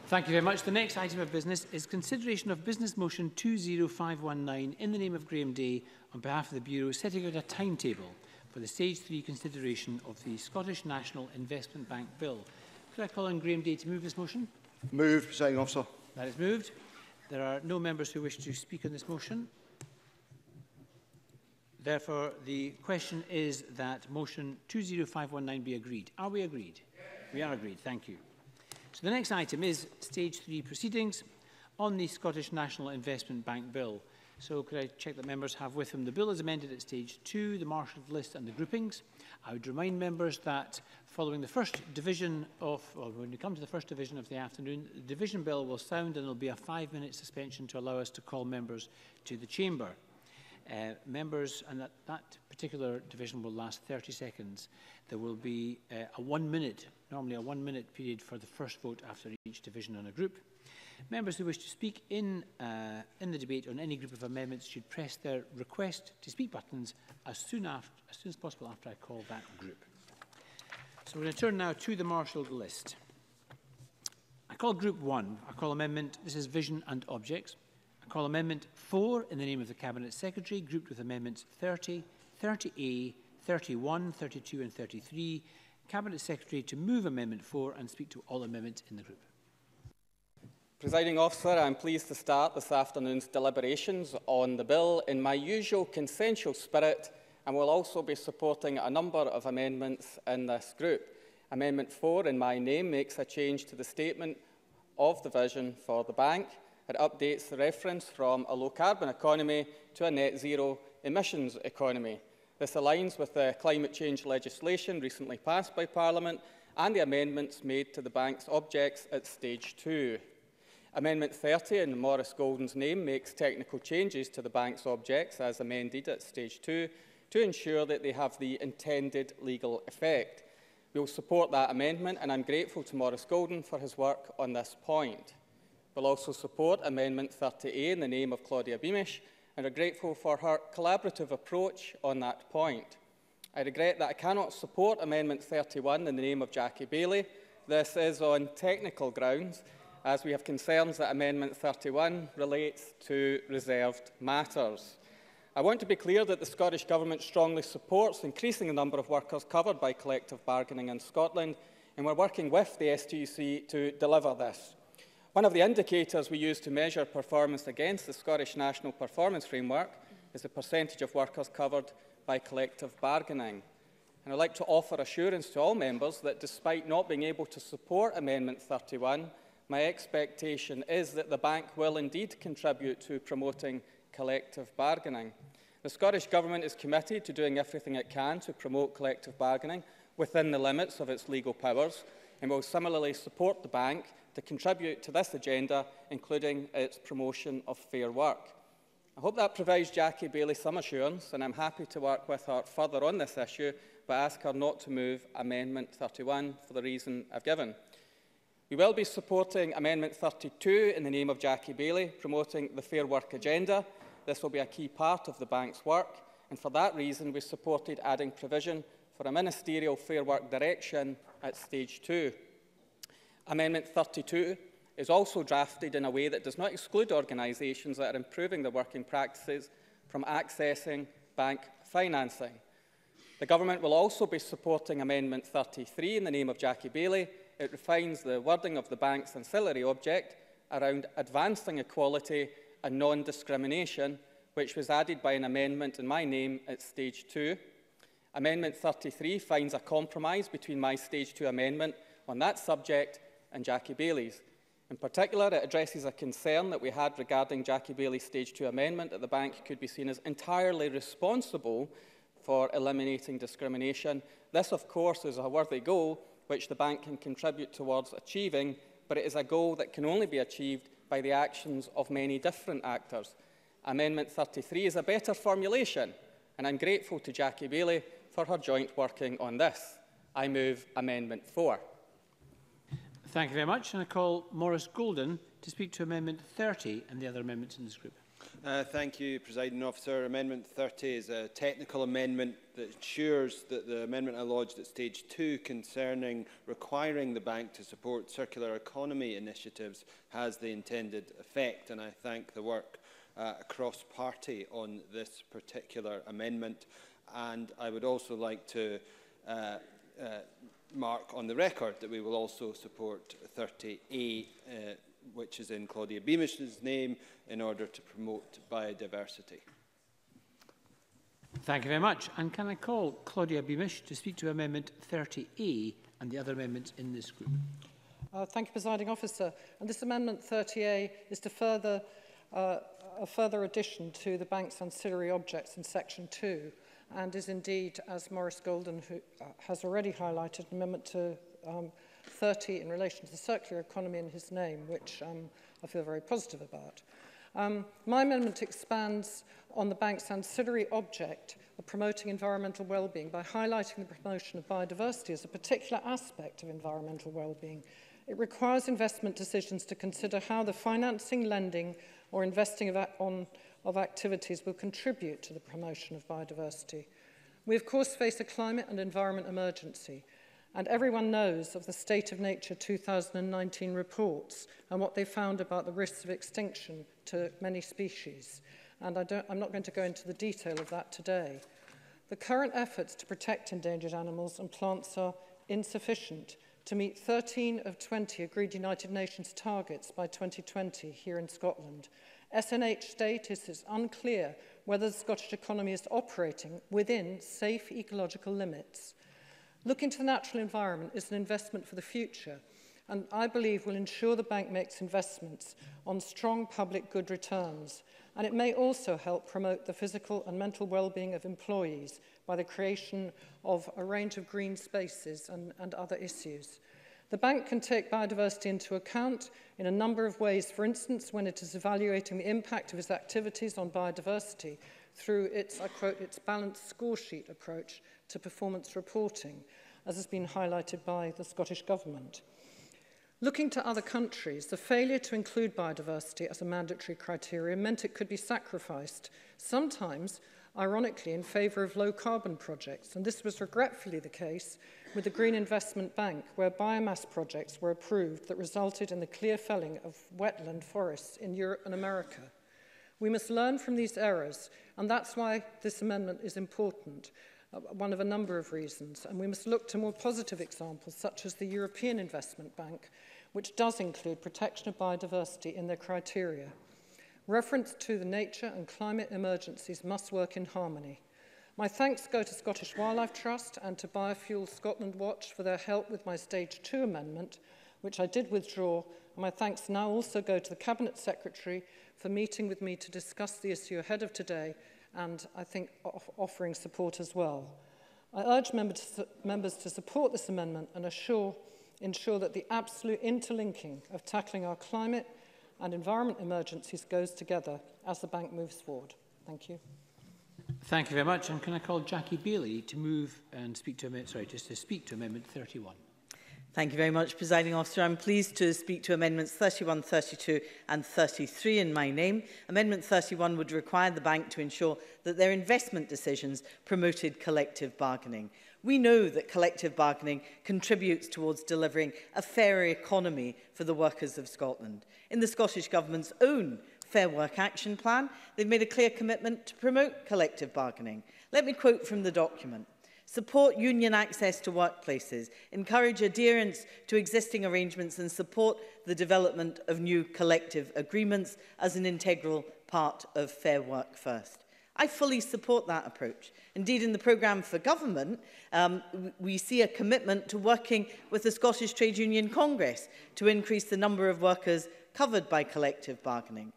Thank you very much. The next item of business is consideration of Business Motion 20519 in the name of Graham Day on behalf of the Bureau setting out a timetable for the Stage 3 consideration of the Scottish National Investment Bank Bill. Could I call on Graham Day to move this motion? Moved, Presiding Officer. That is moved. There are no members who wish to speak on this motion. Therefore, the question is that motion 20519 be agreed. Are we agreed? Yes. We are agreed. Thank you. So the next item is Stage 3 proceedings on the Scottish National Investment Bank Bill. So could I check that members have with them the bill as amended at Stage 2, the marshalled list and the groupings. I would remind members that following the first division of, or when we come to the first division of the afternoon, the division bell will sound and there will be a 5-minute suspension to allow us to call members to the chamber. Members, and that particular division will last 30 seconds. There will be a 1 minute, normally a 1 minute period for the first vote after each division on a group. Members who wish to speak in the debate on any group of amendments should press their request to speak buttons as soon as possible after I call that group. So we're going to turn now to the marshalled list. I call Group 1. I call amendment, this is Vision and Objects. I call Amendment 4 in the name of the Cabinet Secretary, grouped with Amendments 30, 30A, 31, 32 and 33. Cabinet Secretary to move Amendment 4 and speak to all amendments in the group. Presiding Officer, I am pleased to start this afternoon's deliberations on the bill in my usual consensual spirit and will also be supporting a number of amendments in this group. Amendment 4 in my name makes a change to the statement of the vision for the bank. It updates the reference from a low-carbon economy to a net-zero emissions economy. This aligns with the climate change legislation recently passed by Parliament and the amendments made to the bank's objects at Stage 2. Amendment 30 in Maurice Golden's name makes technical changes to the bank's objects as amended at Stage 2 to ensure that they have the intended legal effect. We will support that amendment and I'm grateful to Maurice Golden for his work on this point. We will also support Amendment 30A in the name of Claudia Beamish and are grateful for her collaborative approach on that point. I regret that I cannot support Amendment 31 in the name of Jackie Baillie. This is on technical grounds, as we have concerns that Amendment 31 relates to reserved matters. I want to be clear that the Scottish Government strongly supports increasing the number of workers covered by collective bargaining in Scotland, and we're working with the STUC to deliver this. One of the indicators we use to measure performance against the Scottish National Performance Framework is the percentage of workers covered by collective bargaining. And I'd like to offer assurance to all members that despite not being able to support Amendment 31, my expectation is that the bank will indeed contribute to promoting collective bargaining. The Scottish Government is committed to doing everything it can to promote collective bargaining within the limits of its legal powers and will similarly support the bank to contribute to this agenda, including its promotion of fair work. I hope that provides Jackie Baillie some assurance, and I'm happy to work with her further on this issue, but ask her not to move Amendment 31 for the reason I've given. We will be supporting Amendment 32 in the name of Jackie Baillie, promoting the fair work agenda. This will be a key part of the bank's work, and for that reason we supported adding provision for a ministerial fair work direction at Stage 2. Amendment 32 is also drafted in a way that does not exclude organisations that are improving their working practices from accessing bank financing. The Government will also be supporting Amendment 33 in the name of Jackie Baillie. It refines the wording of the bank's ancillary object around advancing equality and non-discrimination, which was added by an amendment in my name at Stage 2. Amendment 33 finds a compromise between my Stage 2 amendment on that subject and Jackie Baillie's. In particular, it addresses a concern that we had regarding Jackie Baillie's Stage 2 amendment that the bank could be seen as entirely responsible for eliminating discrimination. This, of course, is a worthy goal which the bank can contribute towards achieving, but it is a goal that can only be achieved by the actions of many different actors. Amendment 33 is a better formulation, and I'm grateful to Jackie Baillie for her joint working on this. I move Amendment 4. Thank you very much. And I call Maurice Golden to speak to Amendment 30 and the other amendments in this group. Thank you, Presiding Officer. Amendment 30 is a technical amendment that ensures that the amendment I lodged at stage 2 concerning requiring the bank to support circular economy initiatives has the intended effect, and I thank the work across party on this particular amendment. And I would also like to mark on the record that we will also support 30A, which is in Claudia Beamish's name, in order to promote biodiversity. Thank you very much. And can I call Claudia Beamish to speak to Amendment 30A and the other amendments in this group? Thank you, Presiding Officer. And this Amendment 30A is to a further addition to the bank's ancillary objects in Section 2, and is indeed, as Maurice Golden has already highlighted, an amendment to 30 in relation to the circular economy in his name, which I feel very positive about. My amendment expands on the bank's ancillary object of promoting environmental well-being by highlighting the promotion of biodiversity as a particular aspect of environmental well-being. It requires investment decisions to consider how the financing, lending or investing of activities will contribute to the promotion of biodiversity. We of course face a climate and environment emergency, and everyone knows of the State of Nature 2019 reports and what they found about the risks of extinction to many species. And I'm not going to go into the detail of that today. The current efforts to protect endangered animals and plants are insufficient to meet 13 of 20 agreed United Nations targets by 2020 here in Scotland. SNH state it is unclear whether the Scottish economy is operating within safe ecological limits. Looking to the natural environment is an investment for the future, and I believe will ensure the bank makes investments on strong public good returns. And it may also help promote the physical and mental well-being of employees by the creation of a range of green spaces and other issues. The bank can take biodiversity into account in a number of ways, for instance, when it is evaluating the impact of its activities on biodiversity through its, I quote, its balanced score sheet approach to performance reporting, as has been highlighted by the Scottish Government. Looking to other countries, the failure to include biodiversity as a mandatory criteria meant it could be sacrificed, sometimes, ironically, in favour of low-carbon projects. And this was regretfully the case with the Green Investment Bank, where biomass projects were approved that resulted in the clear felling of wetland forests in Europe and America. We must learn from these errors, and that's why this amendment is important, one of a number of reasons. And we must look to more positive examples, such as the European Investment Bank, which does include protection of biodiversity in their criteria. Reference to the nature and climate emergencies must work in harmony. My thanks go to Scottish Wildlife Trust and to Biofuel Scotland Watch for their help with my Stage 2 amendment, which I did withdraw, and my thanks now also go to the Cabinet Secretary for meeting with me to discuss the issue ahead of today, and I think offering support as well. I urge members to support this amendment and ensure that the absolute interlinking of tackling our climate and environment emergencies goes together as the bank moves forward. Thank you. Thank you very much. And can I call Jackie Bailey to move and speak to Amendment 31? Thank you very much, Presiding Officer. I'm pleased to speak to Amendments 31, 32 and 33 in my name. Amendment 31 would require the bank to ensure that their investment decisions promoted collective bargaining. We know that collective bargaining contributes towards delivering a fairer economy for the workers of Scotland. In the Scottish Government's own Fair Work Action Plan, they've made a clear commitment to promote collective bargaining. Let me quote from the document. Support union access to workplaces, encourage adherence to existing arrangements and support the development of new collective agreements as an integral part of Fair Work First. I fully support that approach. Indeed, in the programme for government, we see a commitment to working with the Scottish Trade Union Congress to increase the number of workers covered by collective bargaining.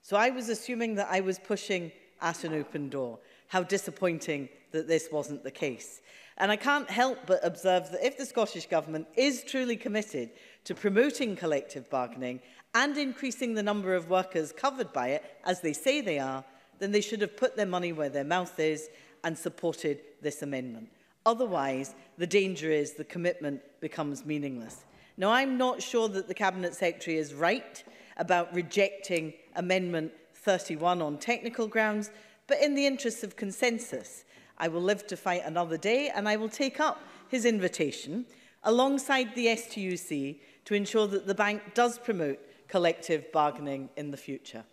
So I was assuming that I was pushing at an open door. How disappointing that this wasn't the case. And I can't help but observe that if the Scottish Government is truly committed to promoting collective bargaining and increasing the number of workers covered by it, as they say they are, then they should have put their money where their mouth is and supported this amendment. Otherwise, the danger is the commitment becomes meaningless. Now, I'm not sure that the Cabinet Secretary is right about rejecting Amendment 31 on technical grounds, but in the interests of consensus, I will live to fight another day, and I will take up his invitation alongside the STUC to ensure that the bank does promote collective bargaining in the future.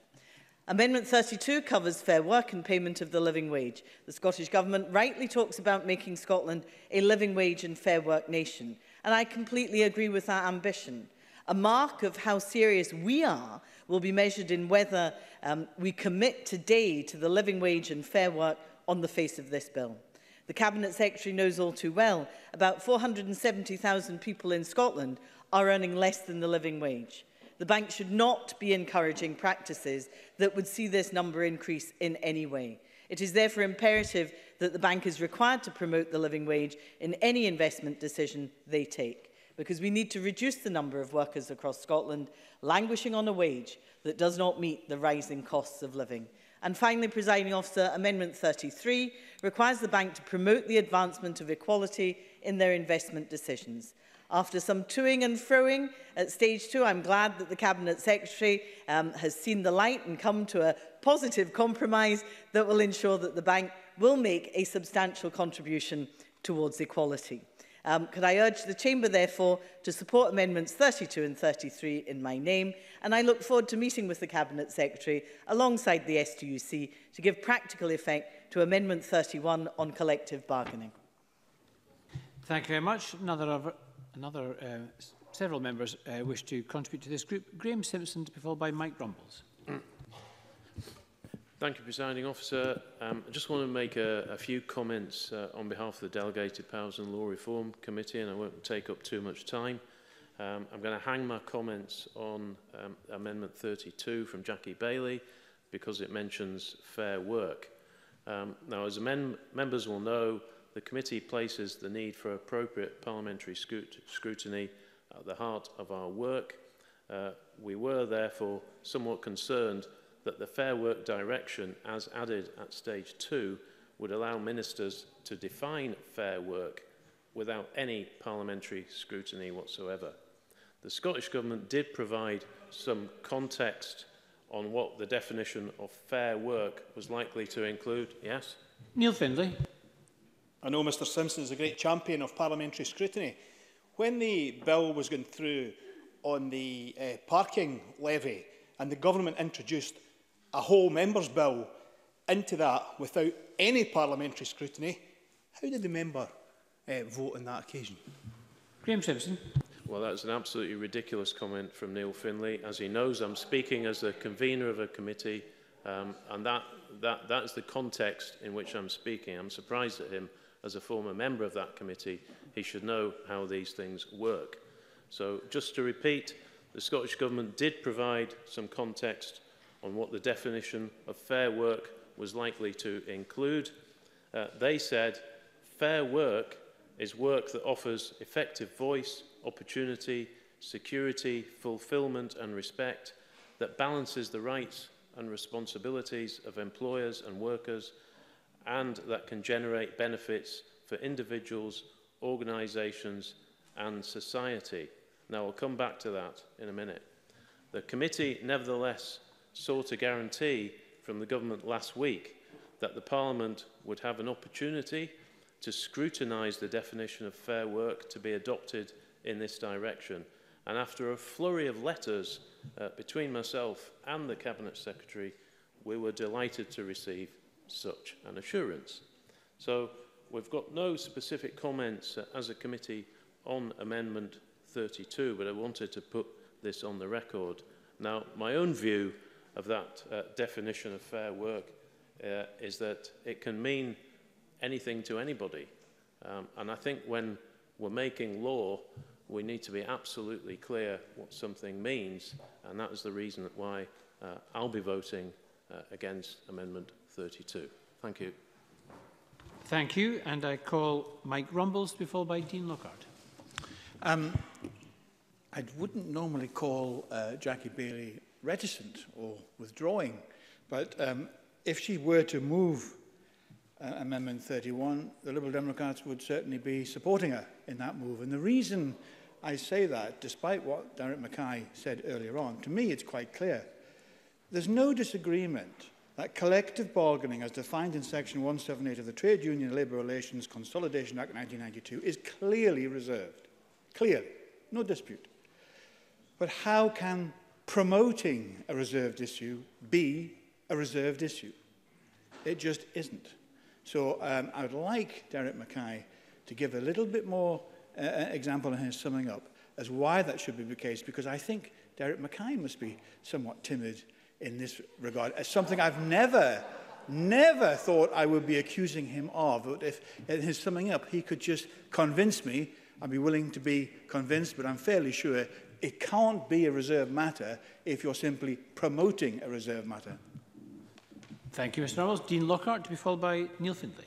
Amendment 32 covers fair work and payment of the living wage. The Scottish Government rightly talks about making Scotland a living wage and fair work nation, and I completely agree with that ambition. A mark of how serious we are will be measured in whether we commit today to the living wage and fair work on the face of this bill. The Cabinet Secretary knows all too well about 470,000 people in Scotland are earning less than the living wage. The bank should not be encouraging practices that would see this number increase in any way. It is therefore imperative that the bank is required to promote the living wage in any investment decision they take, because we need to reduce the number of workers across Scotland languishing on a wage that does not meet the rising costs of living. And finally, Presiding Officer, Amendment 33 requires the bank to promote the advancement of equality in their investment decisions. After some toing and froing at stage 2, I'm glad that the Cabinet Secretary has seen the light and come to a positive compromise that will ensure that the bank will make a substantial contribution towards equality. Could I urge the Chamber, therefore, to support Amendments 32 and 33 in my name, and I look forward to meeting with the Cabinet Secretary alongside the STUC to give practical effect to Amendment 31 on collective bargaining. Thank you very much. Several members wish to contribute to this group. Graham Simpson to be followed by Mike Rumbles. Thank you, Presiding Officer. I just want to make a few comments on behalf of the Delegated Powers and Law Reform Committee, and I won't take up too much time. I'm going to hang my comments on Amendment 32 from Jackie Bailey because it mentions fair work. Now, as members will know, the committee places the need for appropriate parliamentary scrutiny at the heart of our work. We were therefore somewhat concerned that the Fair Work Direction, as added at stage 2, would allow ministers to define fair work without any parliamentary scrutiny whatsoever. The Scottish Government did provide some context on what the definition of fair work was likely to include. Yes? Neil Findlay. I know Mr Simpson is a great champion of parliamentary scrutiny. When the bill was going through on the parking levy and the government introduced a whole member's bill into that without any parliamentary scrutiny, how did the member vote on that occasion? Graham Simpson. Well, that's an absolutely ridiculous comment from Neil Findlay. As he knows, I'm speaking as the convener of a committee, and that's the context in which I'm speaking. I'm surprised at him. As a former member of that committee, he should know how these things work. So, just to repeat, the Scottish Government did provide some context on what the definition of fair work was likely to include. They said, fair work is work that offers effective voice, opportunity, security, fulfilment and respect, that balances the rights and responsibilities of employers and workers, and that can generate benefits for individuals, organisations and society. Now, I'll come back to that in a minute. The committee, nevertheless, sought a guarantee from the government last week that the Parliament would have an opportunity to scrutinise the definition of fair work to be adopted in this direction. And after a flurry of letters between myself and the Cabinet Secretary, we were delighted to receive such an assurance. So we've got no specific comments as a committee on Amendment 32, but I wanted to put this on the record. Now, my own view of that definition of fair work is that it can mean anything to anybody. And I think when we're making law, we need to be absolutely clear what something means, and that is the reason why I'll be voting against Amendment 32. Thank you. Thank you, and I call Mike Rumbles to be followed by Dean Lockhart. I wouldn't normally call Jackie Bailey reticent or withdrawing, but if she were to move Amendment 31, the Liberal Democrats would certainly be supporting her in that move. And the reason I say that, despite what Derek Mackay said earlier on, to me it's quite clear. there's no disagreement that collective bargaining, as defined in Section 178 of the Trade Union and Labour Relations Consolidation Act 1992, is clearly reserved. Clearly, no dispute. But how can promoting a reserved issue be a reserved issue? It just isn't. So I would like Derek Mackay to give a little bit more example in his summing up as why that should be the case, because I think Derek Mackay must be somewhat timid in this regard, as something I've never thought I would be accusing him of. But if in his summing up he could just convince me, I'd be willing to be convinced, but I'm fairly sure it can't be a reserve matter if you're simply promoting a reserve matter. Thank you, Mr Roberts. Dean Lockhart, to be followed by Neil Findlay.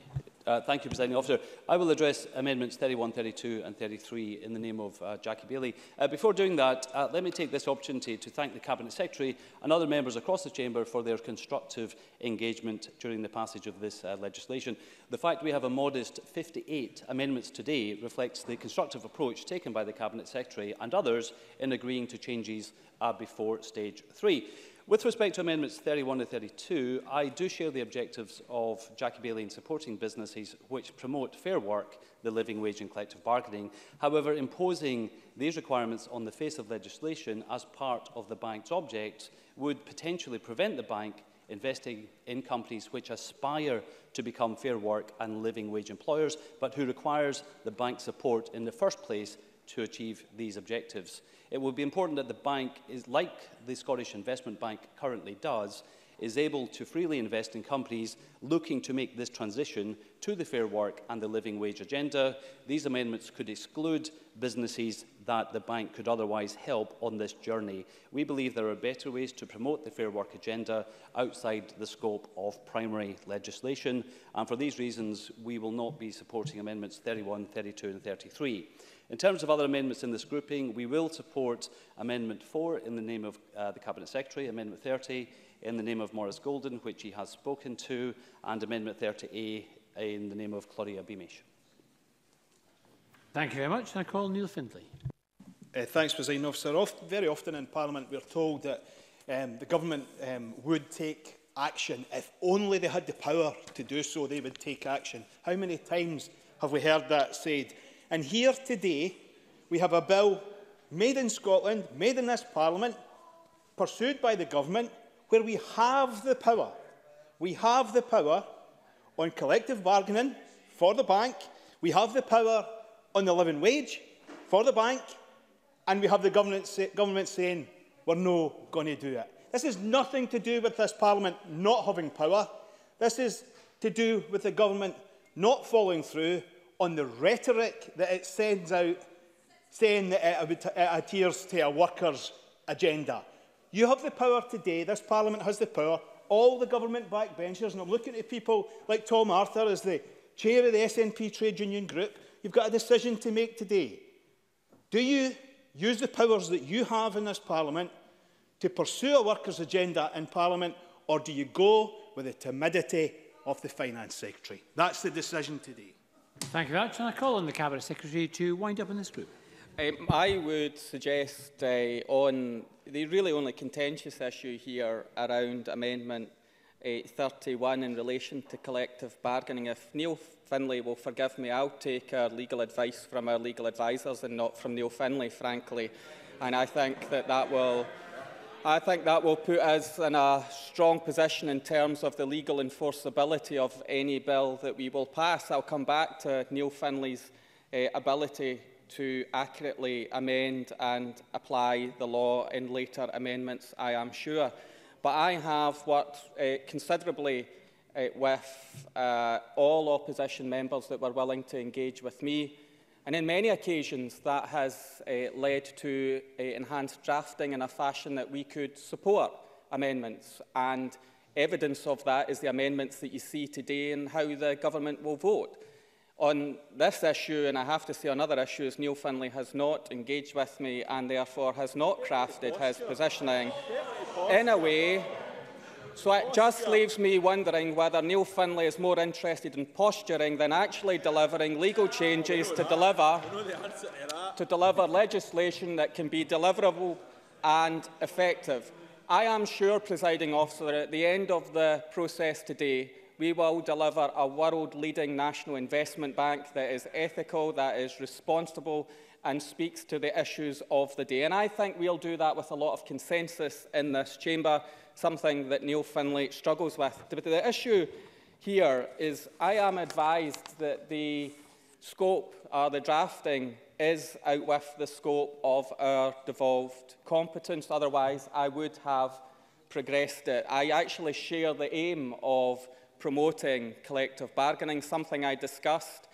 Thank you, Presiding Officer. I will address Amendments 31, 32 and 33 in the name of Jackie Bailey. Before doing that, let me take this opportunity to thank the Cabinet Secretary and other members across the Chamber for their constructive engagement during the passage of this legislation. The fact we have a modest 58 amendments today reflects the constructive approach taken by the Cabinet Secretary and others in agreeing to changes before Stage 3. With respect to Amendments 31 and 32, I do share the objectives of Jackie Bailey in supporting businesses which promote fair work, the living wage and collective bargaining. However, imposing these requirements on the face of legislation as part of the bank's object would potentially prevent the bank investing in companies which aspire to become fair work and living wage employers, but who requires the bank's support in the first place to achieve these objectives. It will be important that the bank, like the Scottish Investment Bank currently does, is able to freely invest in companies looking to make this transition to the fair work and the living wage agenda. These amendments could exclude businesses that the bank could otherwise help on this journey. We believe there are better ways to promote the fair work agenda outside the scope of primary legislation, and for these reasons we will not be supporting Amendments 31, 32 and 33. In terms of other amendments in this grouping, we will support Amendment 4 in the name of the Cabinet Secretary, Amendment 30 in the name of Maurice Golden, which he has spoken to, and Amendment 30A in the name of Claudia Beamish. Thank you very much. I call Neil Findlay. Thanks, Presiding Officer. Very often in Parliament we're told that the Government would take action. If only they had the power to do so, they would take action. How many times have we heard that said? And here today, we have a bill made in Scotland, made in this Parliament, pursued by the Government, where we have the power. We have the power on collective bargaining for the bank, we have the power on the living wage for the bank, and we have the government saying, we're not going to do it. This has nothing to do with this Parliament not having power. This is to do with the Government not following through on the rhetoric that it sends out, saying that it adheres to a workers' agenda. You have the power today, this Parliament has the power, all the government backbenchers, and I'm looking at people like Tom Arthur as the chair of the SNP Trade Union Group. You've got a decision to make today. Do you use the powers that you have in this Parliament to pursue a workers' agenda in Parliament, or do you go with the timidity of the Finance Secretary? That's the decision today. Thank you very much. And I call on the Cabinet Secretary to wind up in this group. I would suggest on the really only contentious issue here around Amendment 31 in relation to collective bargaining. If Neil Findlay will forgive me, I'll take our legal advice from our legal advisers and not from Neil Findlay, frankly. And I think that will put us in a strong position in terms of the legal enforceability of any bill that we will pass. I'll come back to Neil Findlay's ability to accurately amend and apply the law in later amendments, I am sure. But I have worked considerably with all opposition members that were willing to engage with me. And in many occasions, that has led to enhanced drafting in a fashion that we could support amendments. And evidence of that is the amendments that you see today and how the government will vote. On this issue, and I have to say on other issues, Neil Findlay has not engaged with me and therefore has not crafted his positioning in a way. So it just leaves me wondering whether Neil Findlay is more interested in posturing than actually delivering legal changes to deliver legislation that can be deliverable and effective. I am sure, Presiding Officer, at the end of the process today, we will deliver a world-leading national investment bank that is ethical, that is responsible and speaks to the issues of the day. And I think we'll do that with a lot of consensus in this chamber, something that Neil Findlay struggles with. But the issue here is I am advised that the scope, the drafting, is out with the scope of our devolved competence. Otherwise, I would have progressed it. I actually share the aim of promoting collective bargaining, something I discussed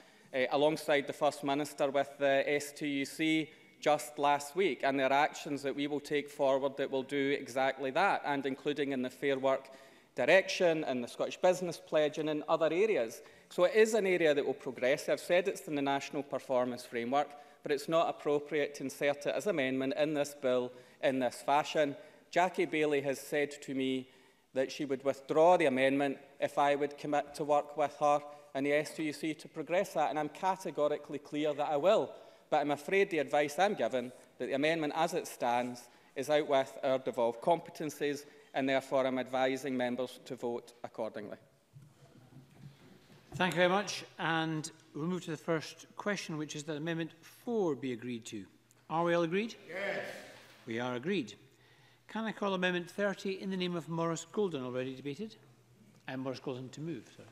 alongside the First Minister with the STUC just last week, and there are actions that we will take forward that will do exactly that, and including in the Fair Work Direction and the Scottish Business Pledge and in other areas. So it is an area that will progress. I've said it's in the National Performance Framework, but it's not appropriate to insert it as amendment in this bill in this fashion. Jackie Baillie has said to me that she would withdraw the amendment if I would commit to work with her and the STUC to progress that, and I'm categorically clear that I will. But I'm afraid the advice I'm given, that the amendment as it stands is out with our devolved competencies, and therefore I'm advising members to vote accordingly. Thank you very much. And we'll move to the first question, which is that Amendment 4 be agreed to. Are we all agreed? Yes. We are agreed. Can I call Amendment 30 in the name of Maurice Golden, already debated? And Maurice Golden to move, sorry.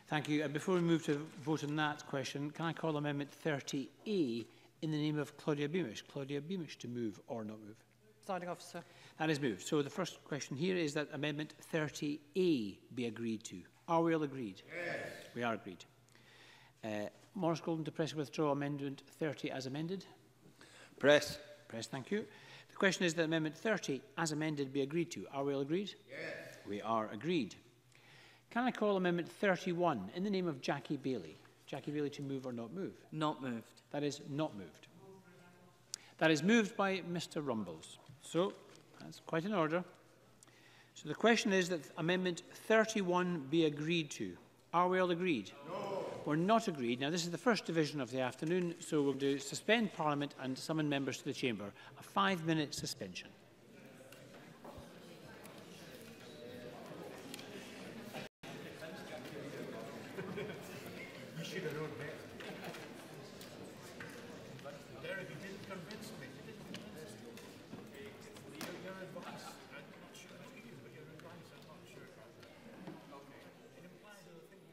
Thank you. And before we move to vote on that question, can I call Amendment 30A in the name of Claudia Beamish? Claudia Beamish to move or not move? Presiding Officer. That is moved. So the first question here is that Amendment 30A be agreed to. Are we all agreed? Yes. We are agreed. Maurice Golden to press withdraw Amendment 30 as amended. Press. Press, thank you. The question is that Amendment 30 as amended be agreed to. Are we all agreed? Yes. We are agreed. Can I call Amendment 31 in the name of Jackie Baillie? Jackie Baillie to move or not move? Not moved. That is not moved. That is moved by Mr. Rumbles. So that's quite in order. So the question is that Amendment 31 be agreed to. Are we all agreed? No. We're not agreed. Now, this is the first division of the afternoon, so we'll do suspend Parliament and summon members to the chamber. A 5-minute suspension. You should have known better. Derek, you didn't convince me. Your advice. I'm not sure I agree, but your advice, I'm not sure. Okay. It implies other things.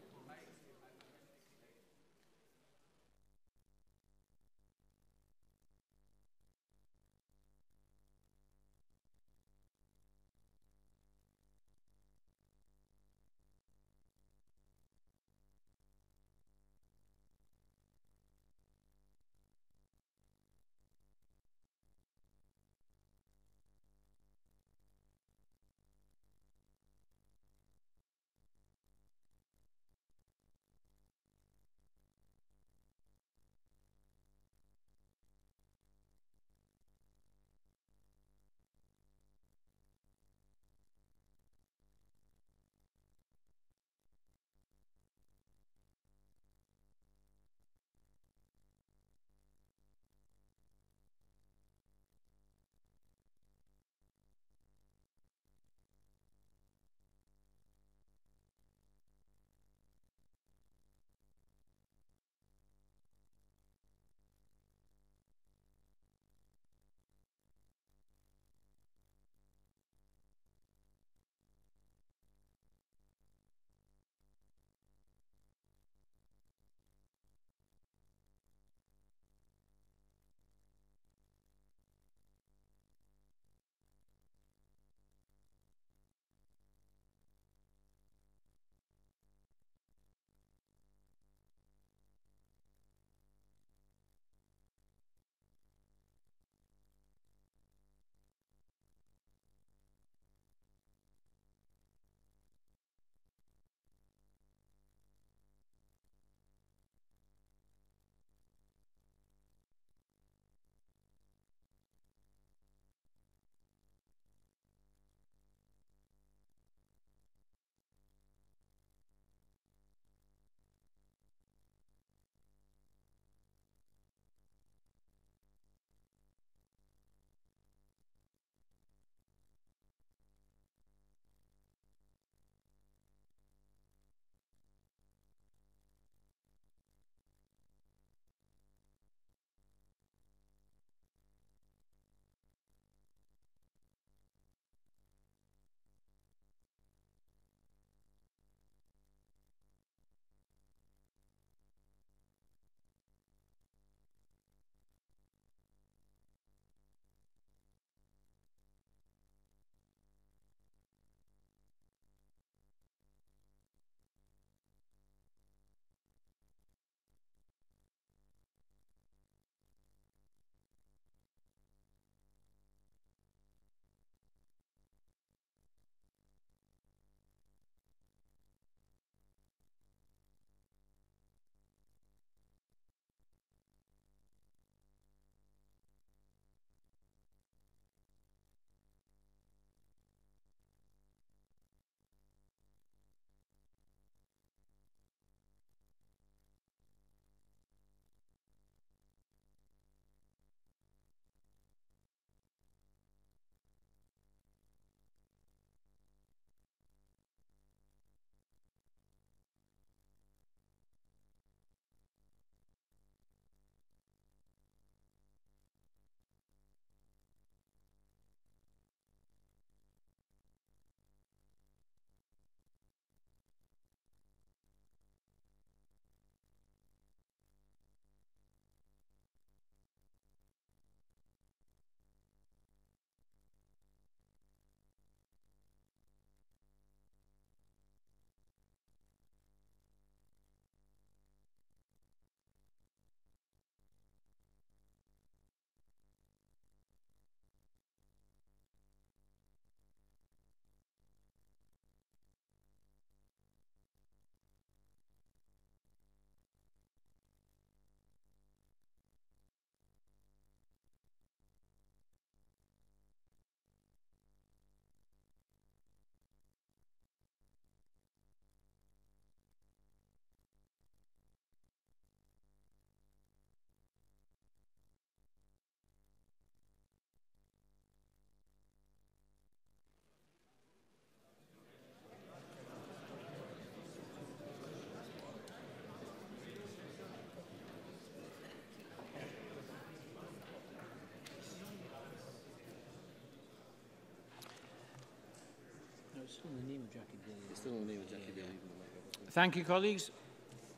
Thank you, colleagues.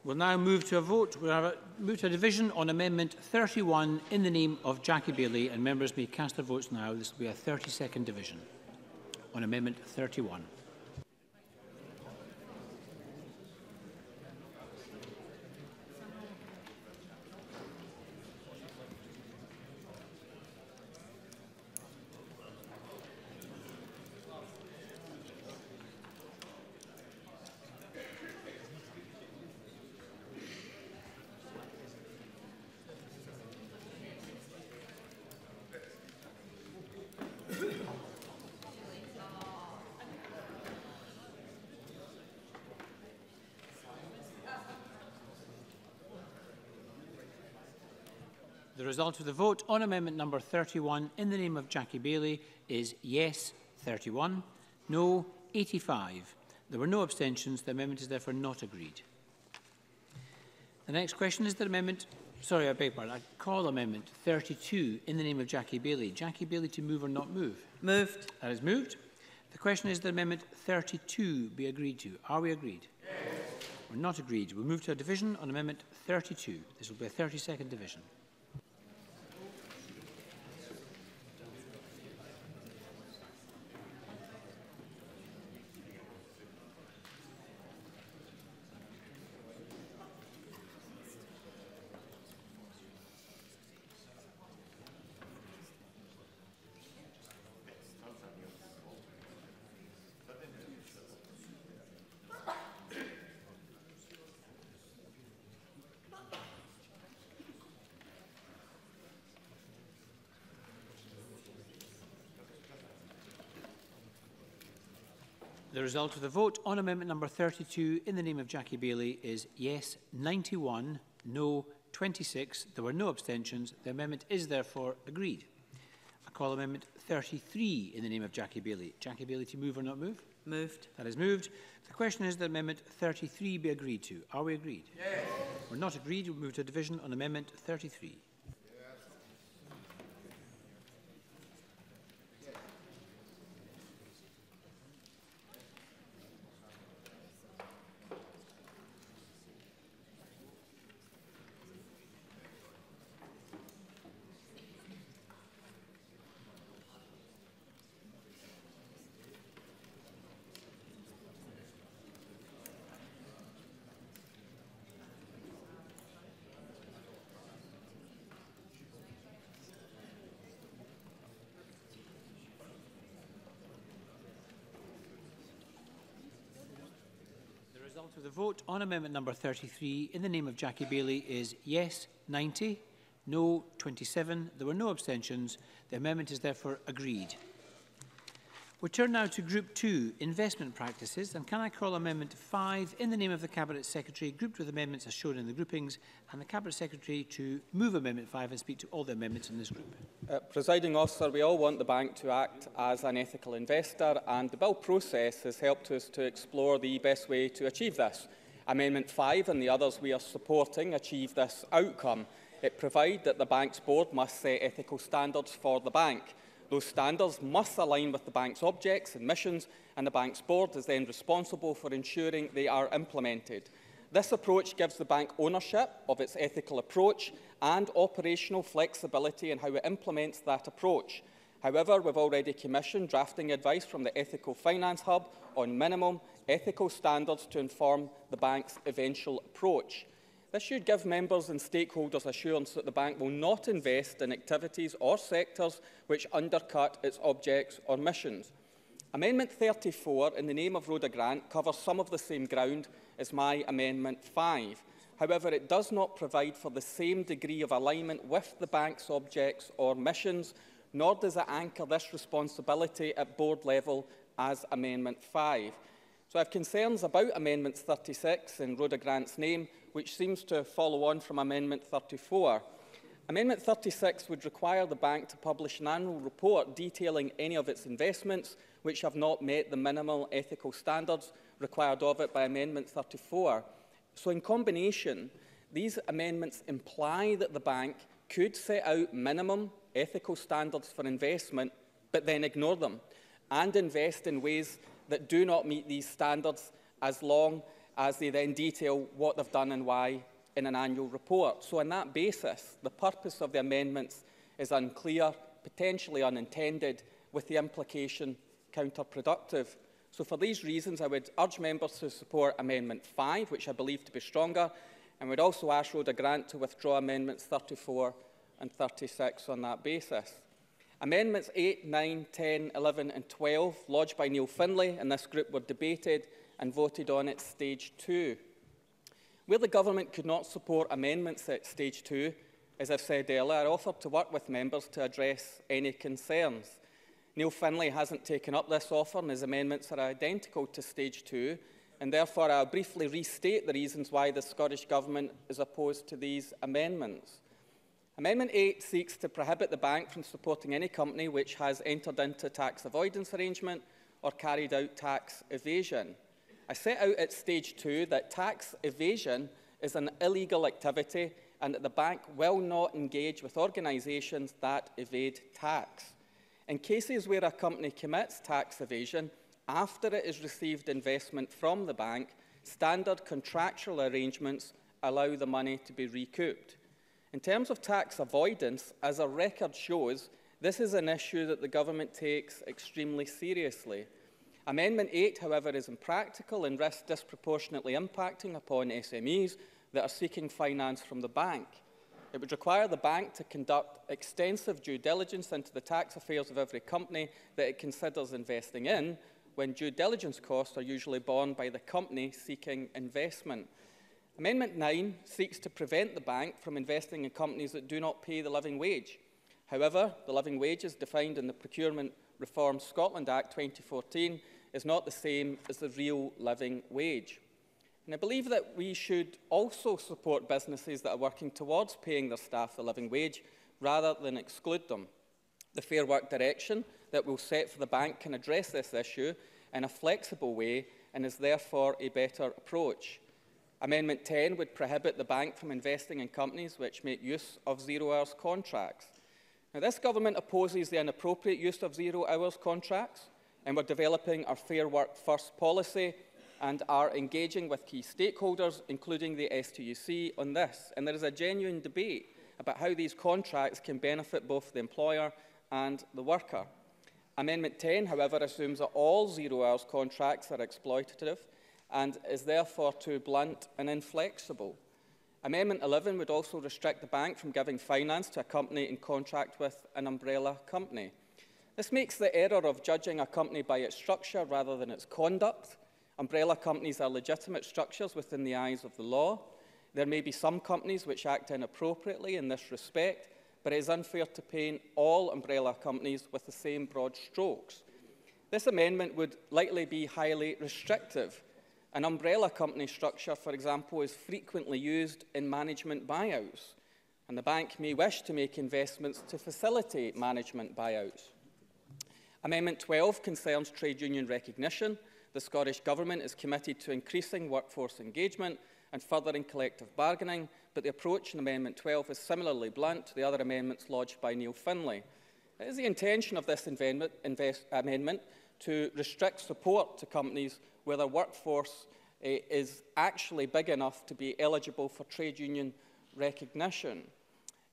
We'll now move to a vote. We'll move to a division on Amendment 31 in the name of Jackie Bailey, and members may cast their votes now. This will be a 30-second division on Amendment 31. The result of the vote on amendment number 31 in the name of Jackie Bailey is yes 31, no 85. There were no abstentions. The amendment is therefore not agreed. The next question is that amendment, sorry, I beg pardon, I call amendment 32 in the name of Jackie Bailey. Jackie Bailey to move or not move? Moved. That is moved. The question is that amendment 32 be agreed to. Are we agreed? Yes. We're not agreed. We'll move to a division on amendment 32. This will be a 30-second division. The result of the vote on amendment number 32 in the name of Jackie Bailey is yes 91, no 26. There were no abstentions. The amendment is therefore agreed. I call amendment 33 in the name of Jackie Bailey. Jackie Bailey to move or not move? Moved. That is moved. The question is that amendment 33 be agreed to. Are we agreed? Yes. We're not agreed. We'll move to a division on amendment 33. The result of the vote on amendment number 33 in the name of Jackie Bailey is yes 90, no 27. There were no abstentions. The amendment is therefore agreed. We turn now to Group 2, Investment Practices, and can I call Amendment 5 in the name of the Cabinet Secretary, grouped with amendments as shown in the groupings, and the Cabinet Secretary to move Amendment 5 and speak to all the amendments in this group. Presiding Officer, we all want the bank to act as an ethical investor, and the bill process has helped us to explore the best way to achieve this. Amendment 5 and the others we are supporting achieve this outcome. It provides that the bank's board must set ethical standards for the bank. Those standards must align with the bank's objects and missions, and the bank's board is then responsible for ensuring they are implemented. This approach gives the bank ownership of its ethical approach and operational flexibility in how it implements that approach. However, we've already commissioned drafting advice from the Ethical Finance Hub on minimum ethical standards to inform the bank's eventual approach. This should give members and stakeholders assurance that the bank will not invest in activities or sectors which undercut its objects or missions. Amendment 34, in the name of Rhoda Grant, covers some of the same ground as my Amendment 5. However, it does not provide for the same degree of alignment with the bank's objects or missions, nor does it anchor this responsibility at board level as Amendment 5. So I have concerns about Amendment 36 in Rhoda Grant's name, which seems to follow on from Amendment 34. Amendment 36 would require the bank to publish an annual report detailing any of its investments which have not met the minimal ethical standards required of it by Amendment 34. So in combination, these amendments imply that the bank could set out minimum ethical standards for investment, but then ignore them, and invest in ways that do not meet these standards, as long as they then detail what they've done and why in an annual report. So on that basis, the purpose of the amendments is unclear, potentially unintended, with the implication counterproductive. So for these reasons, I would urge members to support Amendment 5, which I believe to be stronger, and would also ask Rhoda Grant to withdraw Amendments 34 and 36 on that basis. Amendments 8, 9, 10, 11 and 12, lodged by Neil Findlay and this group, were debated and voted on at Stage 2. Where the Government could not support amendments at Stage 2, as I've said earlier, I offered to work with members to address any concerns. Neil Findlay hasn't taken up this offer, and his amendments are identical to Stage 2, and therefore I'll briefly restate the reasons why the Scottish Government is opposed to these amendments. Amendment 8 seeks to prohibit the bank from supporting any company which has entered into tax avoidance arrangement or carried out tax evasion. I set out at Stage 2 that tax evasion is an illegal activity and that the bank will not engage with organisations that evade tax. In cases where a company commits tax evasion after it has received investment from the bank, standard contractual arrangements allow the money to be recouped. In terms of tax avoidance, as our record shows, this is an issue that the Government takes extremely seriously. Amendment 8, however, is impractical and risks disproportionately impacting upon SMEs that are seeking finance from the bank. It would require the bank to conduct extensive due diligence into the tax affairs of every company that it considers investing in, when due diligence costs are usually borne by the company seeking investment. Amendment 9 seeks to prevent the bank from investing in companies that do not pay the living wage. However, the living wage as defined in the Procurement Reform Scotland Act 2014 is not the same as the real living wage. And I believe that we should also support businesses that are working towards paying their staff the living wage rather than exclude them. The Fair Work Direction that we'll set for the bank can address this issue in a flexible way and is therefore a better approach. Amendment 10 would prohibit the bank from investing in companies which make use of zero-hours contracts. Now, this Government opposes the inappropriate use of zero-hours contracts, and we're developing our Fair Work First policy and are engaging with key stakeholders, including the STUC, on this. And there is a genuine debate about how these contracts can benefit both the employer and the worker. Amendment 10, however, assumes that all zero-hours contracts are exploitative and is therefore too blunt and inflexible. Amendment 11 would also restrict the bank from giving finance to a company in contract with an umbrella company. This makes the error of judging a company by its structure rather than its conduct. Umbrella companies are legitimate structures within the eyes of the law. There may be some companies which act inappropriately in this respect, but it is unfair to paint all umbrella companies with the same broad strokes. This amendment would likely be highly restrictive. An umbrella company structure, for example, is frequently used in management buyouts, and the bank may wish to make investments to facilitate management buyouts. Amendment 12 concerns trade union recognition. The Scottish Government is committed to increasing workforce engagement and furthering collective bargaining, but the approach in Amendment 12 is similarly blunt to the other amendments lodged by Neil Findlay. It is the intention of this amendment to restrict support to companies where their workforce is actually big enough to be eligible for trade union recognition.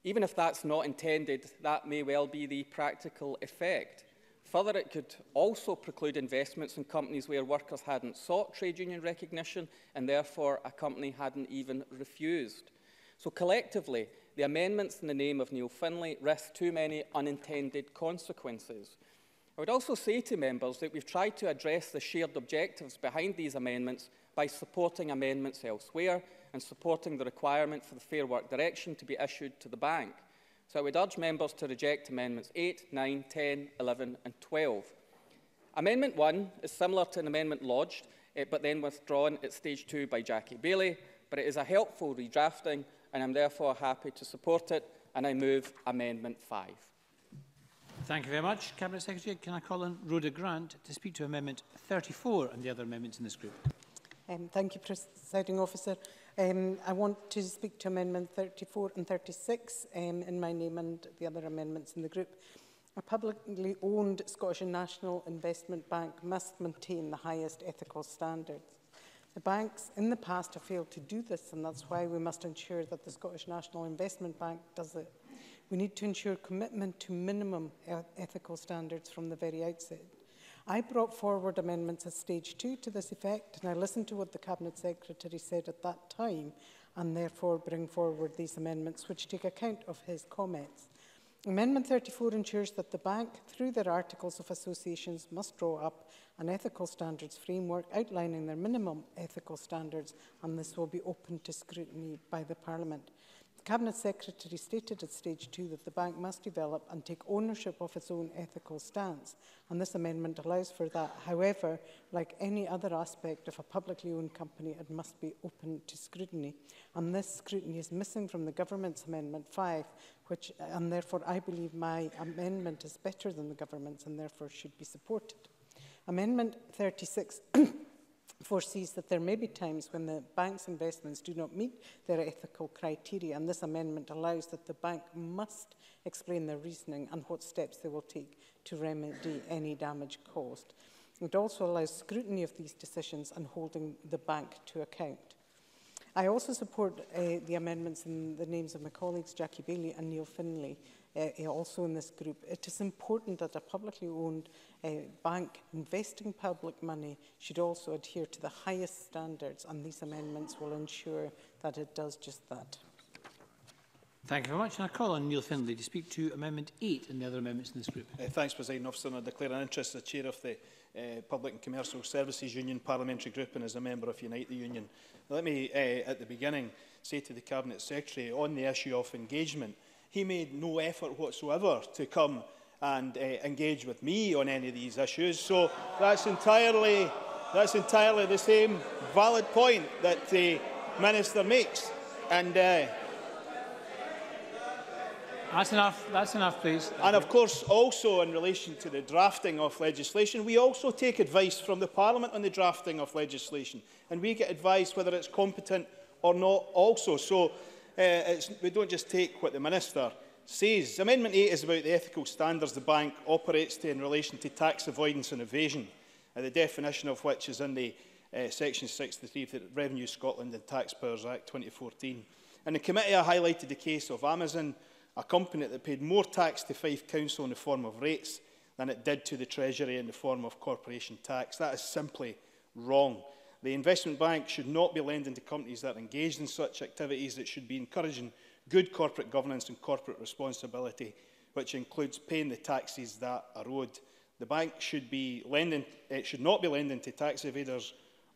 Even if that's not intended, that may well be the practical effect. Further, it could also preclude investments in companies where workers hadn't sought trade union recognition and therefore a company hadn't even refused. So collectively, the amendments in the name of Neil Findlay risk too many unintended consequences. I would also say to members that we've tried to address the shared objectives behind these amendments by supporting amendments elsewhere and supporting the requirement for the Fair Work Direction to be issued to the bank. So I would urge members to reject Amendments 8, 9, 10, 11 and 12. Amendment 1 is similar to an amendment lodged, but then withdrawn at Stage 2 by Jackie Baillie, but it is a helpful redrafting and I'm therefore happy to support it, and I move Amendment 5. Thank you very much. Cabinet Secretary, can I call on Rhoda Grant to speak to Amendment 34 and the other amendments in this group? Thank you, Presiding Officer. I want to speak to Amendment 34 and 36 in my name and the other amendments in the group. A publicly owned Scottish National Investment Bank must maintain the highest ethical standards. The banks in the past have failed to do this, and that's why we must ensure that the Scottish National Investment Bank does it. We need to ensure commitment to minimum ethical standards from the very outset. I brought forward amendments at stage 2 to this effect, and I listened to what the Cabinet Secretary said at that time, and therefore bring forward these amendments which take account of his comments. Amendment 34 ensures that the bank, through their articles of associations, must draw up an ethical standards framework outlining their minimum ethical standards, and this will be open to scrutiny by the Parliament. The Cabinet Secretary stated at stage 2 that the bank must develop and take ownership of its own ethical stance, and this amendment allows for that. However, like any other aspect of a publicly owned company, it must be open to scrutiny, and this scrutiny is missing from the Government's Amendment 5, and therefore I believe my amendment is better than the Government's and therefore should be supported. Amendment 36 foresees that there may be times when the bank's investments do not meet their ethical criteria, and this amendment allows that the bank must explain their reasoning and what steps they will take to remedy any damage caused. It also allows scrutiny of these decisions and holding the bank to account. I also support the amendments in the names of my colleagues Jackie Bailey and Neil Finlay, also in this group. It is important that a publicly owned bank investing public money should also adhere to the highest standards, and these amendments will ensure that it does just that. Thank you very much. And I call on Neil Findlay to speak to Amendment 8 and the other amendments in this group. Thanks, Presiding Officer. And I declare an interest as Chair of the Public and Commercial Services Union Parliamentary Group and as a member of Unite the Union. Let me, at the beginning, say to the Cabinet Secretary on the issue of engagement, he made no effort whatsoever to come and engage with me on any of these issues. So that's entirely the same valid point that the Minister makes. And that's enough, please. And of course, also in relation to the drafting of legislation, we also take advice from the Parliament on the drafting of legislation, and we get advice whether it's competent or not also. So we don't just take what the Minister says. Amendment 8 is about the ethical standards the bank operates to in relation to tax avoidance and evasion, the definition of which is in the Section 63 of the Revenue Scotland and Taxpayers Act 2014. In the committee, I highlighted the case of Amazon, a company that paid more tax to Fife Council in the form of rates than it did to the Treasury in the form of corporation tax. That is simply wrong. The investment bank should not be lending to companies that are engaged in such activities. It should be encouraging good corporate governance and corporate responsibility, which includes paying the taxes that are owed. The bank should not be lending to tax evaders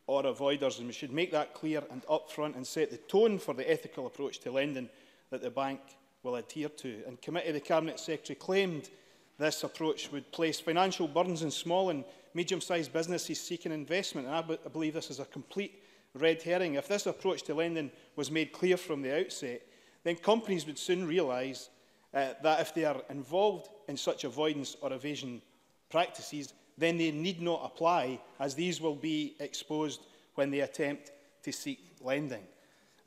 or avoiders, and we should make that clear and upfront and set the tone for the ethical approach to lending that the bank will adhere to. In committee, the Cabinet Secretary claimed this approach would place financial burdens on small and medium-sized businesses seeking investment, and I believe this is a complete red herring. If this approach to lending was made clear from the outset, then companies would soon realise that if they are involved in such avoidance or evasion practices, then they need not apply, as these will be exposed when they attempt to seek lending.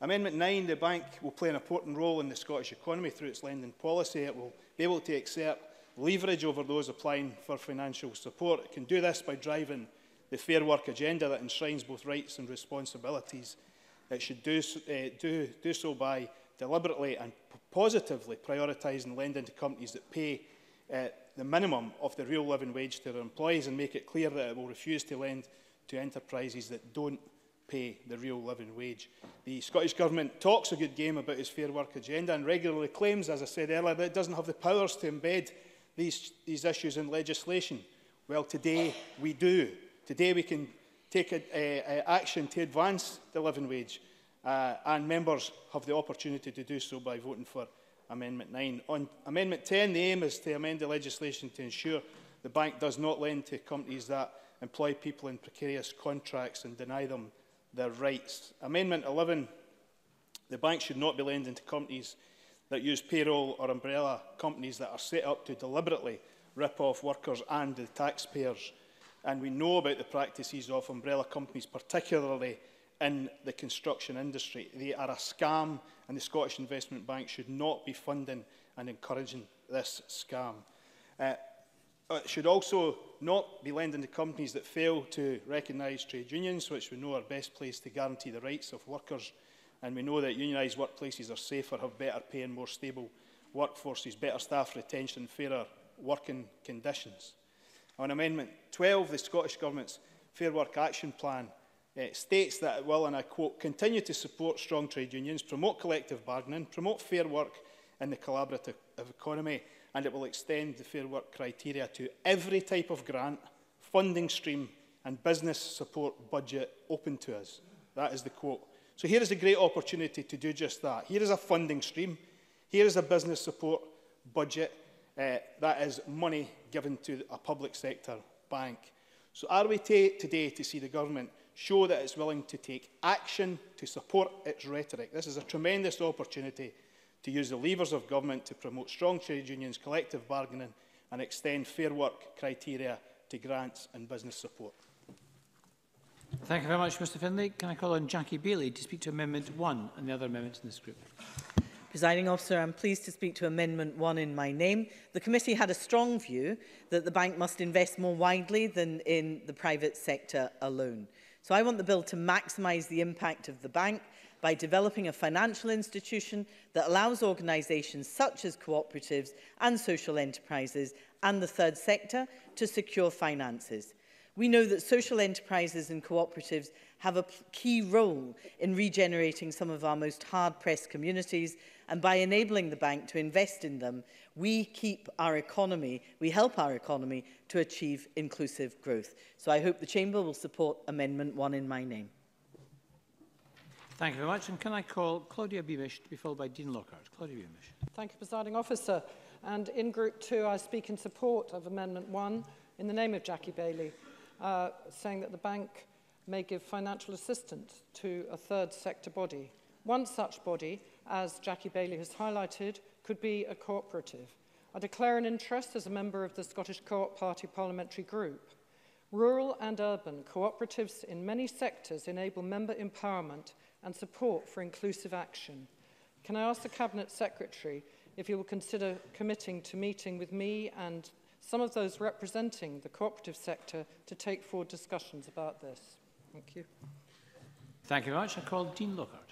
Amendment 9, the bank will play an important role in the Scottish economy through its lending policy. It will be able to exert leverage over those applying for financial support. It can do this by driving the Fair Work agenda that enshrines both rights and responsibilities. It should do so by deliberately and positively prioritising lending to companies that pay the minimum of the real living wage to their employees, and make it clear that it will refuse to lend to enterprises that don't pay the real living wage. The Scottish Government talks a good game about its Fair Work agenda and regularly claims, as I said earlier, that it doesn't have the powers to embed these issues in legislation. Well, today we do. Today we can take action to advance the living wage, and members have the opportunity to do so by voting for Amendment 9. On Amendment 10, the aim is to amend the legislation to ensure the bank does not lend to companies that employ people in precarious contracts and deny them their rights. Amendment 11, the bank should not be lending to companies that use payroll or umbrella companies that are set up to deliberately rip off workers and the taxpayers. And we know about the practices of umbrella companies, particularly in the construction industry. They are a scam, and the Scottish Investment Bank should not be funding and encouraging this scam. It should also not be lending to companies that fail to recognise trade unions, which we know are best placed to guarantee the rights of workers. And we know that unionised workplaces are safer, have better pay and more stable workforces, better staff retention, fairer working conditions. On Amendment 12, the Scottish Government's Fair Work Action Plan states that it will, and I quote, continue to support strong trade unions, promote collective bargaining, promote fair work in the collaborative economy, and it will extend the fair work criteria to every type of grant, funding stream and business support budget open to us. That is the quote. So here is a great opportunity to do just that. Here is a funding stream. Here is a business support budget that is money given to a public sector bank. So are we today to see the government show that it's willing to take action to support its rhetoric? This is a tremendous opportunity to use the levers of government to promote strong trade unions, collective bargaining and extend fair work criteria to grants and business support. Thank you very much, Mr Finlay. Can I call on Jackie Bailey to speak to Amendment 1 and the other amendments in this group? Presiding Officer, I am pleased to speak to Amendment 1 in my name. The committee had a strong view that the bank must invest more widely than in the private sector alone. So I want the bill to maximise the impact of the bank by developing a financial institution that allows organisations such as cooperatives and social enterprises and the third sector to secure finances. We know that social enterprises and cooperatives have a key role in regenerating some of our most hard-pressed communities, and by enabling the bank to invest in them, we help our economy to achieve inclusive growth. So I hope the Chamber will support Amendment 1 in my name. Thank you very much. And can I call Claudia Beamish to be followed by Dean Lockhart? Claudia Beamish. Thank you, Presiding Officer. And in Group 2, I speak in support of Amendment 1 in the name of Jackie Bailey, saying that the bank may give financial assistance to a third sector body. One such body, as Jackie Bailey has highlighted, could be a cooperative. I declare an interest as a member of the Scottish Co-op Party Parliamentary Group. Rural and urban cooperatives in many sectors enable member empowerment and support for inclusive action. Can I ask the Cabinet Secretary if he will consider committing to meeting with me and some of those representing the cooperative sector to take forward discussions about this? Thank you. Thank you very much. I call Dean Lockhart.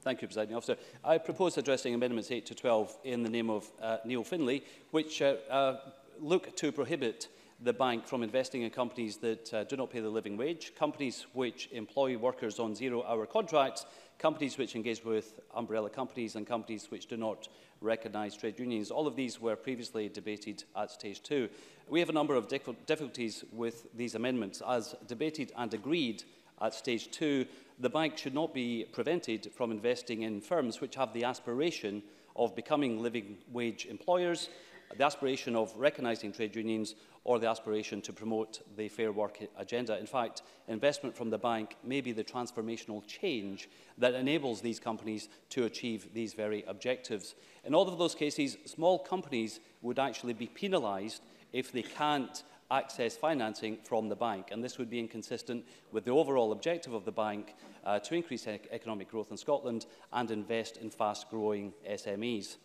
Thank you, Presiding Officer. I propose addressing Amendments 8 to 12 in the name of Neil Finlay, which look to prohibit the bank from investing in companies that do not pay the living wage, companies which employ workers on zero-hour contracts, companies which engage with umbrella companies and companies which do not recognise trade unions. All of these were previously debated at Stage 2. We have a number of difficulties with these amendments. As debated and agreed at Stage 2, the bank should not be prevented from investing in firms which have the aspiration of becoming living wage employers, the aspiration of recognising trade unions, or the aspiration to promote the fair work agenda. In fact, investment from the bank may be the transformational change that enables these companies to achieve these very objectives. In all of those cases, small companies would actually be penalised if they can't access financing from the bank, and this would be inconsistent with the overall objective of the bank to increase economic growth in Scotland and invest in fast-growing SMEs.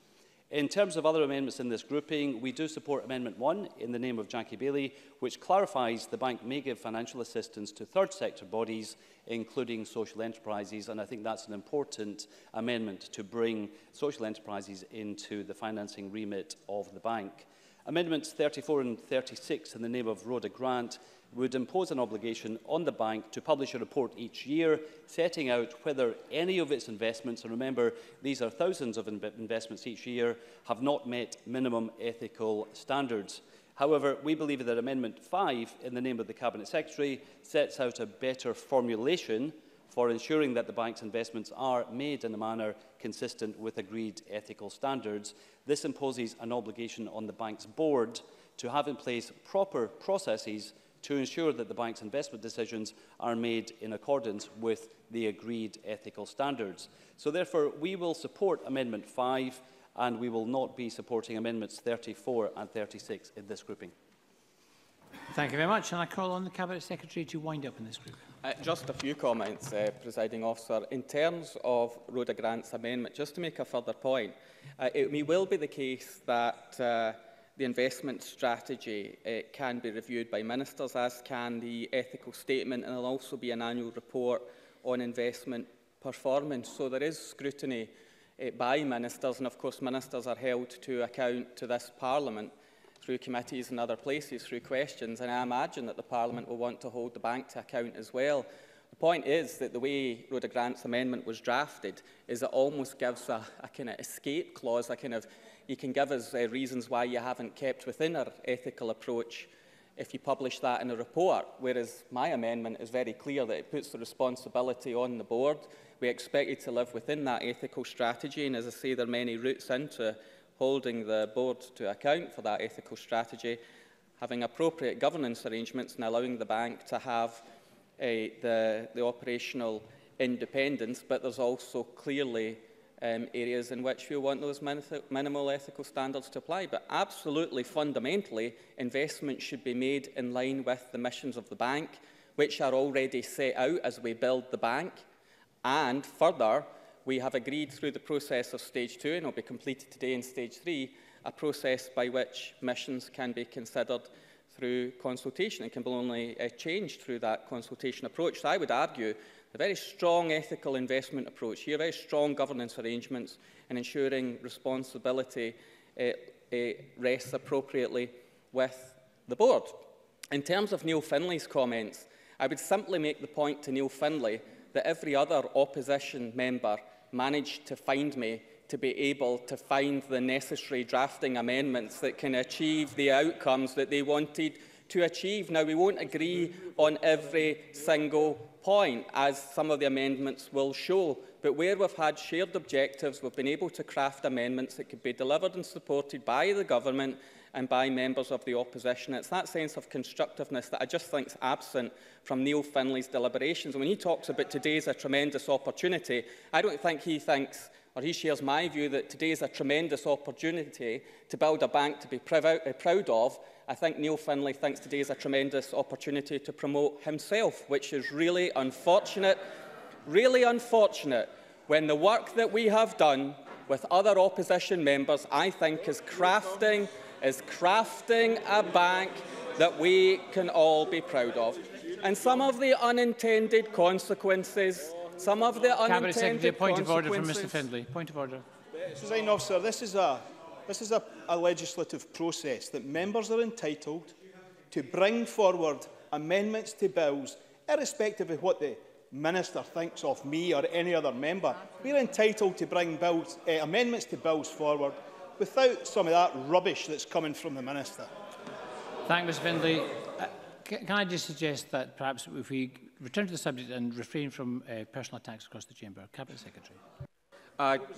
In terms of other amendments in this grouping, we do support Amendment 1 in the name of Jackie Bailey, which clarifies the bank may give financial assistance to third sector bodies, including social enterprises, and I think that's an important amendment to bring social enterprises into the financing remit of the bank. Amendments 34 and 36 in the name of Rhoda Grant would impose an obligation on the bank to publish a report each year setting out whether any of its investments, and remember these are thousands of investments each year, have not met minimum ethical standards. However, we believe that Amendment 5 in the name of the Cabinet Secretary sets out a better formulation for ensuring that the bank's investments are made in a manner consistent with agreed ethical standards. This imposes an obligation on the bank's board to have in place proper processes to ensure that the bank's investment decisions are made in accordance with the agreed ethical standards. So therefore, we will support Amendment 5 and we will not be supporting Amendments 34 and 36 in this grouping. Thank you very much. And I call on the Cabinet Secretary to wind up in this group. Just a few comments, Presiding Officer. In terms of Rhoda Grant's amendment, just to make a further point, it will be the case that the investment strategy can be reviewed by ministers, as can the ethical statement, and there will also be an annual report on investment performance. So there is scrutiny by ministers, and of course ministers are held to account to this Parliament through committees and other places, through questions, and I imagine that the Parliament will want to hold the bank to account as well. The point is that the way Rhoda Grant's amendment was drafted is it almost gives a kind of escape clause, you can give us reasons why you haven't kept within our ethical approach if you publish that in a report, whereas my amendment is very clear that it puts the responsibility on the board. We expect you to live within that ethical strategy, and as I say, there are many routes into holding the board to account for that ethical strategy, having appropriate governance arrangements and allowing the bank to have the operational independence, but there's also clearly areas in which we want those minimal ethical standards to apply. But absolutely fundamentally, investment should be made in line with the missions of the bank, which are already set out as we build the bank. And further, we have agreed through the process of Stage 2, and it will be completed today in Stage 3, a process by which missions can be considered through consultation and can be only changed through that consultation approach. So I would argue a very strong ethical investment approach here, very strong governance arrangements, and ensuring responsibility rests appropriately with the board. In terms of Neil Findlay's comments, I would simply make the point to Neil Findlay that every other opposition member managed to find me to be able to find the necessary drafting amendments that can achieve the outcomes that they wanted to achieve. Now, we won't agree on every single point, as some of the amendments will show, but where we've had shared objectives, we've been able to craft amendments that could be delivered and supported by the government and by members of the opposition. It's that sense of constructiveness that I just think is absent from Neil Findlay's deliberations. And when he talks about today as a tremendous opportunity, I don't think he thinks, or he shares my view, that today is a tremendous opportunity to build a bank to be proud of. I think Neil Findlay thinks today is a tremendous opportunity to promote himself, which is really unfortunate when the work that we have done with other opposition members, I think, is crafting a bank that we can all be proud of. And some of the unintended consequences, Cabinet Secretary, point of order from Mr Findlay. Point of order. Presiding Officer, this is a legislative process that members are entitled to bring forward amendments to bills, irrespective of what the Minister thinks of me or any other member. We are entitled to bring amendments to bills forward without some of that rubbish that's coming from the Minister. Thank you, Mr Findlay. Can I just suggest that perhaps if we return to the subject and refrain from personal attacks across the chamber? Cabinet Secretary.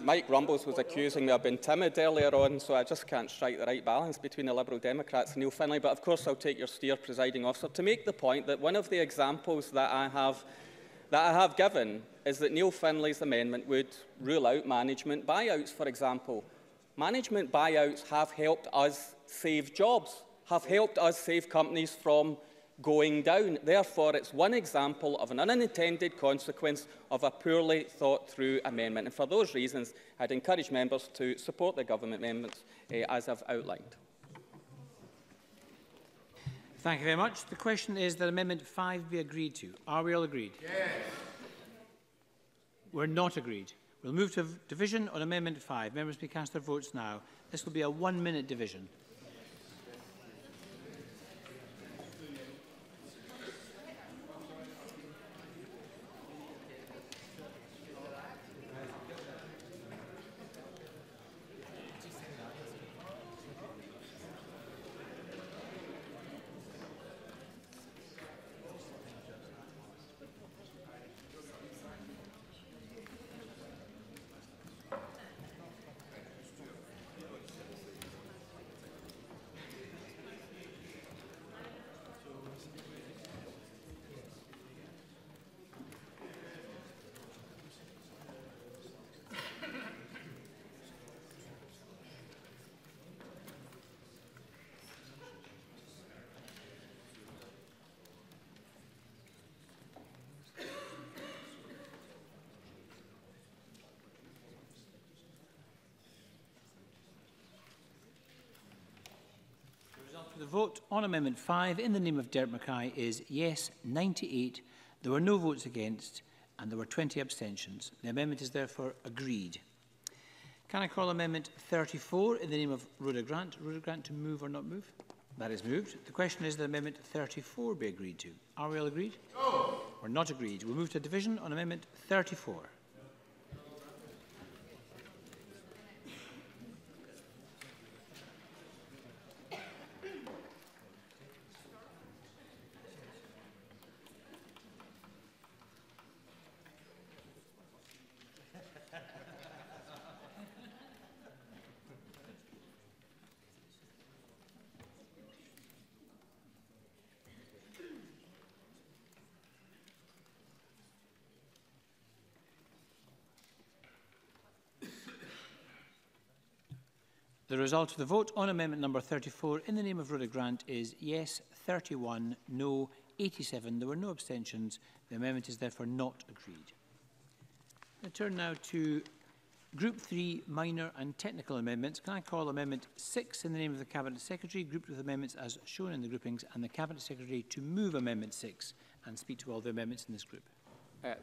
Mike Rumbles was accusing me of being timid earlier on, so I just can't strike the right balance between the Liberal Democrats and Neil Findlay. But of course I'll take your steer, Presiding Officer, to make the point that one of the examples that I have given is that Neil Findlay's amendment would rule out management buyouts, for example. Management buyouts have helped us save jobs, have helped us save companies from going down. Therefore, it's one example of an unintended consequence of a poorly thought-through amendment. And for those reasons, I'd encourage members to support the government amendments as I've outlined. Thank you very much. The question is that Amendment 5 be agreed to. Are we all agreed? Yes. We're not agreed. We'll move to division on Amendment 5. Members may cast their votes now. This will be a 1-minute division. vote on Amendment 5 in the name of Derek Mackay is yes 98. There were no votes against and there were 20 abstentions. The amendment is therefore agreed. Can I call Amendment 34 in the name of Rhoda Grant? Rhoda Grant to move or not move? That is moved. The question is that Amendment 34 be agreed to. Are we all agreed? No. We're not agreed. We'll move to a division on Amendment 34. The result of the vote on amendment number 34 in the name of Rhoda Grant is yes 31, no 87. There were no abstentions. The amendment is therefore not agreed. I turn now to Group 3 minor and technical amendments. Can I call Amendment 6 in the name of the Cabinet Secretary, grouped with amendments as shown in the groupings, and the Cabinet Secretary to move Amendment 6 and speak to all the amendments in this group?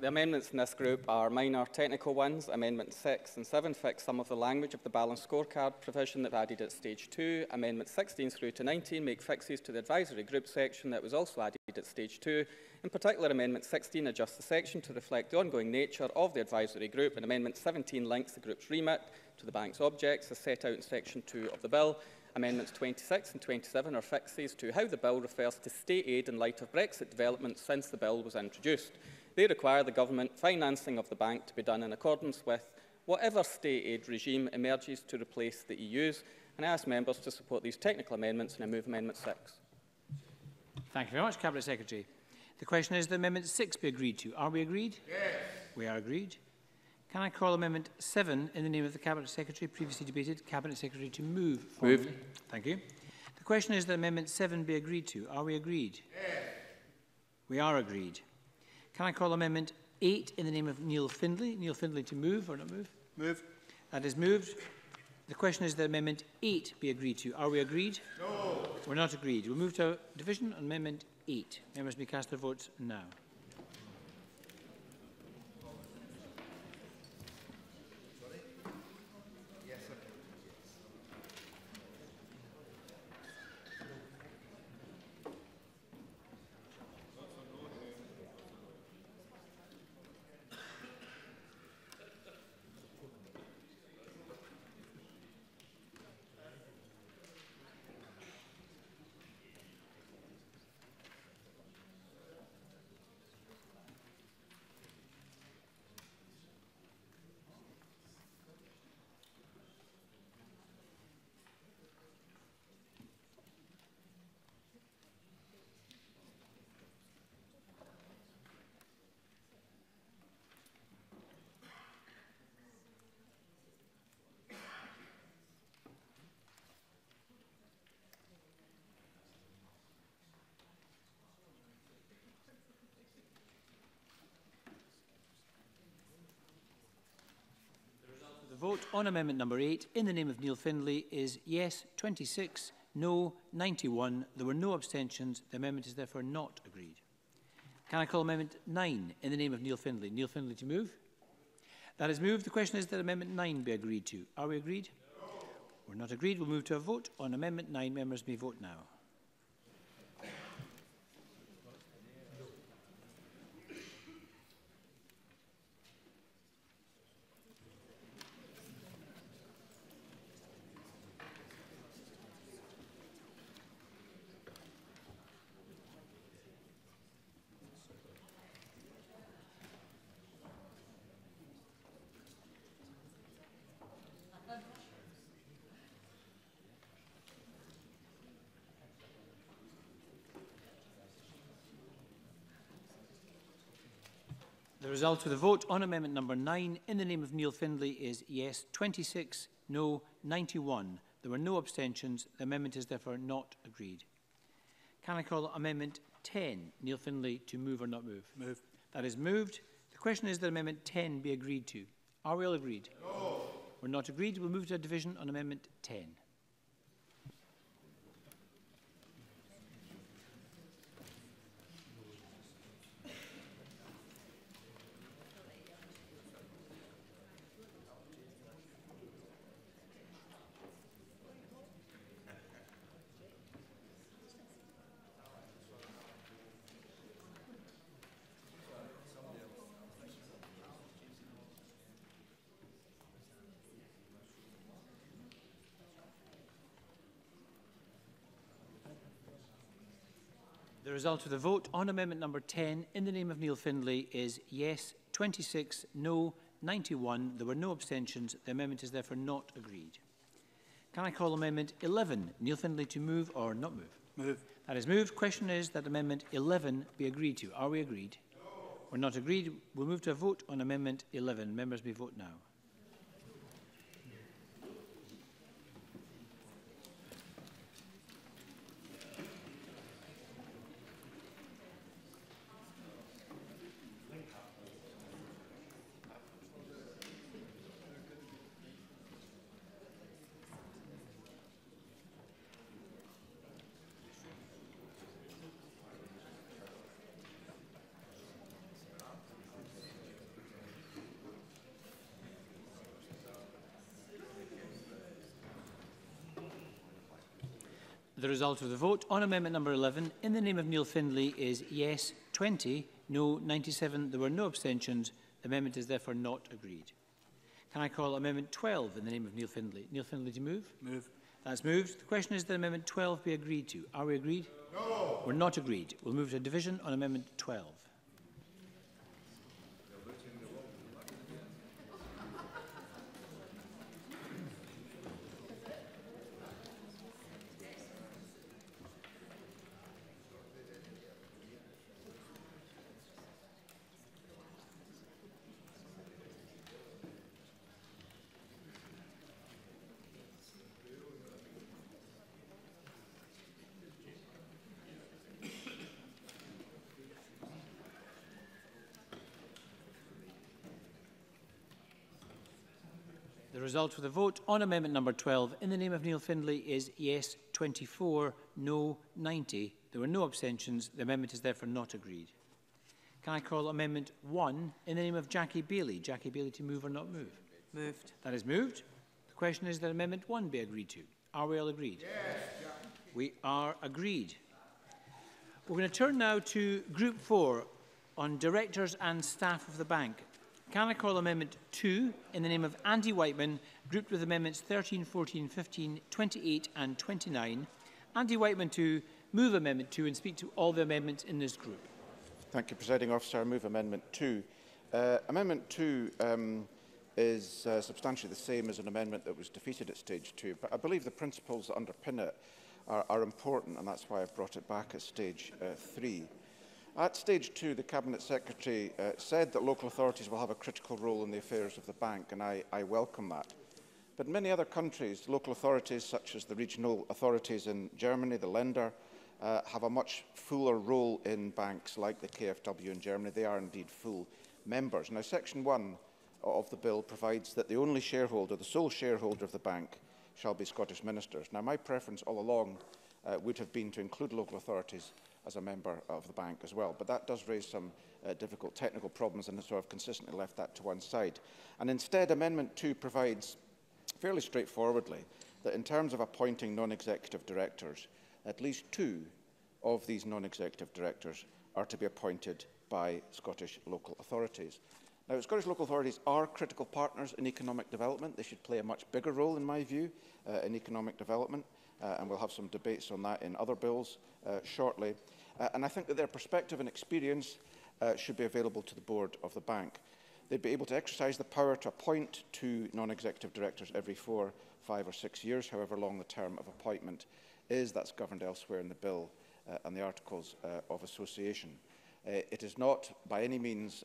The amendments in this group are minor technical ones. Amendment 6 and 7 fix some of the language of the balanced scorecard provision that added at stage 2. Amendments 16 through to 19 make fixes to the advisory group section that was also added at stage 2. In particular, Amendment 16 adjusts the section to reflect the ongoing nature of the advisory group, and Amendment 17 links the group's remit to the bank's objects as set out in section 2 of the bill. Amendments 26 and 27 are fixes to how the bill refers to state aid in light of Brexit developments since the bill was introduced. They require the government financing of the bank to be done in accordance with whatever state aid regime emerges to replace the EU's, and I ask members to support these technical amendments, and I move Amendment 6. Thank you very much, Cabinet Secretary. The question is that Amendment 6 be agreed to. Are we agreed? Yes. We are agreed. Can I call Amendment 7 in the name of the Cabinet Secretary, previously debated, Cabinet Secretary to move formally? Move. Thank you. The question is that Amendment 7 be agreed to. Are we agreed? Yes. We are agreed. Can I call Amendment 8 in the name of Neil Findlay? Neil Findlay to move or not move? Move. That is moved. The question is that Amendment 8 be agreed to. Are we agreed? No. We're not agreed. We'll move to division on Amendment 8. Members may cast their votes now. The vote on amendment number 8 in the name of Neil Findlay is yes 26, no 91. There were no abstentions. The amendment is therefore not agreed. Can I call Amendment 9 in the name of Neil Findlay? Neil Findlay to move? That is moved. The question is that Amendment 9 be agreed to. Are we agreed? No. We're not agreed. We'll move to a vote on Amendment 9. Members may vote now. The result of the vote on amendment number 9 in the name of Neil Findlay is yes 26, no 91. There were no abstentions. The amendment is therefore not agreed. Can I call Amendment 10, Neil Findlay, to move or not move? Move. That is moved. The question is that Amendment 10 be agreed to. Are we all agreed? No. We're not agreed. We'll move to a division on Amendment 10. The result of the vote on amendment number 10 in the name of Neil Findlay is yes 26, no 91. There were no abstentions. The amendment is therefore not agreed. Can I call amendment 11, Neil Findlay, to move or not move? Move. That is moved. Question is that amendment 11 be agreed to. Are we agreed? No. We're not agreed. We'll move to a vote on amendment 11. Members may vote now. The result of the vote on amendment number 11 in the name of Neil Findlay is yes 20, no 97. There were no abstentions. The amendment is therefore not agreed. Can I call amendment 12 in the name of Neil Findlay? Neil Findlay to move? Move. That's moved. The question is that amendment 12 be agreed to. Are we agreed? No. We're not agreed. We'll move to a division on amendment 12. The result of the vote on amendment number 12 in the name of Neil Findlay is yes 24, no 90. There were no abstentions. The amendment is therefore not agreed. Can I call amendment 1 in the name of Jackie Bailey? Jackie Bailey to move or not move? Moved. That is moved. The question is that amendment 1 be agreed to. Are we all agreed? Yes. We are agreed. We're going to turn now to Group 4 on directors and staff of the bank. Can I call amendment 2 in the name of Andy Whiteman, grouped with amendments 13, 14, 15, 28 and 29. Andy Whiteman to move amendment 2 and speak to all the amendments in this group. Thank you, Presiding Officer. I move amendment 2. Amendment 2 is substantially the same as an amendment that was defeated at stage 2, but I believe the principles that underpin it are important, and that's why I've brought it back at stage 3. At stage 2, the Cabinet Secretary said that local authorities will have a critical role in the affairs of the bank, and I welcome that. But in many other countries, local authorities, such as the regional authorities in Germany, the Länder, have a much fuller role in banks like the KfW in Germany. They are indeed full members. Now, Section 1 of the bill provides that the only shareholder, the sole shareholder of the bank, shall be Scottish ministers. Now, my preference all along would have been to include local authorities as a member of the bank as well. But that does raise some difficult technical problems, and so I've consistently left that to one side. And instead, Amendment 2 provides fairly straightforwardly that in terms of appointing non-executive directors, at least 2 of these non-executive directors are to be appointed by Scottish local authorities. Now, Scottish local authorities are critical partners in economic development. They should play a much bigger role, in my view, in economic development, and we'll have some debates on that in other bills shortly. And I think that their perspective and experience should be available to the board of the bank. They'd be able to exercise the power to appoint 2 non-executive directors every 4, 5 or 6 years, however long the term of appointment is. That's governed elsewhere in the bill and the Articles of Association. It is not by any means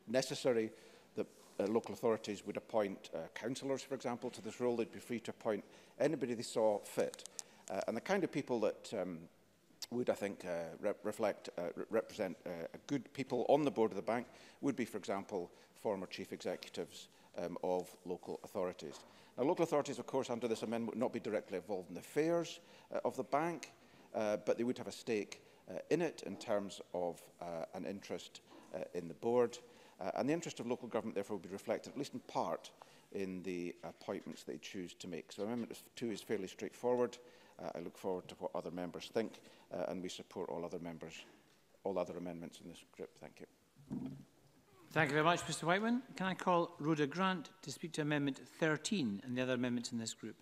necessary that local authorities would appoint councillors, for example, to this role. They'd be free to appoint anybody they saw fit. And the kind of people that would, I think, represent good people on the board of the bank would be, for example, former chief executives of local authorities. Now, local authorities, of course, under this amendment would not be directly involved in the affairs of the bank, but they would have a stake in it in terms of an interest in the board. And the interest of local government, therefore, will be reflected, at least in part, in the appointments they choose to make. So Amendment 2 is fairly straightforward. I look forward to what other members think, and we support all other amendments in this group. Thank you. Thank you very much, Mr. Whiteman. Can I call Rhoda Grant to speak to Amendment 13 and the other amendments in this group?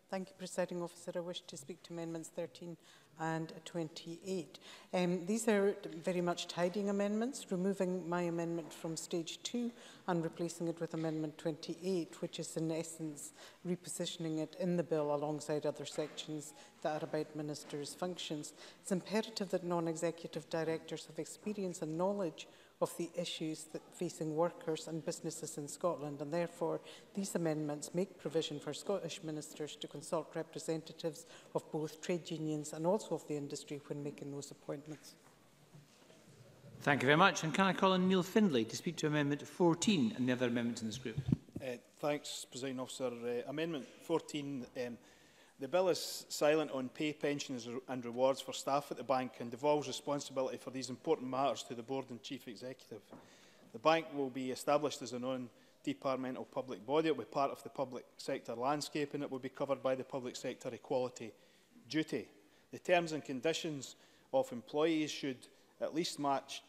Thank you, Presiding Officer. I wish to speak to Amendments 13 and 28. These are very much tidying amendments, removing my amendment from stage 2 and replacing it with Amendment 28, which is in essence repositioning it in the bill alongside other sections that are about ministers' functions. It's imperative that non-executive directors have experience and knowledge of the issues that facing workers and businesses in Scotland, and therefore these amendments make provision for Scottish ministers to consult representatives of both trade unions and also of the industry when making those appointments. Thank you very much. And can I call on Neil Findlay to speak to Amendment 14 and the other amendments in this group? Thanks, Presiding Officer. Amendment 14. The bill is silent on pay, pensions and rewards for staff at the bank and devolves responsibility for these important matters to the Board and Chief Executive. The bank will be established as a non-departmental public body. It will be part of the public sector landscape and it will be covered by the public sector equality duty. The terms and conditions of employees should at least match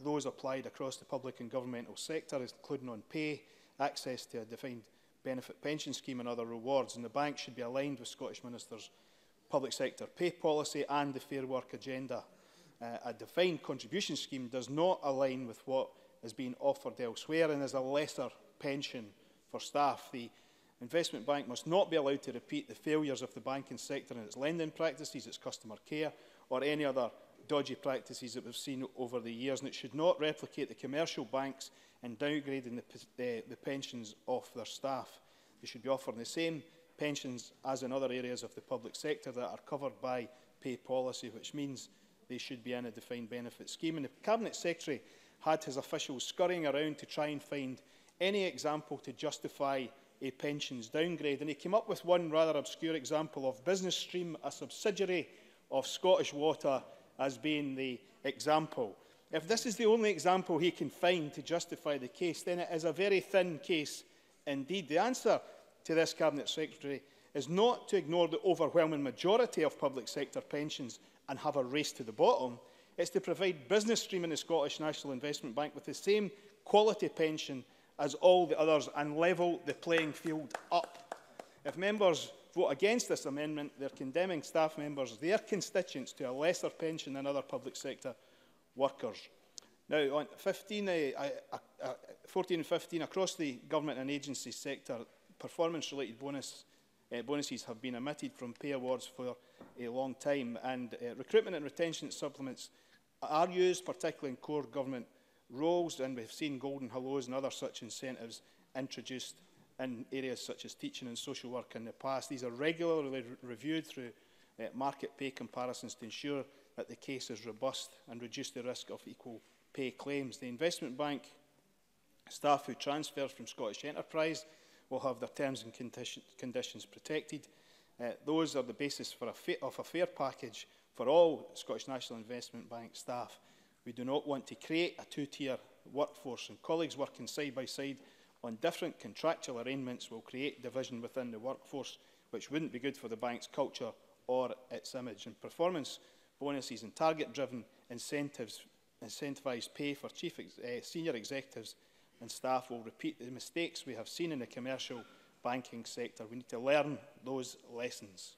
those applied across the public and governmental sector, including on pay, access to a defined benefit pension scheme and other rewards, and the bank should be aligned with Scottish Ministers' public sector pay policy and the Fair Work agenda. A defined contribution scheme does not align with what is being offered elsewhere and is a lesser pension for staff. The investment bank must not be allowed to repeat the failures of the banking sector in its lending practices, its customer care or any other dodgy practices that we've seen over the years, and it should not replicate the commercial banks in downgrading the pensions of their staff. They should be offering the same pensions as in other areas of the public sector that are covered by pay policy, which means they should be in a defined benefit scheme. And the Cabinet Secretary had his officials scurrying around to try and find any example to justify a pensions downgrade, and he came up with one rather obscure example of Business Stream, a subsidiary of Scottish Water, as being the example. If this is the only example he can find to justify the case, then it is a very thin case indeed. The answer to this Cabinet Secretary is not to ignore the overwhelming majority of public sector pensions and have a race to the bottom. It's to provide Business Stream and the Scottish National Investment Bank with the same quality pension as all the others and level the playing field up. If members vote against this amendment, they're condemning staff members, their constituents, to a lesser pension than other public sector workers. Now, on 14 and 15, across the government and agency sector, performance-related bonuses have been omitted from pay awards for a long time, and recruitment and retention supplements are used, particularly in core government roles, and we've seen golden hellos and other such incentives introduced in areas such as teaching and social work in the past. These are regularly reviewed through market pay comparisons to ensure that the case is robust and reduce the risk of equal pay claims. The investment bank staff who transfer from Scottish Enterprise will have their terms and conditions protected. Those are the basis for a fair package for all Scottish National Investment Bank staff. We do not want to create a two-tier workforce, and colleagues working side by side on different contractual arrangements will create division within the workforce, which wouldn't be good for the bank's culture or its image. And performance bonuses and target-driven incentivised pay for senior executives and staff will repeat the mistakes we have seen in the commercial banking sector. We need to learn those lessons.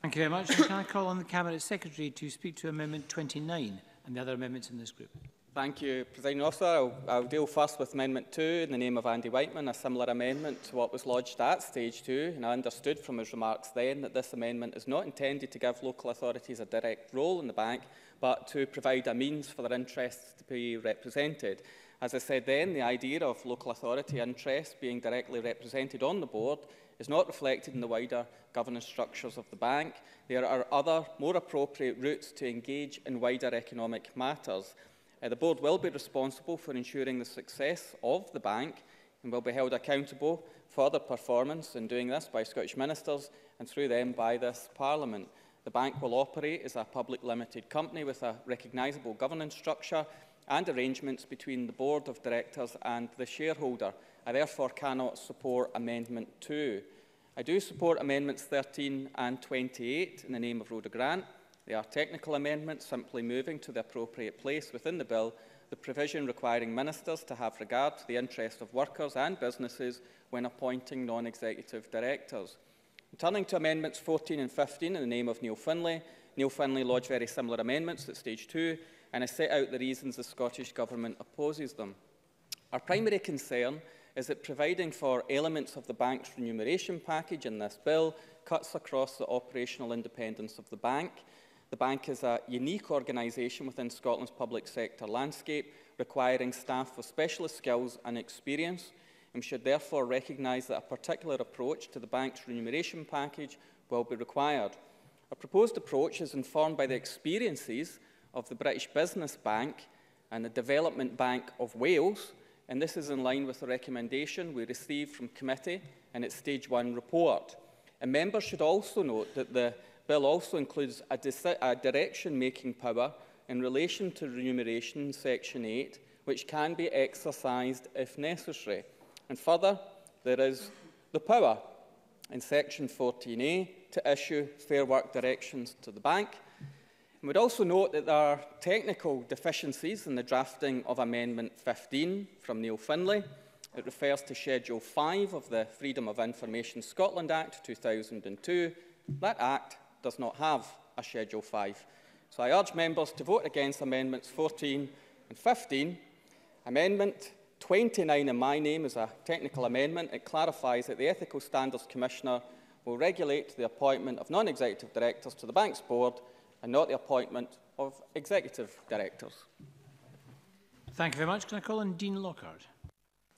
Thank you very much. And can I call on the Cabinet Secretary to speak to Amendment 29 and the other amendments in this group? Thank you, Presiding Officer. I'll deal first with Amendment 2 in the name of Andy Whiteman, a similar amendment to what was lodged at Stage 2, and I understood from his remarks then that this amendment is not intended to give local authorities a direct role in the bank, but to provide a means for their interests to be represented. As I said then, the idea of local authority interests being directly represented on the board is not reflected in the wider governance structures of the bank. There are other, more appropriate routes to engage in wider economic matters. The board will be responsible for ensuring the success of the bank and will be held accountable for their performance in doing this by Scottish ministers and through them by this Parliament. The bank will operate as a public limited company with a recognisable governance structure and arrangements between the board of directors and the shareholder. I therefore cannot support Amendment 2. I do support Amendments 13 and 28 in the name of Rhoda Grant. They are technical amendments simply moving to the appropriate place within the bill the provision requiring ministers to have regard to the interests of workers and businesses when appointing non-executive directors. Turning to Amendments 14 and 15 in the name of Neil Findlay lodged very similar amendments at Stage 2 and has set out the reasons the Scottish Government opposes them. Our primary concern is that providing for elements of the bank's remuneration package in this bill cuts across the operational independence of the bank. The bank is a unique organisation within Scotland's public sector landscape, requiring staff with specialist skills and experience, and should therefore recognise that a particular approach to the bank's remuneration package will be required. A proposed approach is informed by the experiences of the British Business Bank and the Development Bank of Wales, and this is in line with the recommendation we received from committee in its Stage 1 report. And members should also note that the bill also includes a direction-making power in relation to remuneration in Section 8, which can be exercised if necessary. And further, there is the power in Section 14A to issue Fair Work directions to the bank. And we'd also note that there are technical deficiencies in the drafting of Amendment 15 from Neil Findlay. It refers to Schedule 5 of the Freedom of Information Scotland Act 2002. That Act does not have a Schedule 5. So I urge members to vote against Amendments 14 and 15. Amendment 29 in my name is a technical amendment. It clarifies that the Ethical Standards Commissioner will regulate the appointment of non-executive directors to the bank's board and not the appointment of executive directors. Thank you very much. Can I call on Dean Lockhart?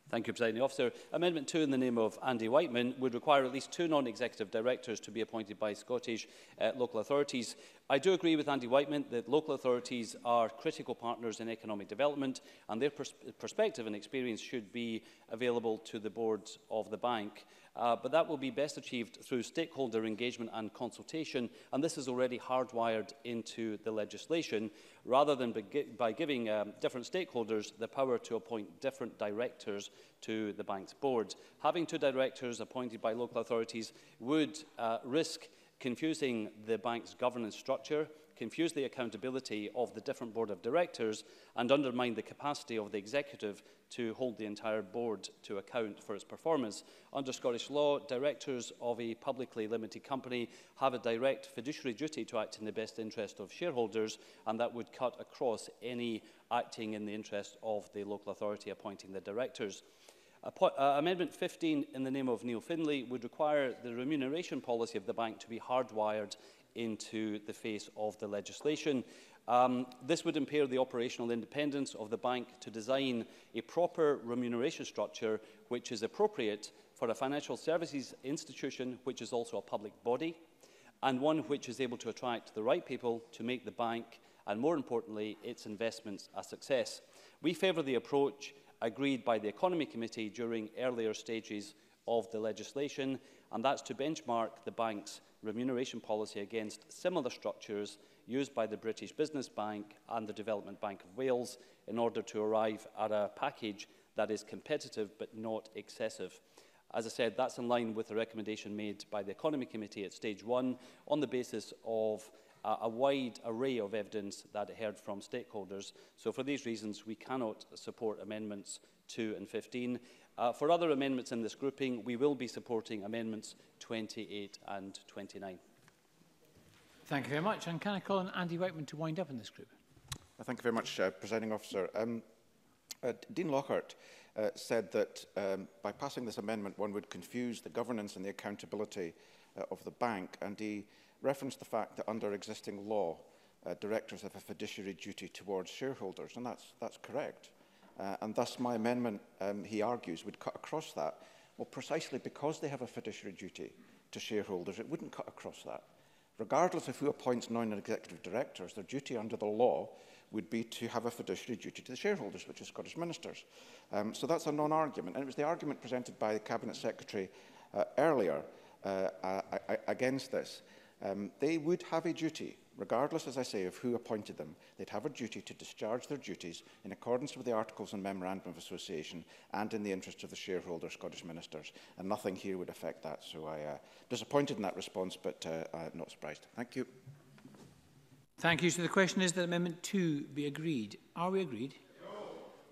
Thank you, Presiding Officer. Amendment 2 in the name of Andy Whiteman would require at least 2 non-executive directors to be appointed by Scottish local authorities. I do agree with Andy Whiteman that local authorities are critical partners in economic development, and their perspective and experience should be available to the boards of the bank. But that will be best achieved through stakeholder engagement and consultation, and this is already hardwired into the legislation, rather than by giving different stakeholders the power to appoint different directors to the bank's board. Having 2 directors appointed by local authorities would risk confusing the bank's governance structure, confuse the accountability of the different board of directors, and undermine the capacity of the executive to hold the entire board to account for its performance. Under Scottish law, directors of a publicly limited company have a direct fiduciary duty to act in the best interest of shareholders, and that would cut across any acting in the interest of the local authority appointing the directors. Amendment 15 in the name of Neil Findlay would require the remuneration policy of the bank to be hardwired into the face of the legislation. This would impair the operational independence of the bank to design a proper remuneration structure which is appropriate for a financial services institution which is also a public body, and one which is able to attract the right people to make the bank, and more importantly, its investments a success. We favour the approach agreed by the Economy Committee during earlier stages of the legislation, and that's to benchmark the bank's remuneration policy against similar structures used by the British Business Bank and the Development Bank of Wales in order to arrive at a package that is competitive but not excessive. As I said, that's in line with the recommendation made by the Economy Committee at Stage 1 on the basis of a wide array of evidence that it heard from stakeholders. So for these reasons, we cannot support Amendments 2 and 15. For other amendments in this grouping, we will be supporting Amendments 28 and 29. Thank you very much. And can I call on Andy Whiteman to wind up in this group? Thank you very much, Presiding Officer. Dean Lockhart said that by passing this amendment, one would confuse the governance and the accountability of the bank, and he referenced the fact that under existing law, directors have a fiduciary duty towards shareholders, and that's correct. And thus my amendment, he argues, would cut across that. Well, precisely because they have a fiduciary duty to shareholders, it wouldn't cut across that. Regardless of who appoints non-executive directors, their duty under the law would be to have a fiduciary duty to the shareholders, which is Scottish ministers. So that's a non-argument, and it was the argument presented by the Cabinet Secretary earlier against this. They would have a duty, regardless, as I say, of who appointed them. They'd have a duty to discharge their duties in accordance with the Articles and Memorandum of Association and in the interest of the shareholder Scottish ministers. And nothing here would affect that. So I'm disappointed in that response, but I'm not surprised. Thank you. Thank you. So the question is that Amendment 2 be agreed. Are we agreed?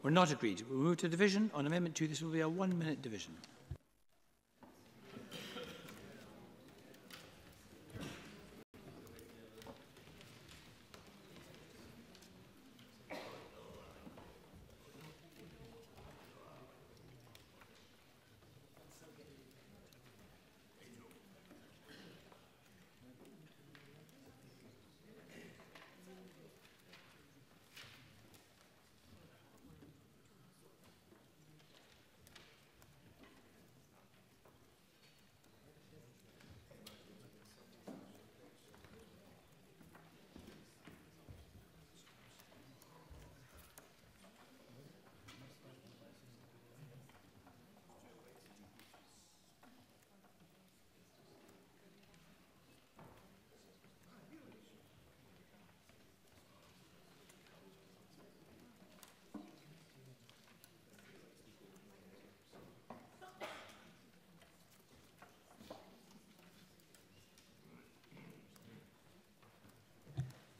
We're not agreed. We'll move to division. On Amendment 2, this will be a 1-minute division.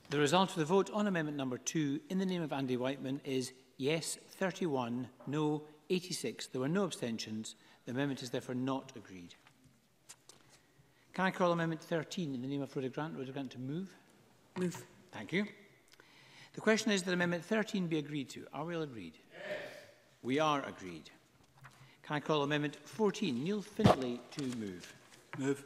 The result of the vote on Amendment number 2 in the name of Andy Whiteman is yes 31, no 86. There were no abstentions. The amendment is therefore not agreed. Can I call Amendment 13 in the name of Rhoda Grant? Rhoda Grant to move? Move. Thank you. The question is that Amendment 13 be agreed to. Are we all agreed? Yes. We are agreed. Can I call Amendment 14, Neil Findlay, to move? Move.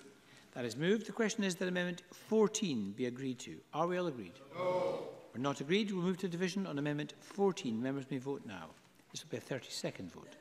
That is moved. The question is that Amendment 14 be agreed to. Are we all agreed? No. We're not agreed. We'll move to division on Amendment 14. Members may vote now. This will be a 30-second vote.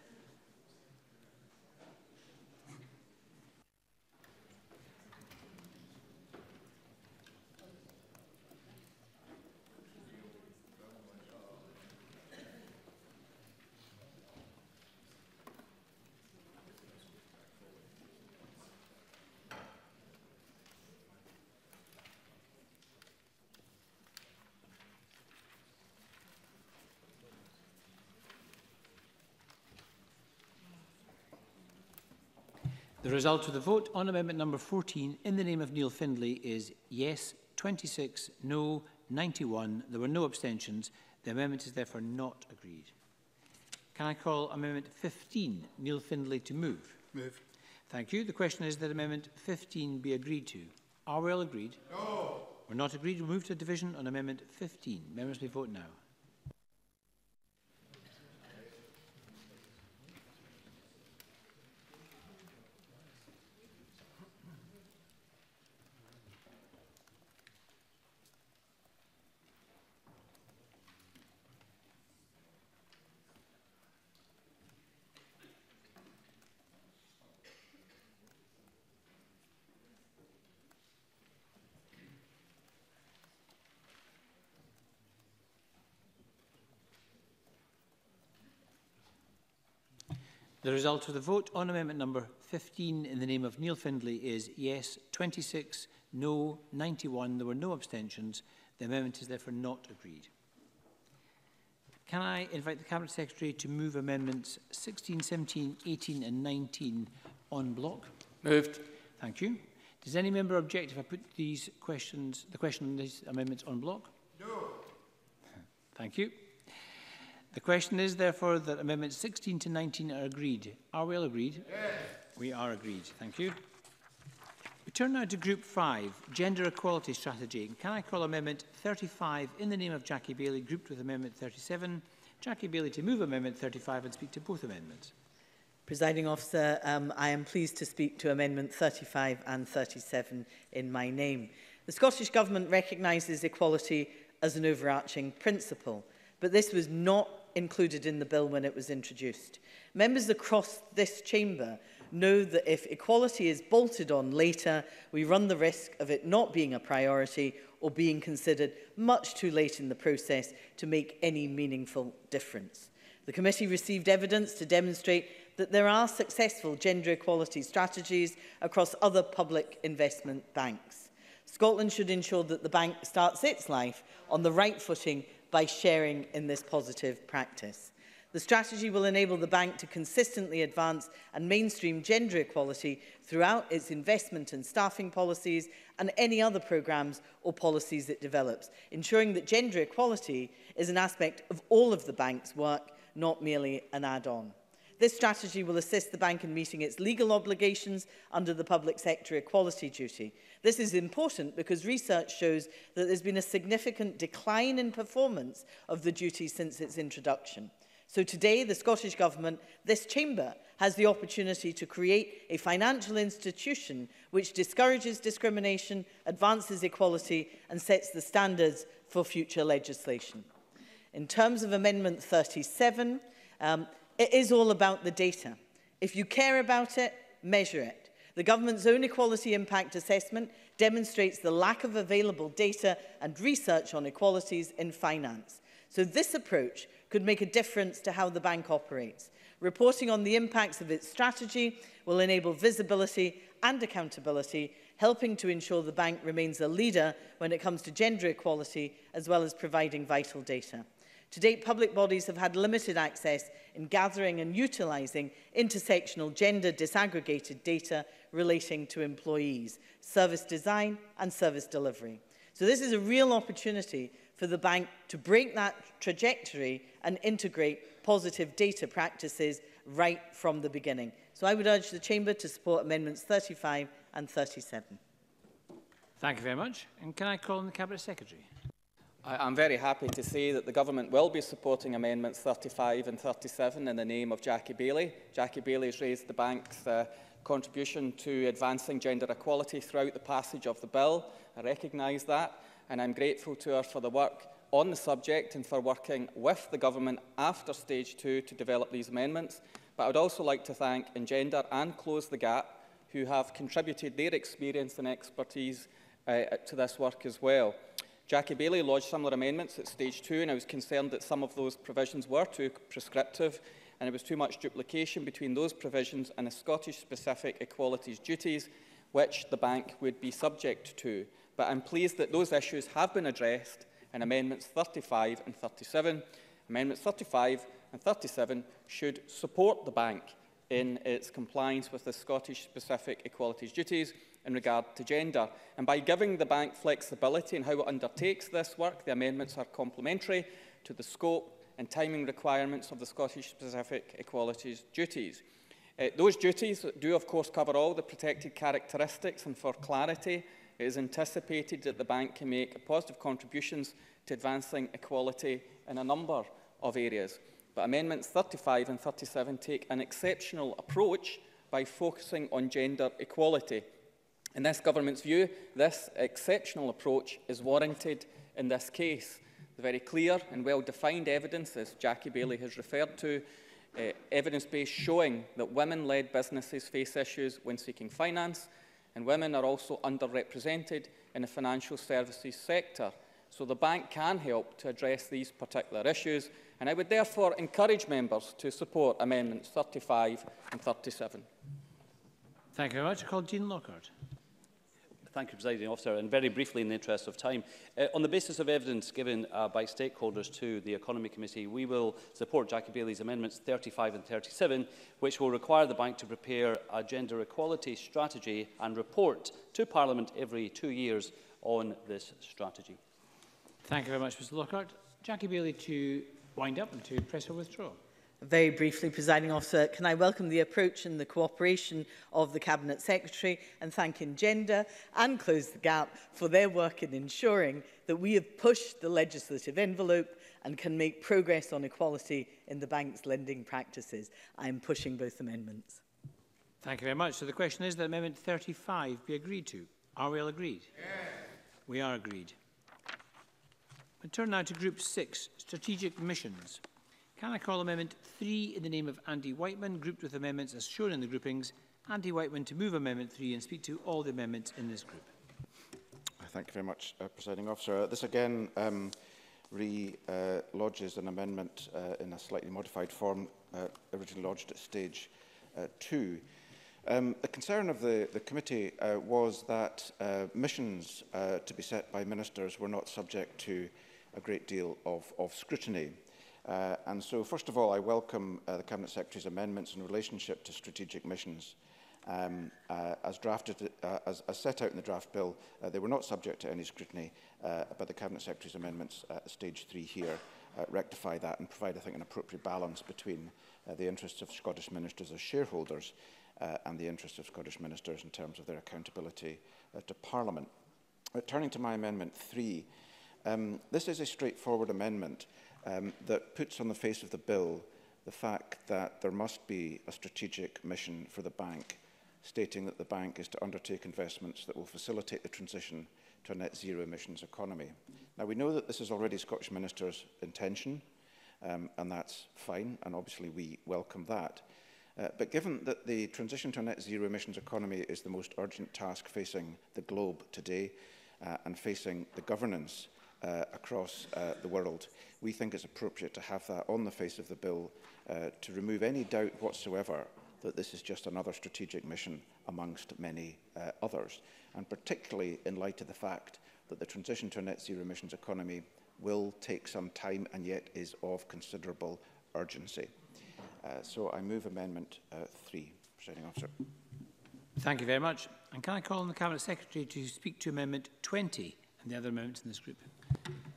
The result of the vote on Amendment number 14 in the name of Neil Findlay is yes 26, no 91. There were no abstentions. The amendment is therefore not agreed. Can I call Amendment 15, Neil Findlay, to move? Move. Thank you. The question is that Amendment 15 be agreed to. Are we all agreed? No. We're not agreed. We'll move to division on Amendment 15. Members may vote now. The result of the vote on Amendment number 15 in the name of Neil Findlay is yes 26, no 91. There were no abstentions. The amendment is therefore not agreed. Can I invite the Cabinet Secretary to move Amendments 16, 17, 18 and 19 en bloc? Moved. Thank you. Does any member object if I put the question on these amendments en bloc? No. Thank you. The question is, therefore, that Amendments 16 to 19 are agreed. Are we all agreed? Yes. We are agreed. Thank you. We turn now to Group 5, Gender Equality Strategy. Can I call Amendment 35 in the name of Jackie Bailey, grouped with Amendment 37? Jackie Bailey to move Amendment 35 and speak to both amendments. Presiding Officer, I am pleased to speak to Amendment 35 and 37 in my name. The Scottish Government recognises equality as an overarching principle, but this was not included in the bill when it was introduced. Members across this chamber know that if equality is bolted on later, we run the risk of it not being a priority or being considered much too late in the process to make any meaningful difference. The committee received evidence to demonstrate that there are successful gender equality strategies across other public investment banks. Scotland should ensure that the bank starts its life on the right footing by sharing in this positive practice. The strategy will enable the bank to consistently advance and mainstream gender equality throughout its investment and staffing policies and any other programmes or policies it develops, ensuring that gender equality is an aspect of all of the bank's work not merely an add-on. This strategy will assist the bank in meeting its legal obligations under the public sector equality duty. This is important because research shows that there's been a significant decline in performance of the duty since its introduction. So today, the Scottish Government, this chamber, has the opportunity to create a financial institution which discourages discrimination, advances equality and sets the standards for future legislation. In terms of Amendment 37, it is all about the data. If you care about it, measure it. The government's own equality impact assessment demonstrates the lack of available data and research on equalities in finance. So this approach could make a difference to how the bank operates. Reporting on the impacts of its strategy will enable visibility and accountability, helping to ensure the bank remains a leader when it comes to gender equality, as well as providing vital data. To date, public bodies have had limited access in gathering and utilising intersectional gender disaggregated data relating to employees, service design and service delivery. So this is a real opportunity for the bank to break that trajectory and integrate positive data practices right from the beginning. So I would urge the Chamber to support Amendments 35 and 37. Thank you very much. And can I call on the Cabinet Secretary? I'm very happy to say that the Government will be supporting Amendments 35 and 37 in the name of Jackie Baillie. Jackie Baillie has raised the bank's contribution to advancing gender equality throughout the passage of the bill. I recognise that, and I'm grateful to her for the work on the subject and for working with the Government after Stage 2 to develop these amendments. But I would also like to thank Engender and Close the Gap, who have contributed their experience and expertise to this work as well. Jackie Baillie lodged similar amendments at Stage 2, and I was concerned that some of those provisions were too prescriptive and there was too much duplication between those provisions and the Scottish-specific equalities duties which the bank would be subject to. But I'm pleased that those issues have been addressed in Amendments 35 and 37. Amendments 35 and 37 should support the bank in its compliance with the Scottish-specific equalities duties in regard to gender. And by giving the bank flexibility in how it undertakes this work, the amendments are complementary to the scope and timing requirements of the Scottish-specific equalities duties. Those duties do, of course, cover all the protected characteristics, and for clarity, it is anticipated that the bank can make positive contributions to advancing equality in a number of areas. But Amendments 35 and 37 take an exceptional approach by focusing on gender equality. In this Government's view, this exceptional approach is warranted in this case. The very clear and well-defined evidence, as Jackie Baillie has referred to, evidence-based showing that women-led businesses face issues when seeking finance, and women are also underrepresented in the financial services sector. So the bank can help to address these particular issues, and I would therefore encourage members to support Amendments 35 and 37. Thank you very much. I call Jean Lockhart. Thank you, Presiding Officer. And very briefly, in the interest of time, on the basis of evidence given by stakeholders to the Economy Committee, we will support Jackie Baillie's amendments 35 and 37, which will require the bank to prepare a gender equality strategy and report to Parliament every 2 years on this strategy. Thank you very much, Mr Lockhart. Jackie Baillie to wind up and to press her withdrawal. Very briefly, Presiding Officer, can I welcome the approach and the cooperation of the Cabinet Secretary and thank Engender and Close the Gap for their work in ensuring that we have pushed the legislative envelope and can make progress on equality in the bank's lending practices. I am pushing both amendments. Thank you very much. So the question is that Amendment 35 be agreed to. Are we all agreed? Yes. We are agreed. We turn now to Group 6, Strategic Missions. Can I call Amendment 3 in the name of Andy Whiteman, grouped with amendments as shown in the groupings? Andy Whiteman to move Amendment 3 and speak to all the amendments in this group. Thank you very much, Presiding Officer. This again re-lodges an amendment in a slightly modified form, originally lodged at Stage 2. The concern of the committee was that missions to be set by ministers were not subject to a great deal of scrutiny. And so, first of all, I welcome the Cabinet Secretary's amendments in relationship to strategic missions. As set out in the draft bill, they were not subject to any scrutiny, but the Cabinet Secretary's amendments at Stage 3 here rectify that and provide, I think, an appropriate balance between the interests of Scottish ministers as shareholders and the interests of Scottish ministers in terms of their accountability to Parliament. Turning to my Amendment 3, this is a straightforward amendment that puts on the face of the bill the fact that there must be a strategic mission for the bank, stating that the bank is to undertake investments that will facilitate the transition to a net zero emissions economy. Now, we know that this is already Scottish Minister's intention, and that's fine, and obviously we welcome that. But given that the transition to a net zero emissions economy is the most urgent task facing the globe today and facing the governance across the world, we think it's appropriate to have that on the face of the bill to remove any doubt whatsoever that this is just another strategic mission amongst many others, and particularly in light of the fact that the transition to a net zero emissions economy will take some time and yet is of considerable urgency. So I move Amendment 3, Presiding Officer. Thank you very much. And can I call on the Cabinet Secretary to speak to Amendment 20 and the other amendments in this group?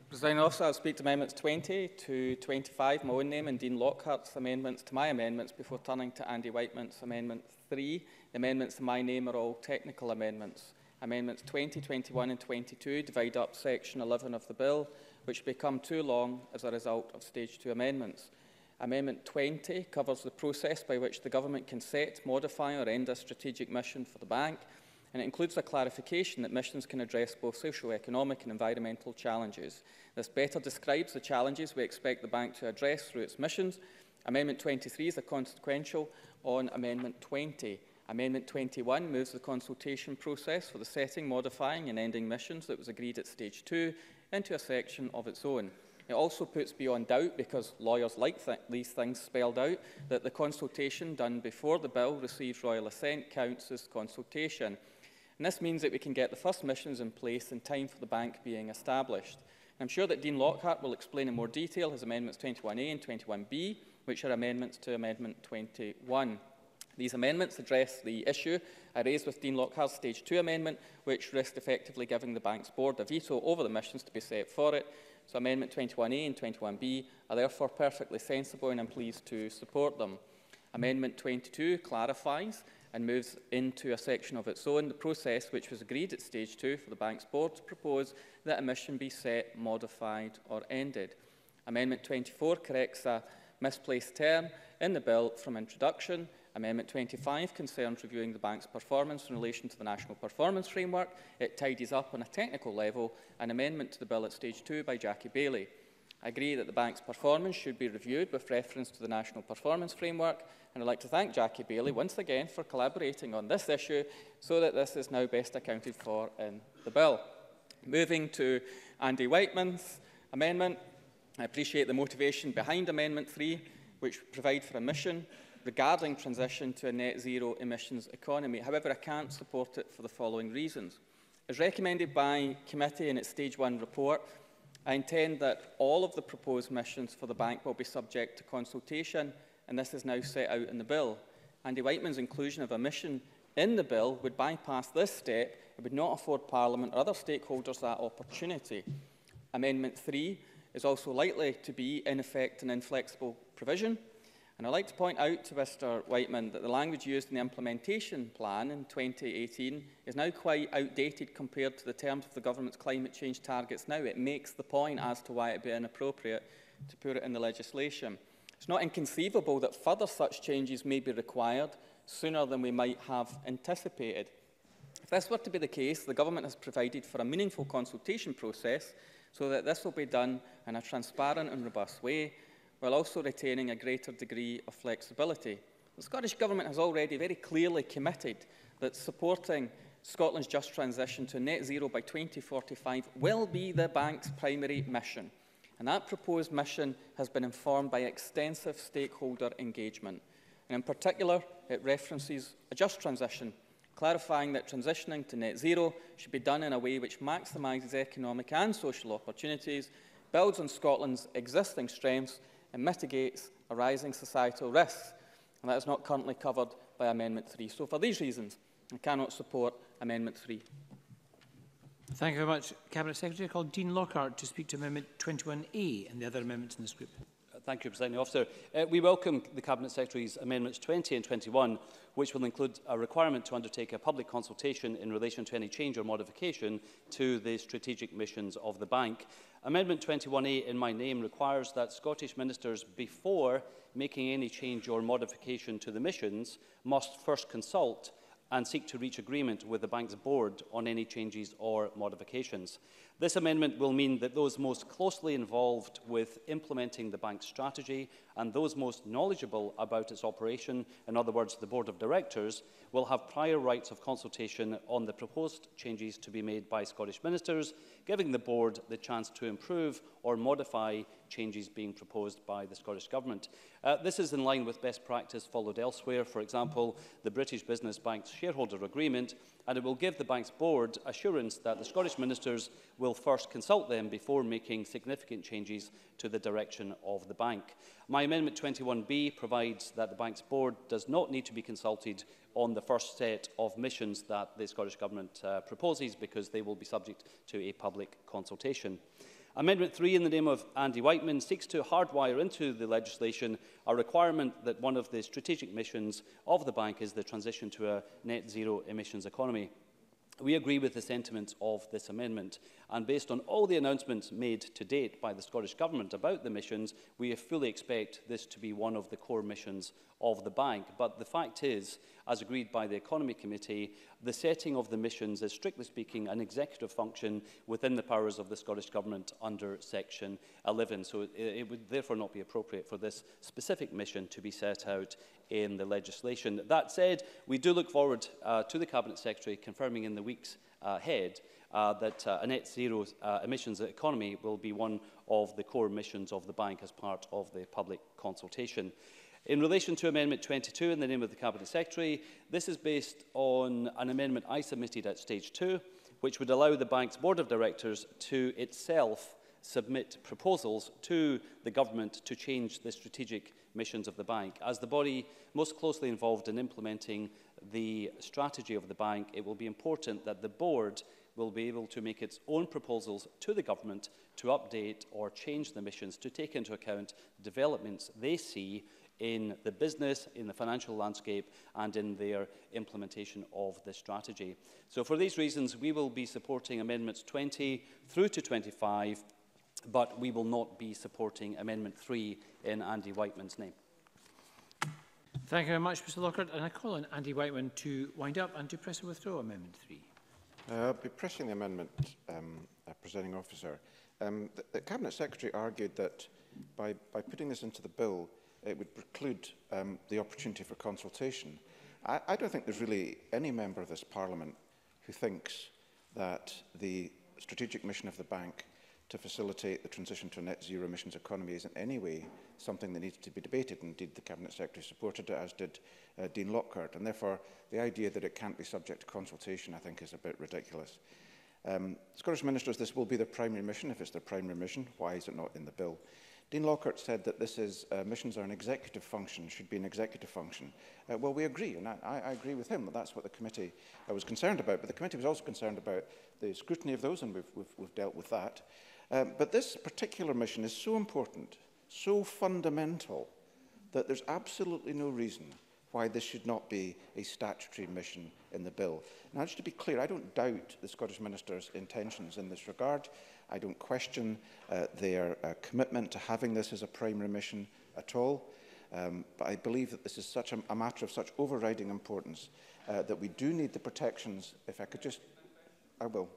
Presiding Officer, I'll speak to Amendments 20 to 25, my own name, and Dean Lockhart's amendments to my amendments before turning to Andy Whiteman's Amendment 3. The amendments to my name are all technical amendments. Amendments 20, 21 and 22 divide up Section 11 of the bill, which become too long as a result of Stage 2 amendments. Amendment 20 covers the process by which the Government can set, modify or end a strategic mission for the bank, and it includes a clarification that missions can address both socio-economic and environmental challenges. This better describes the challenges we expect the bank to address through its missions. Amendment 23 is a consequential on Amendment 20. Amendment 21 moves the consultation process for the setting, modifying and ending missions that was agreed at Stage 2 into a section of its own. It also puts beyond doubt, because lawyers like these things spelled out, that the consultation done before the bill receives royal assent counts as consultation. And this means that we can get the first missions in place in time for the bank being established. I'm sure that Dean Lockhart will explain in more detail his Amendments 21A and 21B, which are amendments to Amendment 21. These amendments address the issue I raised with Dean Lockhart's Stage 2 amendment, which risked effectively giving the bank's board a veto over the missions to be set for it. So Amendment 21A and 21B are therefore perfectly sensible, and I'm pleased to support them. Amendment 22 clarifies and moves into a section of its own the process which was agreed at Stage 2 for the bank's board to propose that a mission be set, modified or ended. Amendment 24 corrects a misplaced term in the bill from introduction. Amendment 25 concerns reviewing the bank's performance in relation to the National Performance Framework. It tidies up on a technical level an amendment to the bill at Stage 2 by Jackie Bailey. I agree that the bank's performance should be reviewed with reference to the National Performance Framework, and I'd like to thank Jackie Bailey once again for collaborating on this issue so that this is now best accounted for in the bill. Moving to Andy Whiteman's amendment, I appreciate the motivation behind Amendment 3, which provides for a mission regarding transition to a net zero emissions economy. However, I can't support it for the following reasons. As recommended by committee in its Stage 1 report, I intend that all of the proposed missions for the bank will be subject to consultation, and this is now set out in the bill. Andy Whiteman's inclusion of a mission in the bill would bypass this step. It would not afford Parliament or other stakeholders that opportunity. Amendment 3 is also likely to be, in effect, an inflexible provision. And I'd like to point out to Mr Whiteman that the language used in the implementation plan in 2018 is now quite outdated compared to the terms of the government's climate change targets now. It makes the point as to why it would be inappropriate to put it in the legislation. It's not inconceivable that further such changes may be required sooner than we might have anticipated. If this were to be the case, the government has provided for a meaningful consultation process so that this will be done in a transparent and robust way, while also retaining a greater degree of flexibility. The Scottish Government has already very clearly committed that supporting Scotland's just transition to net zero by 2045 will be the bank's primary mission. And that proposed mission has been informed by extensive stakeholder engagement. And in particular, it references a just transition, clarifying that transitioning to net zero should be done in a way which maximises economic and social opportunities, builds on Scotland's existing strengths, and mitigates arising societal risks, and that is not currently covered by Amendment 3. So for these reasons, I cannot support Amendment 3. Thank you very much, Cabinet Secretary. I call Dean Lockhart to speak to Amendment 21A and the other amendments in this group. Thank you, Presiding Officer. We welcome the Cabinet Secretary's Amendments 20 and 21, which will include a requirement to undertake a public consultation in relation to any change or modification to the strategic missions of the bank. Amendment 21A in my name requires that Scottish ministers, before making any change or modification to the missions, must first consult and seek to reach agreement with the bank's board on any changes or modifications. This amendment will mean that those most closely involved with implementing the bank's strategy and those most knowledgeable about its operation, in other words, the Board of Directors, will have prior rights of consultation on the proposed changes to be made by Scottish ministers, giving the board the chance to improve or modify changes being proposed by the Scottish Government. This is in line with best practice followed elsewhere, for example, the British Business Bank's shareholder agreement, and it will give the bank's board assurance that the Scottish ministers will first consult them before making significant changes to the direction of the bank. My Amendment 21B provides that the bank's board does not need to be consulted on the first set of missions that the Scottish Government proposes, because they will be subject to a public consultation. Amendment 3, in the name of Andy Whiteman, seeks to hardwire into the legislation a requirement that one of the strategic missions of the bank is the transition to a net zero emissions economy. We agree with the sentiments of this amendment, and based on all the announcements made to date by the Scottish Government about the missions, we fully expect this to be one of the core missions of the bank. But the fact is, as agreed by the Economy Committee, the setting of the missions is, strictly speaking, an executive function within the powers of the Scottish Government under Section 11. So it would therefore not be appropriate for this specific mission to be set out in the legislation. That said, we do look forward to the Cabinet Secretary confirming in the weeks ahead that a net zero emissions economy will be one of the core missions of the bank as part of the public consultation. In relation to Amendment 22, in the name of the Cabinet Secretary, this is based on an amendment I submitted at Stage 2, which would allow the bank's Board of Directors to itself submit proposals to the Government to change the strategic missions of the bank. As the body most closely involved in implementing the strategy of the bank, it will be important that the Board will be able to make its own proposals to the Government to update or change the missions to take into account developments they see in the business, in the financial landscape, and in their implementation of the strategy. So for these reasons, we will be supporting Amendments 20 through to 25, but we will not be supporting Amendment 3 in Andy Whiteman's name. Thank you very much, Mr Lockhart. And I call on Andy Whiteman to wind up and to press and withdraw Amendment 3. I'll be pressing the amendment, Presiding Officer. The Cabinet Secretary argued that by putting this into the bill, it would preclude the opportunity for consultation. I don't think there's really any member of this Parliament who thinks that the strategic mission of the bank to facilitate the transition to a net zero emissions economy is in any way something that needs to be debated. Indeed, the Cabinet Secretary supported it, as did Dean Lockhart, and therefore the idea that it can't be subject to consultation, I think, is a bit ridiculous. Scottish ministers, this will be their primary mission. If it's their primary mission, why is it not in the bill? Dean Lockhart said that this is, missions are an executive function, should be an executive function. Well, we agree, and I agree with him that that's what the committee was concerned about, but the committee was also concerned about the scrutiny of those, and we've dealt with that. But this particular mission is so important, so fundamental, that there's absolutely no reason why this should not be a statutory mission in the bill. Now, just to be clear, I don't doubt the Scottish Minister's intentions in this regard. I don't question their commitment to having this as a primary mission at all. But I believe that this is such a matter of such overriding importance that we do need the protections. If I could just... I will.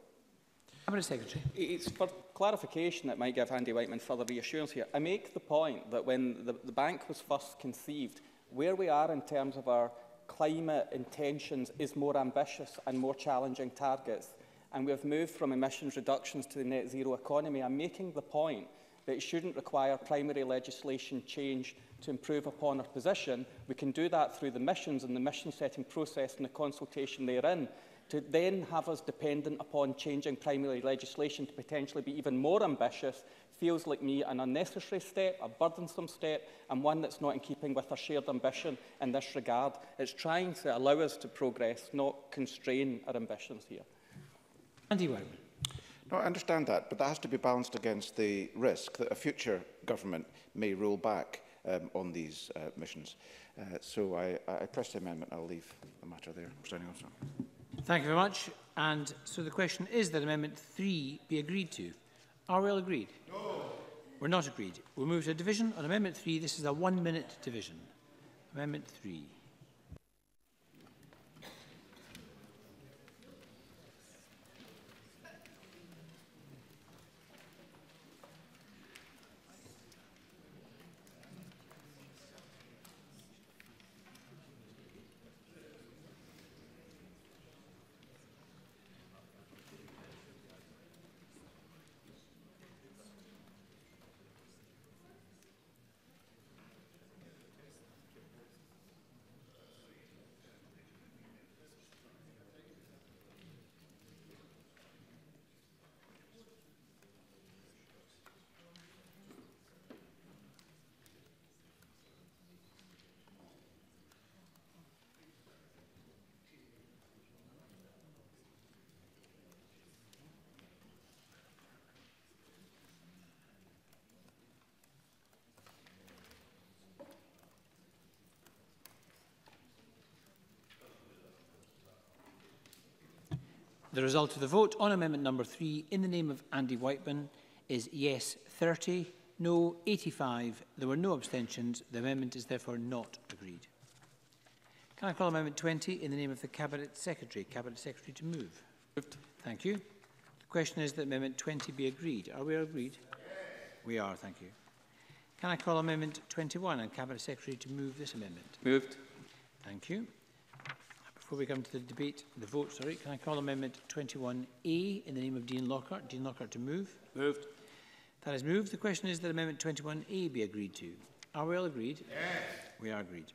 Cabinet Secretary. It's for clarification that might give Andy Whiteman further reassurance here. I make the point that when the bank was first conceived, where we are in terms of our climate intentions is more ambitious and more challenging targets, and we have moved from emissions reductions to the net zero economy. I'm making the point that it shouldn't require primary legislation change to improve upon our position. We can do that through the missions and the mission setting process and the consultation therein. To then have us dependent upon changing primary legislation to potentially be even more ambitious feels like me an unnecessary step, a burdensome step, and one that's not in keeping with our shared ambition in this regard. It's trying to allow us to progress, not constrain our ambitions here. Andy Whiteman. No, I understand that, but that has to be balanced against the risk that a future government may roll back on these missions. So I press the amendment. I'll leave the matter there, Presiding Officer. Thank you very much. And so the question is that Amendment 3 be agreed to. Are we all agreed? No. We're not agreed. We'll move to a division on Amendment 3. This is a 1-minute division. Amendment 3. The result of the vote on Amendment number 3 in the name of Andy Whiteman is yes 30, no 85. There were no abstentions. The amendment is therefore not agreed. Can I call Amendment 20 in the name of the Cabinet Secretary? Cabinet Secretary to move. Moved. Thank you. The question is that Amendment 20 be agreed. Are we agreed? Yes. We are, thank you. Can I call Amendment 21 and Cabinet Secretary to move this amendment? Moved. Thank you. Before we come to the debate, the vote, sorry, can I call Amendment 21A in the name of Dean Lockhart? Dean Lockhart to move. Moved. That is moved. The question is that Amendment 21A be agreed to. Are we all agreed? Yes. We are agreed.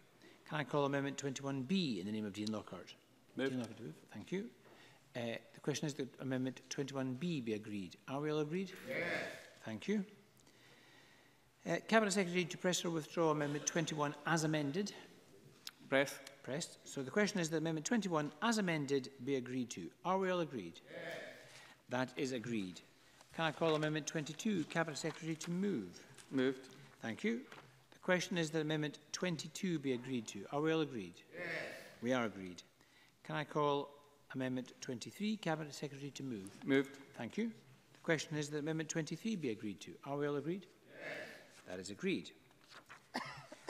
Can I call Amendment 21B in the name of Dean Lockhart? Moved. Dean Lockhart to move. Thank you. The question is that Amendment 21B be agreed. Are we all agreed? Yes. Thank you. Cabinet Secretary to press or withdraw Amendment 21 as amended. Press. Pressed. So the question is that Amendment 21 as amended be agreed to. Are we all agreed? Yes. That is agreed. Can I call Amendment 22, Cabinet Secretary to move? Moved. Thank you. The question is that Amendment 22 be agreed to. Are we all agreed? Yes. We are agreed. Can I call Amendment 23, Cabinet Secretary to move? Moved. Thank you. The question is that Amendment 23 be agreed to. Are we all agreed? Yes. That is agreed.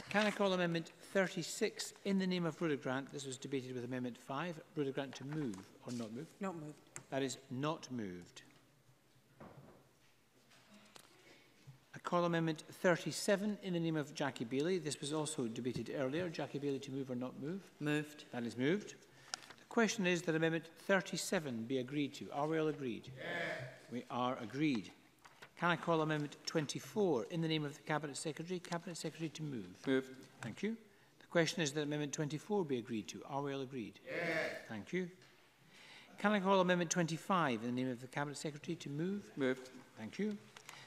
Can I call Amendment 36 in the name of Rhoda Grant? This was debated with Amendment 5. Rhoda Grant to move or not move? Not moved. That is not moved. I call Amendment 37 in the name of Jackie Bailey. This was also debated earlier. Jackie Bailey to move or not move? Moved. That is moved. The question is that Amendment 37 be agreed to. Are we all agreed? Yes. We are agreed. Can I call Amendment 24 in the name of the Cabinet Secretary? Cabinet Secretary to move. Moved. Thank you. The question is that Amendment 24 be agreed to. Are we all agreed? Yes. Thank you. Can I call Amendment 25 in the name of the Cabinet Secretary to move? Moved. Thank you.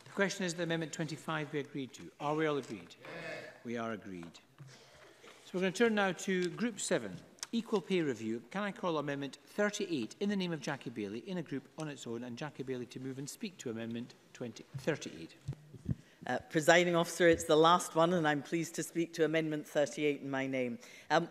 The question is that Amendment 25 be agreed to. Are we all agreed? Yes. We are agreed. So we're going to turn now to Group 7, Equal Pay Review. Can I call Amendment 38 in the name of Jackie Bailey in a group on its own, and Jackie Bailey to move and speak to Amendment 38. Presiding Officer, it's the last one, and I'm pleased to speak to Amendment 38 in my name.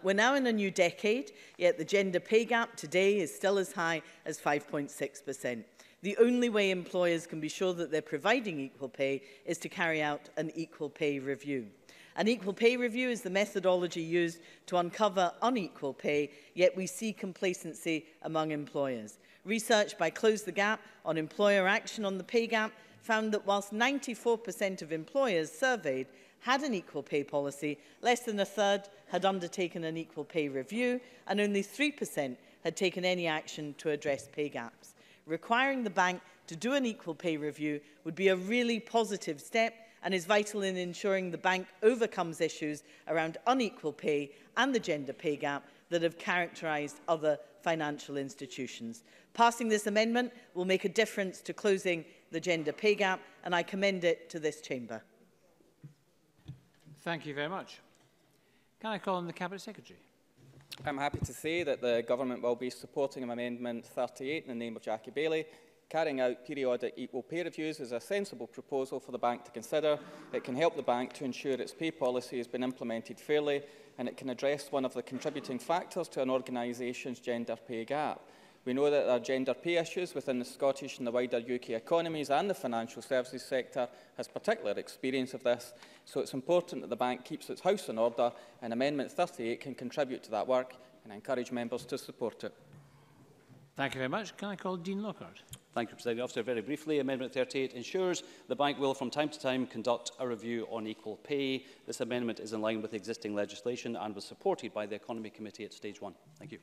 We're now in a new decade, yet the gender pay gap today is still as high as 5.6%. The only way employers can be sure that they're providing equal pay is to carry out an equal pay review. An equal pay review is the methodology used to uncover unequal pay, yet we see complacency among employers. Research by Close the Gap on employer action on the pay gap found that whilst 94% of employers surveyed had an equal pay policy, less than a third had undertaken an equal pay review, and only 3% had taken any action to address pay gaps. Requiring the bank to do an equal pay review would be a really positive step and is vital in ensuring the bank overcomes issues around unequal pay and the gender pay gap that have characterised other financial institutions. Passing this amendment will make a difference to closing the gender pay gap, and I commend it to this chamber. Thank you very much. Can I call on the Cabinet Secretary? I'm happy to say that the Government will be supporting Amendment 38 in the name of Jackie Bailey. carrying out periodic equal pay reviews is a sensible proposal for the bank to consider. It can help the bank to ensure its pay policy has been implemented fairly, and it can address one of the contributing factors to an organisation's gender pay gap. We know that there are gender pay issues within the Scottish and the wider UK economies, and the financial services sector has particular experience of this, so it's important that the bank keeps its house in order, and Amendment 38 can contribute to that work, and I encourage members to support it. Thank you very much. Can I call Dean Lockhart? Thank you, Presiding Officer. Very briefly, Amendment 38 ensures the bank will from time to time conduct a review on equal pay. This amendment is in line with existing legislation and was supported by the Economy Committee at Stage 1. Thank you.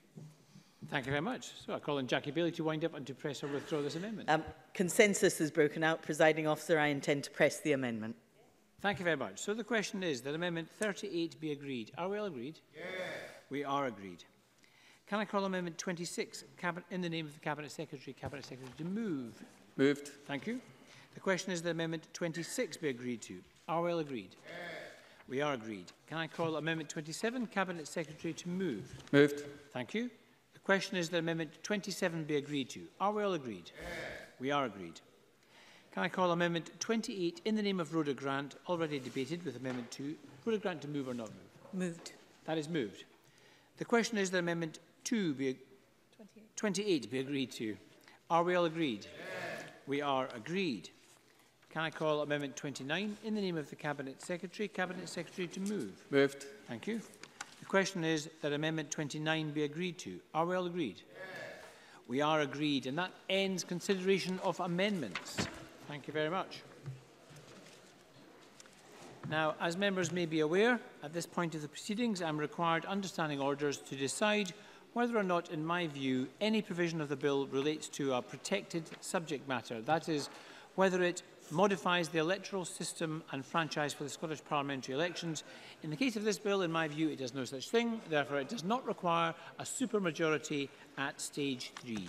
Thank you very much. So I call on Jackie Bailey to wind up and to press or withdraw this amendment. Consensus is broken out. Presiding Officer, I intend to press the amendment. Thank you very much. So the question is that Amendment 38 be agreed. Are we all agreed? Yes. We are agreed. Can I call Amendment 26 in the name of the Cabinet Secretary to move? Moved. Thank you. The question is that Amendment 26 be agreed to. Are we all agreed? Yes. We are agreed. Can I call Amendment 27, Cabinet Secretary to move? Moved. Thank you. The question is that Amendment 27 be agreed to. Are we all agreed? Yes. We are agreed. Can I call Amendment 28 in the name of Rhoda Grant, already debated with Amendment 2. Rhoda Grant to move or not move? Moved. That is moved. The question is that Amendment 28 be agreed to. Are we all agreed? Yes. We are agreed. Can I call Amendment 29 in the name of the Cabinet Secretary to move? Moved. Thank you. The question is that Amendment 29 be agreed to. Are we all agreed? Yes. We are agreed, and that ends consideration of amendments. Thank you very much. Now, as members may be aware, at this point of the proceedings, I am required under standing orders to decide whether or not, in my view, any provision of the bill relates to a protected subject matter. That is, whether it modifies the electoral system and franchise for the Scottish parliamentary elections. In the case of this bill, in my view, it does no such thing. Therefore, it does not require a supermajority at stage 3.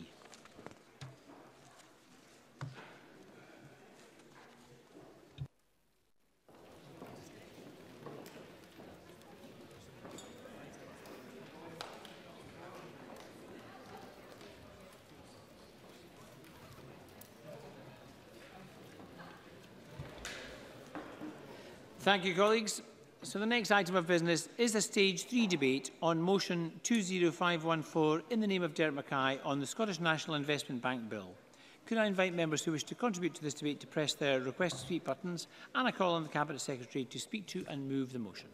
Thank you, colleagues. So the next item of business is a Stage 3 debate on Motion 20514 in the name of Derek Mackay on the Scottish National Investment Bank Bill. Could I invite members who wish to contribute to this debate to press their request to speak buttons, and I call on the Cabinet Secretary to speak to and move the motion.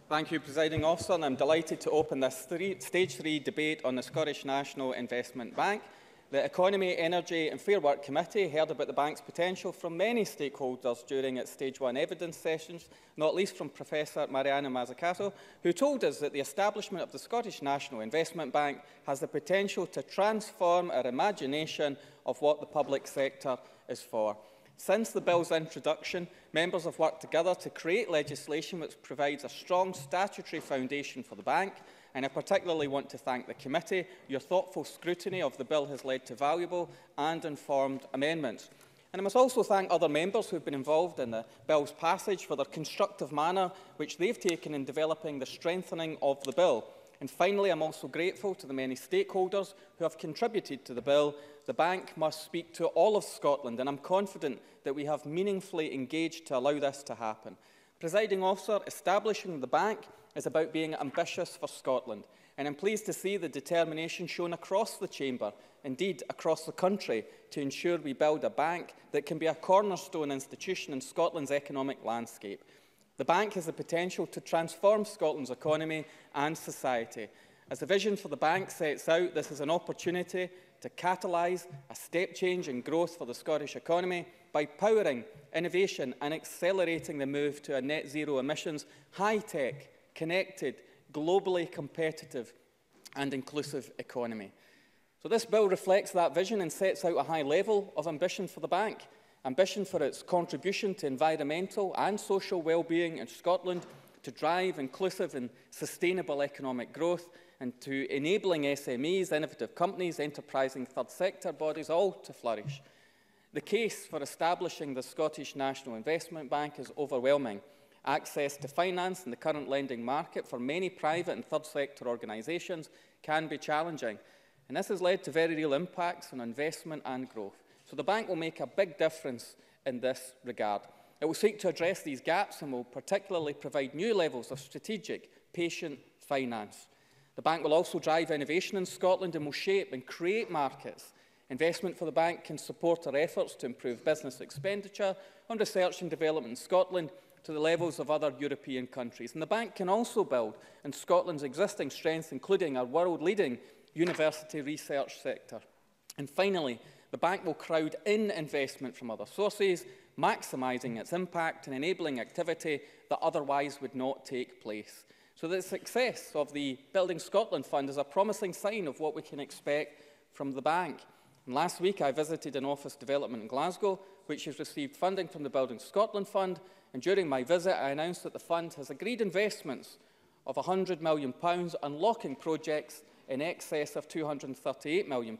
Thank you, Presiding Officer, and I'm delighted to open this Stage 3 debate on the Scottish National Investment Bank. The Economy, Energy and Fair Work Committee heard about the bank's potential from many stakeholders during its Stage 1 evidence sessions, not least from Professor Mariana Mazzucato, who told us that the establishment of the Scottish National Investment Bank has the potential to transform our imagination of what the public sector is for. Since the bill's introduction, members have worked together to create legislation which provides a strong statutory foundation for the bank, and I particularly want to thank the committee. Your thoughtful scrutiny of the bill has led to valuable and informed amendments. And I must also thank other members who have been involved in the bill's passage for their constructive manner which they've taken in developing the strengthening of the bill. And finally, I'm also grateful to the many stakeholders who have contributed to the bill. The bank must speak to all of Scotland, and I'm confident that we have meaningfully engaged to allow this to happen. Presiding Officer, establishing the bank is about being ambitious for Scotland, and I'm pleased to see the determination shown across the Chamber, indeed across the country, to ensure we build a bank that can be a cornerstone institution in Scotland's economic landscape. The bank has the potential to transform Scotland's economy and society. As the vision for the bank sets out, this is an opportunity to catalyse a step change in growth for the Scottish economy by powering innovation and accelerating the move to a net zero emissions, high-tech, connected, globally competitive and inclusive economy. So this bill reflects that vision and sets out a high level of ambition for the bank. Ambition for its contribution to environmental and social well-being in Scotland, to drive inclusive and sustainable economic growth, and to enabling SMEs, innovative companies, enterprising third sector bodies, all to flourish. The case for establishing the Scottish National Investment Bank is overwhelming. Access to finance in the current lending market for many private and third sector organisations can be challenging, and this has led to very real impacts on investment and growth. So the bank will make a big difference in this regard. It will seek to address these gaps and will particularly provide new levels of strategic, patient finance. The bank will also drive innovation in Scotland and will shape and create markets. Investment for the bank can support our efforts to improve business expenditure on research and development in Scotland to the levels of other European countries. And the bank can also build on Scotland's existing strengths, including our world-leading university research sector. And finally, the bank will crowd in investment from other sources, maximising its impact and enabling activity that otherwise would not take place. So the success of the Building Scotland Fund is a promising sign of what we can expect from the bank. And last week I visited an office development in Glasgow, which has received funding from the Building Scotland Fund, and during my visit I announced that the fund has agreed investments of £100 million, unlocking projects in excess of £238 million,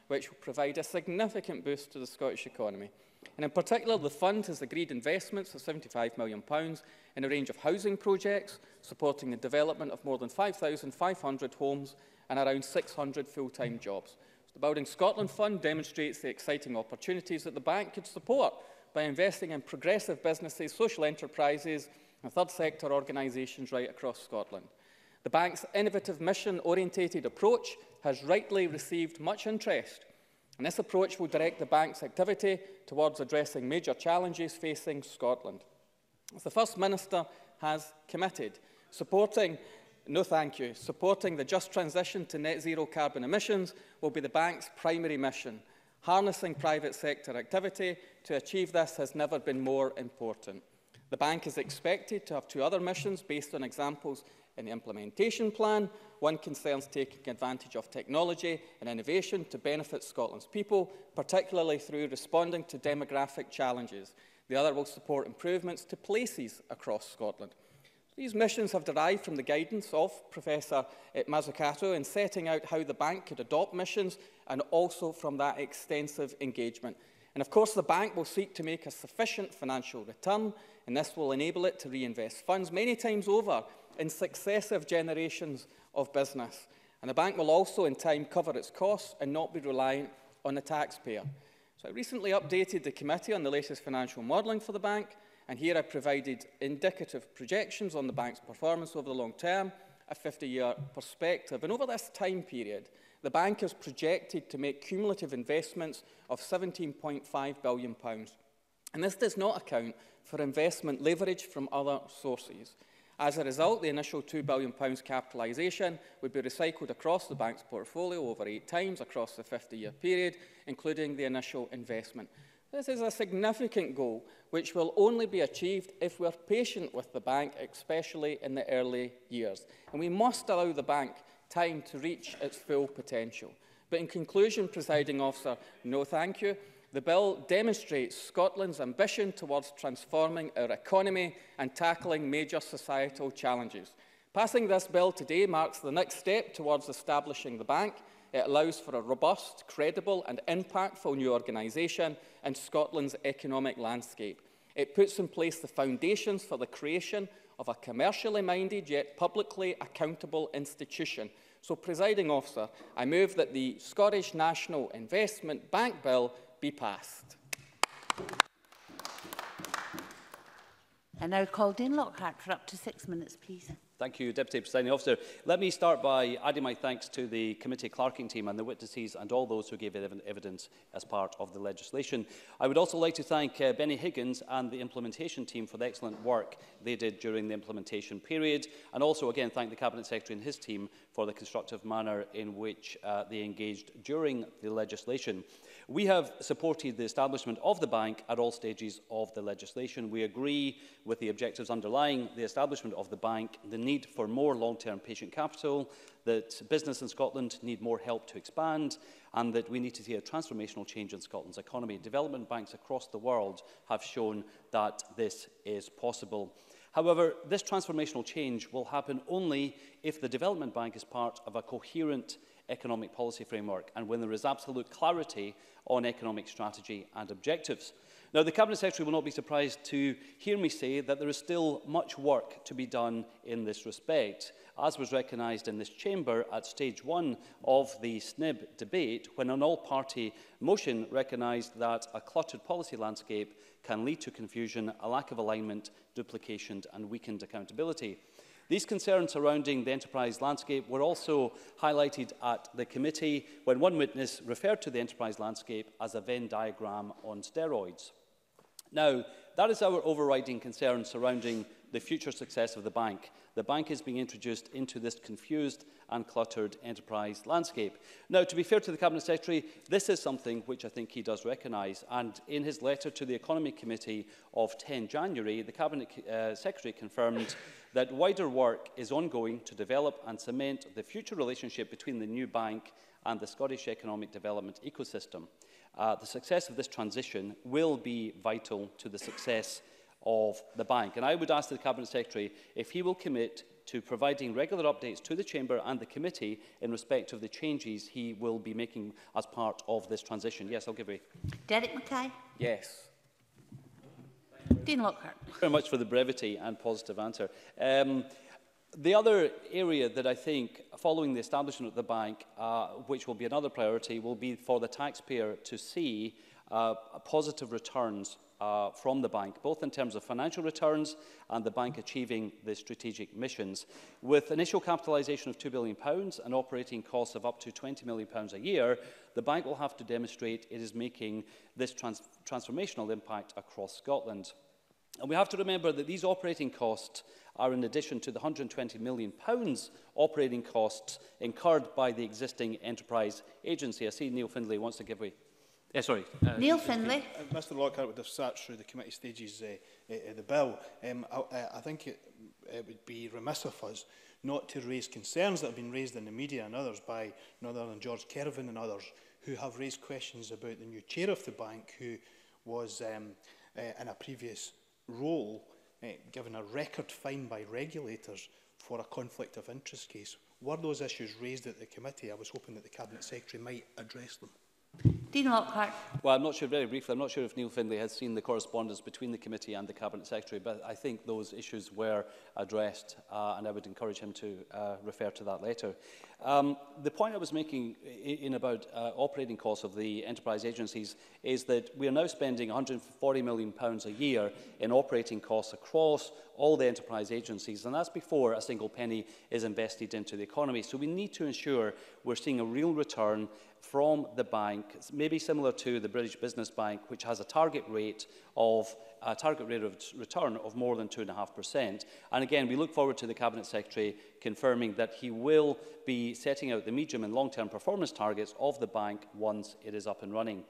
which will provide a significant boost to the Scottish economy. And in particular, the fund has agreed investments of £75 million in a range of housing projects, supporting the development of more than 5,500 homes and around 600 full-time jobs. The Building Scotland Fund demonstrates the exciting opportunities that the bank could support by investing in progressive businesses, social enterprises and third sector organisations right across Scotland. The bank's innovative mission-orientated approach has rightly received much interest, and this approach will direct the bank's activity towards addressing major challenges facing Scotland. As the First Minister has committed, supporting the just transition to net zero carbon emissions will be the bank's primary mission. Harnessing private sector activity to achieve this has never been more important. The bank is expected to have two other missions based on examples in the implementation plan. One concerns taking advantage of technology and innovation to benefit Scotland's people, particularly through responding to demographic challenges. The other will support improvements to places across Scotland. These missions have derived from the guidance of Professor Mazzucato in setting out how the bank could adopt missions, and also from that extensive engagement. And of course, the bank will seek to make a sufficient financial return, and this will enable it to reinvest funds many times over in successive generations of business. And the bank will also, in time, cover its costs and not be reliant on the taxpayer. So I recently updated the committee on the latest financial modelling for the bank, and here I provided indicative projections on the bank's performance over the long term, a 50-year perspective. And over this time period, the bank is projected to make cumulative investments of £17.5 billion. And this does not account for investment leverage from other sources. As a result, the initial £2 billion capitalisation would be recycled across the bank's portfolio over 8 times across the 50-year period, including the initial investment. This is a significant goal, which will only be achieved if we are patient with the bank, especially in the early years. And we must allow the bank time to reach its full potential. But in conclusion, Presiding Officer, no thank you. The bill demonstrates Scotland's ambition towards transforming our economy and tackling major societal challenges. Passing this bill today marks the next step towards establishing the bank. It allows for a robust, credible and impactful new organisation in Scotland's economic landscape. It puts in place the foundations for the creation of a commercially minded yet publicly accountable institution. So, Presiding Officer, I move that the Scottish National Investment Bank Bill be passed. I now call Dean Lockhart for up to 6 minutes, please. Thank you, Deputy Presiding Officer. Let me start by adding my thanks to the committee clerking team and the witnesses and all those who gave evidence as part of the legislation. I would also like to thank Benny Higgins and the implementation team for the excellent work they did during the implementation period, and also again thank the Cabinet Secretary and his team for the constructive manner in which they engaged during the legislation. We have supported the establishment of the bank at all stages of the legislation. We agree with the objectives underlying the establishment of the bank, the need for more long-term patient capital, that business in Scotland need more help to expand, and that we need to see a transformational change in Scotland's economy. Development banks across the world have shown that this is possible. However, this transformational change will happen only if the Development Bank is part of a coherent economic policy framework and when there is absolute clarity on economic strategy and objectives. Now, the Cabinet Secretary will not be surprised to hear me say that there is still much work to be done in this respect, as was recognised in this chamber at stage 1 of the SNIB debate, when an all-party motion recognised that a cluttered policy landscape can lead to confusion, a lack of alignment, duplication and weakened accountability. These concerns surrounding the enterprise landscape were also highlighted at the committee when one witness referred to the enterprise landscape as a Venn diagram on steroids. Now, that is our overriding concern surrounding the future success of the bank. The bank is being introduced into this confused and cluttered enterprise landscape. Now, to be fair to the Cabinet Secretary, this is something which I think he does recognise, and in his letter to the Economy Committee of 10 January, the Cabinet Secretary confirmed that wider work is ongoing to develop and cement the future relationship between the new bank and the Scottish economic development ecosystem. The success of this transition will be vital to the success of the bank. And I would ask the Cabinet Secretary if he will commit to providing regular updates to the Chamber and the committee in respect of the changes he will be making as part of this transition. Yes, I'll give way. Derek Mackay. Yes. Dean Lockhart. Thank you very much for the brevity and positive answer. The other area that I think, following the establishment of the bank, which will be another priority, will be for the taxpayer to see positive returns from the bank, both in terms of financial returns and the bank achieving the strategic missions. With initial capitalisation of £2 billion and operating costs of up to £20 million a year, the bank will have to demonstrate it is making this transformational impact across Scotland. And we have to remember that these operating costs are in addition to the £120 million operating costs incurred by the existing enterprise agency. I see Neil Findlay wants to give way. Neil Findlay. Mr Lockhart would have sat through the committee stages the bill. I think it would be remiss of us not to raise concerns that have been raised in the media and others by none other than George Kervin and others who have raised questions about the new chair of the bank who was in a previous role given a record fine by regulators for a conflict of interest case. Were those issues raised at the committee? I was hoping that the Cabinet Secretary might address them. Dean Lockhart. Well, I'm not sure, very briefly, I'm not sure if Neil Findlay has seen the correspondence between the committee and the Cabinet Secretary, but I think those issues were addressed, and I would encourage him to refer to that later. The point I was making about operating costs of the enterprise agencies is that we are now spending £140 million a year in operating costs across all the enterprise agencies, and that's before a single penny is invested into the economy. So we need to ensure we're seeing a real return from the bank, maybe similar to the British Business Bank, which has a target rate of return of more than 2.5%. And again, we look forward to the Cabinet Secretary confirming that he will be setting out the medium and long-term performance targets of the bank once it is up and running.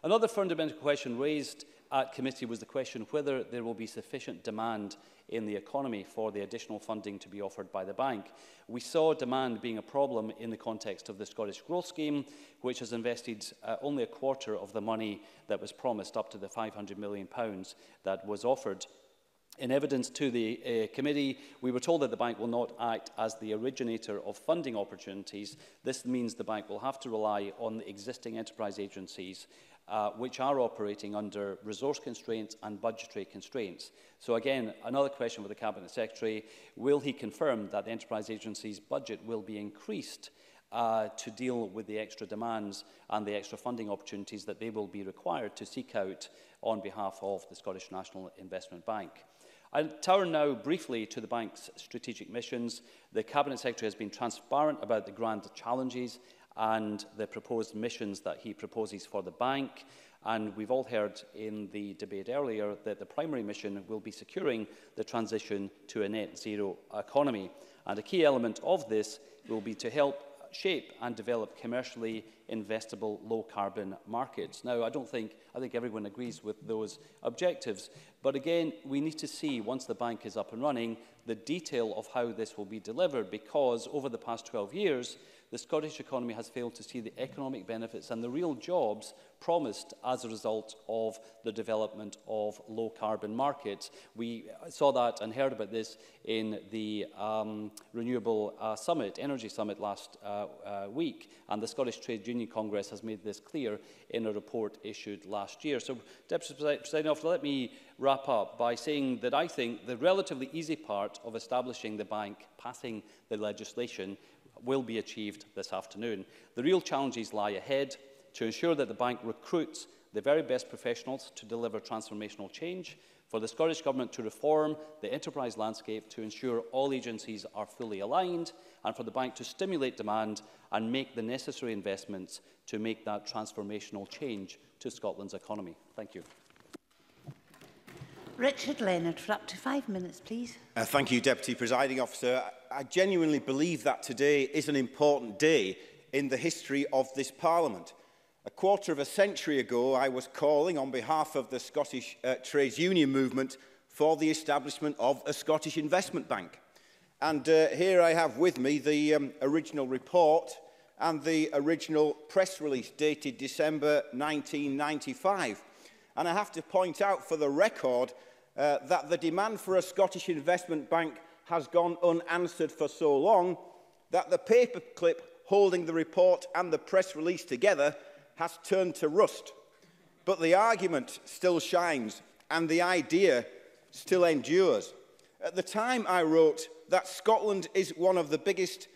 Another fundamental question raised at committee was the question whether there will be sufficient demand in the economy for the additional funding to be offered by the bank. We saw demand being a problem in the context of the Scottish Growth Scheme, which has invested only a quarter of the money that was promised, up to the £500 million that was offered. In evidence to the committee, we were told that the bank will not act as the originator of funding opportunities. This means the bank will have to rely on the existing enterprise agencies which are operating under resource constraints and budgetary constraints. So again, another question for the Cabinet Secretary, will he confirm that the enterprise agency's budget will be increased to deal with the extra demands and the extra funding opportunities that they will be required to seek out on behalf of the Scottish National Investment Bank? I'll turn now briefly to the bank's strategic missions. The Cabinet Secretary has been transparent about the grand challenges and the proposed missions that he proposes for the bank. And we've all heard in the debate earlier that the primary mission will be securing the transition to a net zero economy. And a key element of this will be to help shape and develop commercially investable low-carbon markets. Now, I think everyone agrees with those objectives. But again, we need to see, once the bank is up and running, the detail of how this will be delivered, because over the past 12 years, the Scottish economy has failed to see the economic benefits and the real jobs promised as a result of the development of low-carbon markets. We saw that and heard about this in the Renewable Energy Summit last week, and the Scottish Trade Union Congress has made this clear in a report issued last year. So, Deputy Presiding Officer, let me wrap up by saying that I think the relatively easy part of establishing the bank, passing the legislation, will be achieved this afternoon. The real challenges lie ahead to ensure that the bank recruits the very best professionals to deliver transformational change, for the Scottish Government to reform the enterprise landscape to ensure all agencies are fully aligned, and for the bank to stimulate demand and make the necessary investments to make that transformational change to Scotland's economy. Thank you. Richard Leonard, for up to 5 minutes, please. Thank you, Deputy Presiding Officer. I genuinely believe that today is an important day in the history of this Parliament. A quarter of a century ago, I was calling on behalf of the Scottish Trades Union movement for the establishment of a Scottish Investment Bank. And here I have with me the original report and the original press release dated December 1995. And I have to point out for the record that the demand for a Scottish Investment Bank has gone unanswered for so long that the paperclip holding the report and the press release together has turned to rust. But the argument still shines and the idea still endures. At the time I wrote that Scotland is one of the biggest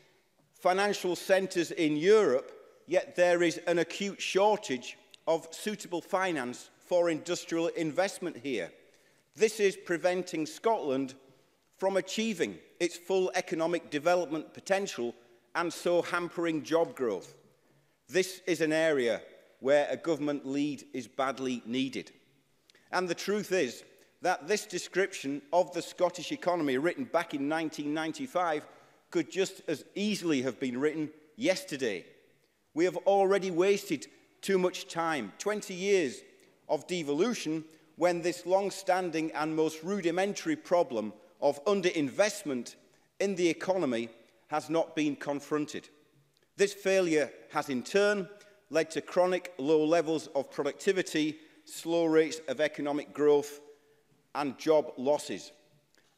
financial centres in Europe, yet there is an acute shortage of suitable finance for industrial investment here. This is preventing Scotland from achieving its full economic development potential and so hampering job growth. This is an area where a government lead is badly needed. And the truth is that this description of the Scottish economy written back in 1995 could just as easily have been written yesterday. We have already wasted too much time, 20 years of devolution, when this long-standing and most rudimentary problem of underinvestment in the economy has not been confronted. This failure has in turn led to chronic low levels of productivity, slow rates of economic growth and job losses.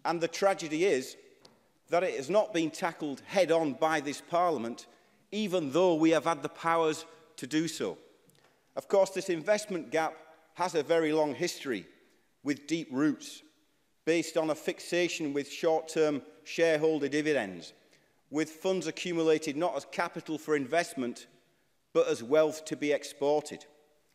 And the tragedy is that it has not been tackled head-on by this Parliament, even though we have had the powers to do so. Of course, this investment gap has a very long history with deep roots, based on a fixation with short-term shareholder dividends, with funds accumulated not as capital for investment, but as wealth to be exported.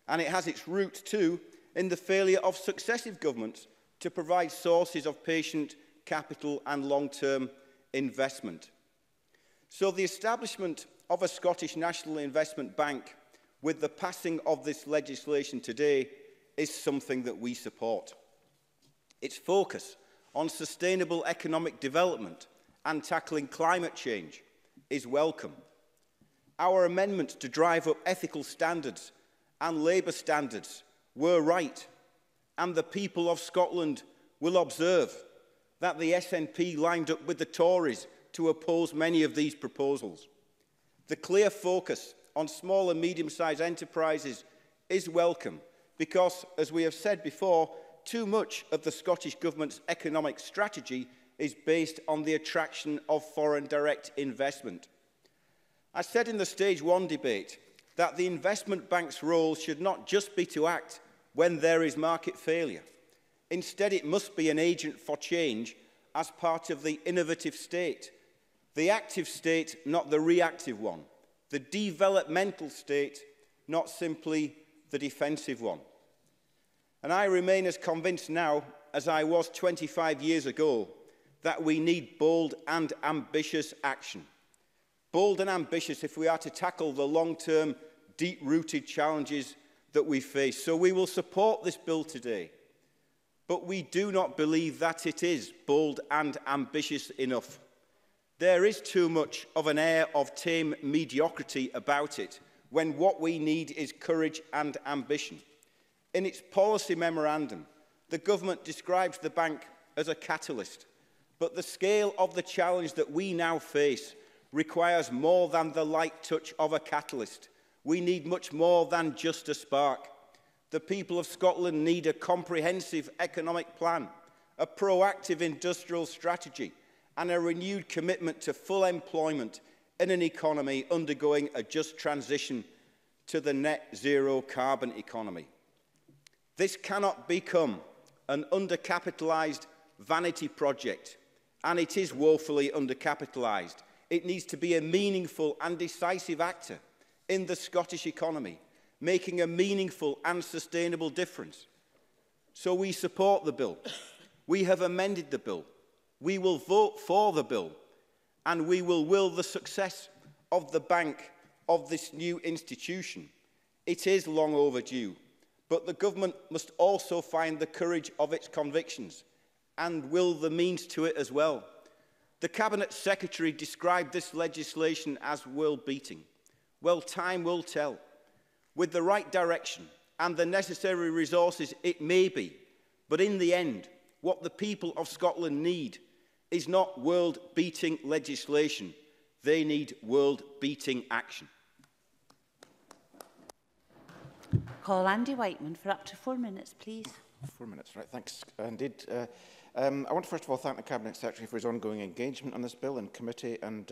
And it has its roots, too, in the failure of successive governments to provide sources of patient capital and long-term investment. So the establishment of a Scottish National Investment Bank with the passing of this legislation today is something that we support. Its focus on sustainable economic development and tackling climate change is welcome. Our amendments to drive up ethical standards and labour standards were right, and the people of Scotland will observe that the SNP lined up with the Tories to oppose many of these proposals. The clear focus on small and medium-sized enterprises is welcome because, as we have said before, too much of the Scottish Government's economic strategy is based on the attraction of foreign direct investment. I said in the Stage 1 debate that the investment bank's role should not just be to act when there is market failure. Instead, it must be an agent for change as part of the innovative state, the active state, not the reactive one, the developmental state, not simply the defensive one. And I remain as convinced now as I was 25 years ago that we need bold and ambitious action. Bold and ambitious if we are to tackle the long-term, deep-rooted challenges that we face. So we will support this bill today. But we do not believe that it is bold and ambitious enough. There is too much of an air of tame mediocrity about it, when what we need is courage and ambition. In its policy memorandum, the government describes the bank as a catalyst, but the scale of the challenge that we now face requires more than the light touch of a catalyst. We need much more than just a spark. The people of Scotland need a comprehensive economic plan, a proactive industrial strategy, and a renewed commitment to full employment in an economy undergoing a just transition to the net zero carbon economy. This cannot become an undercapitalised vanity project, and it is woefully undercapitalised. It needs to be a meaningful and decisive actor in the Scottish economy, making a meaningful and sustainable difference. So we support the bill. We have amended the bill. We will vote for the bill, and we will will the success of the bank, of this new institution. It is long overdue, but the government must also find the courage of its convictions and will the means to it as well. The Cabinet Secretary described this legislation as world-beating. Well, time will tell. With the right direction and the necessary resources, it may be. But in the end, what the people of Scotland need is not world-beating legislation. They need world-beating action. Call Andy Whiteman for up to 4 minutes, please. 4 minutes, right. Thanks, indeed. I want to first of all thank the Cabinet Secretary for his ongoing engagement on this bill in committee and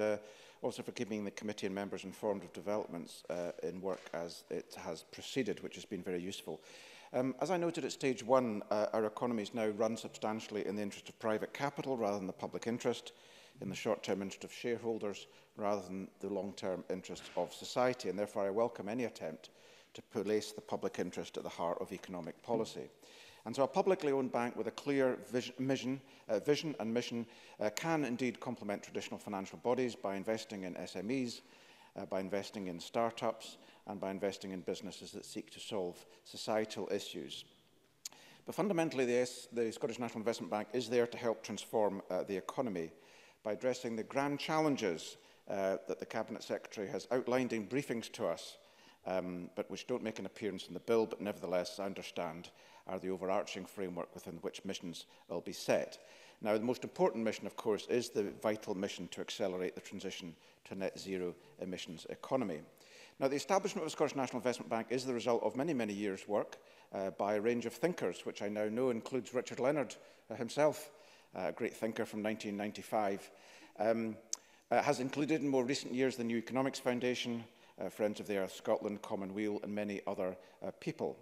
also for keeping the committee and members informed of developments in work as it has proceeded, which has been very useful. As I noted at stage 1, our economy is now run substantially in the interest of private capital rather than the public interest, in the short-term interest of shareholders rather than the long-term interest of society, and therefore I welcome any attempt to place the public interest at the heart of economic policy. And so a publicly owned bank with a clear vision and mission can indeed complement traditional financial bodies by investing in SMEs, by investing in startups, and by investing in businesses that seek to solve societal issues. But fundamentally, the Scottish National Investment Bank is there to help transform the economy by addressing the grand challenges that the Cabinet Secretary has outlined in briefings to us, but which don't make an appearance in the bill, but nevertheless, I understand, are the overarching framework within which missions will be set. Now, the most important mission, of course, is the vital mission to accelerate the transition to a net zero emissions economy. Now, the establishment of the Scottish National Investment Bank is the result of many, many years' work by a range of thinkers, which I now know includes Richard Leonard himself, a great thinker from 1995. Has included in more recent years the New Economics Foundation, Friends of the Earth Scotland, Commonweal, and many other people.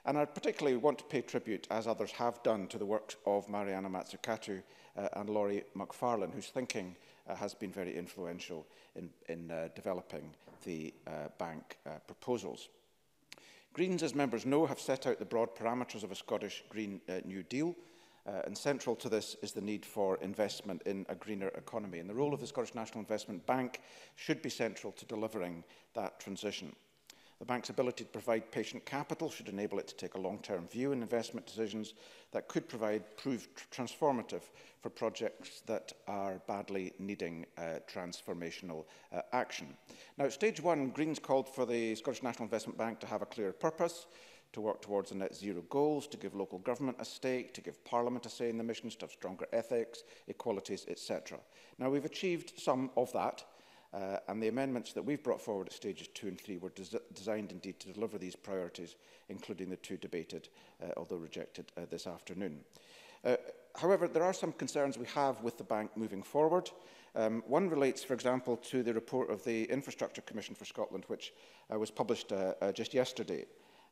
And I particularly want to pay tribute, as others have done, to the work of Mariana Mazzucato and Laurie McFarlane, whose thinking has been very influential in developing the bank proposals. Greens, as members know, have set out the broad parameters of a Scottish Green New Deal, and central to this is the need for investment in a greener economy. And the role of the Scottish National Investment Bank should be central to delivering that transition. The bank's ability to provide patient capital should enable it to take a long-term view in investment decisions that could prove transformative for projects that are badly needing transformational action. Now, at stage 1, Greens called for the Scottish National Investment Bank to have a clear purpose, to work towards the net zero goals, to give local government a stake, to give Parliament a say in the missions, to have stronger ethics, equalities, etc. Now, we've achieved some of that. And the amendments that we've brought forward at stages 2 and 3 were designed indeed to deliver these priorities, including the two debated, although rejected this afternoon. However, there are some concerns we have with the bank moving forward. One relates, for example, to the report of the Infrastructure Commission for Scotland, which was published just yesterday.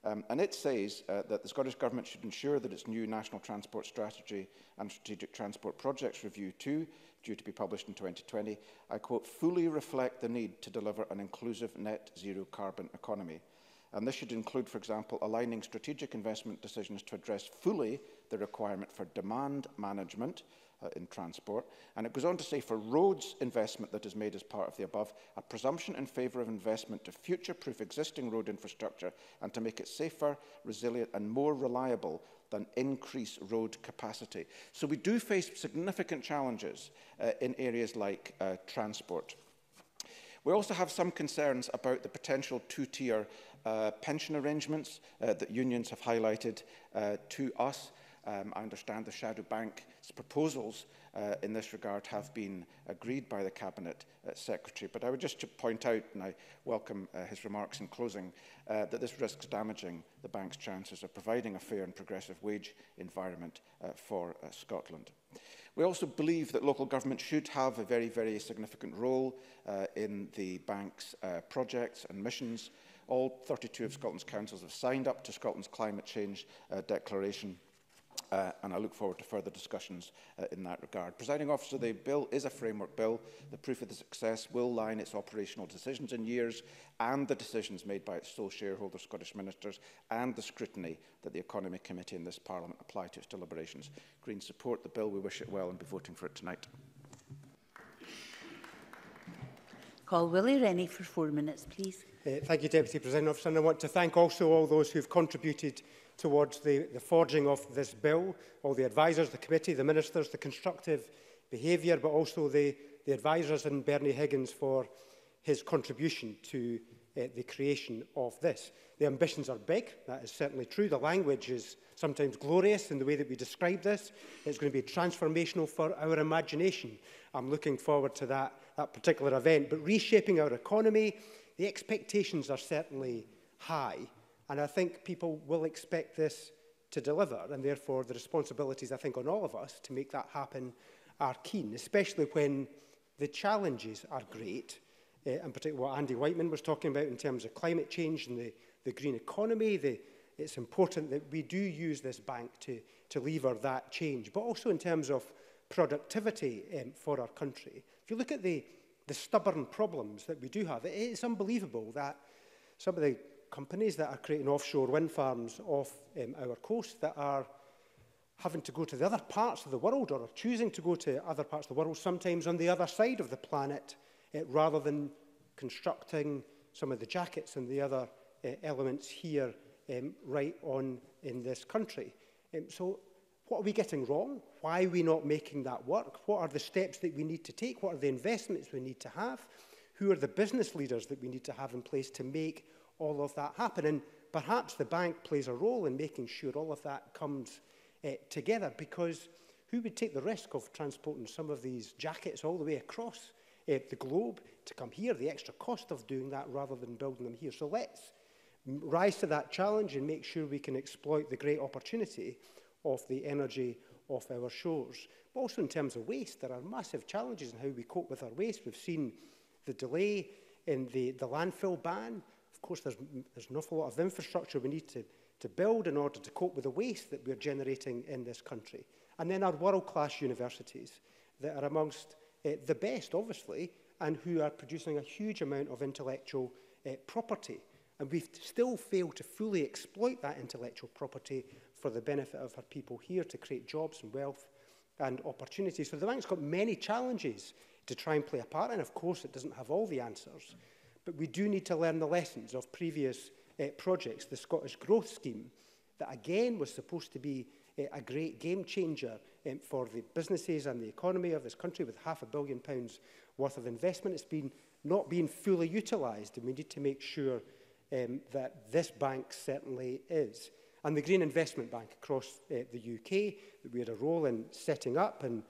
And it says that the Scottish Government should ensure that its new National Transport Strategy and Strategic Transport Projects Review 2, due to be published in 2020, I quote, fully reflect the need to deliver an inclusive net zero carbon economy. And this should include, for example, aligning strategic investment decisions to address fully the requirement for demand management in transport. And it goes on to say, for roads investment that is made as part of the above, a presumption in favour of investment to future-proof existing road infrastructure and to make it safer, resilient and more reliable than increase road capacity. So we do face significant challenges in areas like transport. We also have some concerns about the potential two-tier pension arrangements that unions have highlighted to us. I understand the shadow bank's proposals in this regard have been agreed by the Cabinet Secretary. But I would just point out, and I welcome his remarks in closing, that this risks damaging the bank's chances of providing a fair and progressive wage environment for Scotland. We also believe that local government should have a very, very significant role in the bank's projects and missions. All 32 of Scotland's councils have signed up to Scotland's climate change declaration, and I look forward to further discussions in that regard. Presiding Officer, the bill is a framework bill. The proof of the success will lie in its operational decisions in years and the decisions made by its sole shareholders, Scottish ministers, and the scrutiny that the Economy Committee in this Parliament apply to its deliberations. Greens support the bill. We wish it well and be voting for it tonight. Call Willie Rennie for 4 minutes, please. Thank you, Deputy Presiding Officer. And I want to thank also all those who have contributed towards the forging of this bill, all the advisers, the committee, the ministers, the constructive behaviour, but also the advisers and Bernie Higgins for his contribution to the creation of this. The ambitions are big, that is certainly true. The language is sometimes glorious in the way that we describe this. It's going to be transformational for our imagination. I'm looking forward to that particular event. But reshaping our economy, the expectations are certainly high. And I think people will expect this to deliver. And therefore, the responsibilities, I think, on all of us to make that happen are keen, especially when the challenges are great. And particularly what Andy Whiteman was talking about in terms of climate change and the green economy. It's important that we do use this bank to lever that change. But also in terms of productivity for our country. If you look at the stubborn problems that we do have, it's unbelievable that some of the companies that are creating offshore wind farms off our coast that are having to go to the other parts of the world or are choosing to go to other parts of the world, sometimes on the other side of the planet, rather than constructing some of the jackets and the other elements here right on in this country. So what are we getting wrong? Why are we not making that work? What are the steps that we need to take? What are the investments we need to have? Who are the business leaders that we need to have in place to make all of that happen? And perhaps the bank plays a role in making sure all of that comes together, because who would take the risk of transporting some of these jackets all the way across the globe to come here, the extra cost of doing that rather than building them here? So let's rise to that challenge and make sure we can exploit the great opportunity of the energy off our shores. But also in terms of waste, there are massive challenges in how we cope with our waste. We've seen the delay in the landfill ban. Of course, there's an awful lot of infrastructure we need to build in order to cope with the waste that we're generating in this country. And then our world-class universities that are amongst the best, obviously, and who are producing a huge amount of intellectual property. And we've still failed to fully exploit that intellectual property for the benefit of our people here to create jobs and wealth and opportunities. So the bank's got many challenges to try and play a part in. Of course, it doesn't have all the answers, but we do need to learn the lessons of previous projects. The Scottish Growth Scheme, that again was supposed to be a great game changer for the businesses and the economy of this country, with £500 million worth of investment. It's not been fully utilised, and we need to make sure that this bank certainly is. And the Green Investment Bank across the UK, that we had a role in setting up, and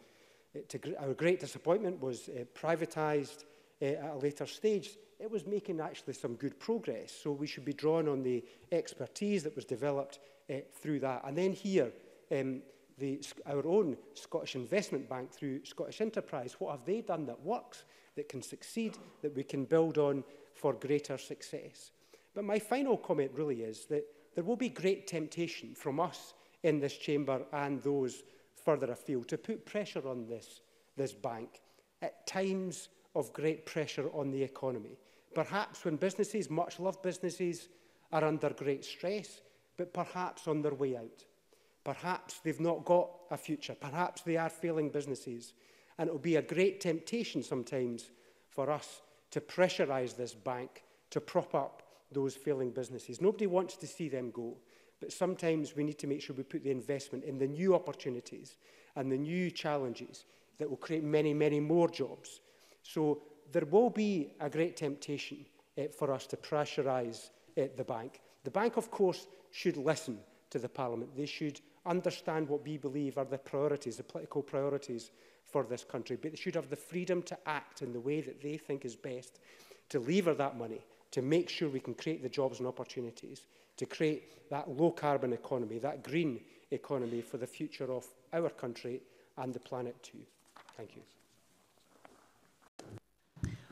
to our great disappointment was privatised at a later stage. It was making actually some good progress, so we should be drawing on the expertise that was developed through that. And then here, our own Scottish Investment Bank through Scottish Enterprise, what have they done that works, that can succeed, that we can build on for greater success? But my final comment really is that there will be great temptation from us in this chamber and those further afield to put pressure on this bank at times of great pressure on the economy. Perhaps when businesses, much-loved businesses, are under great stress, but perhaps on their way out. Perhaps they've not got a future. Perhaps they are failing businesses. And it will be a great temptation sometimes for us to pressurise this bank to prop up those failing businesses. Nobody wants to see them go. But sometimes we need to make sure we put the investment in the new opportunities and the new challenges that will create many, many more jobs. So there will be a great temptation for us to pressurise the bank. The bank, of course, should listen to the Parliament. They should understand what we believe are the priorities, the political priorities for this country, but they should have the freedom to act in the way that they think is best, to lever that money, to make sure we can create the jobs and opportunities, to create that low-carbon economy, that green economy for the future of our country and the planet too. Thank you.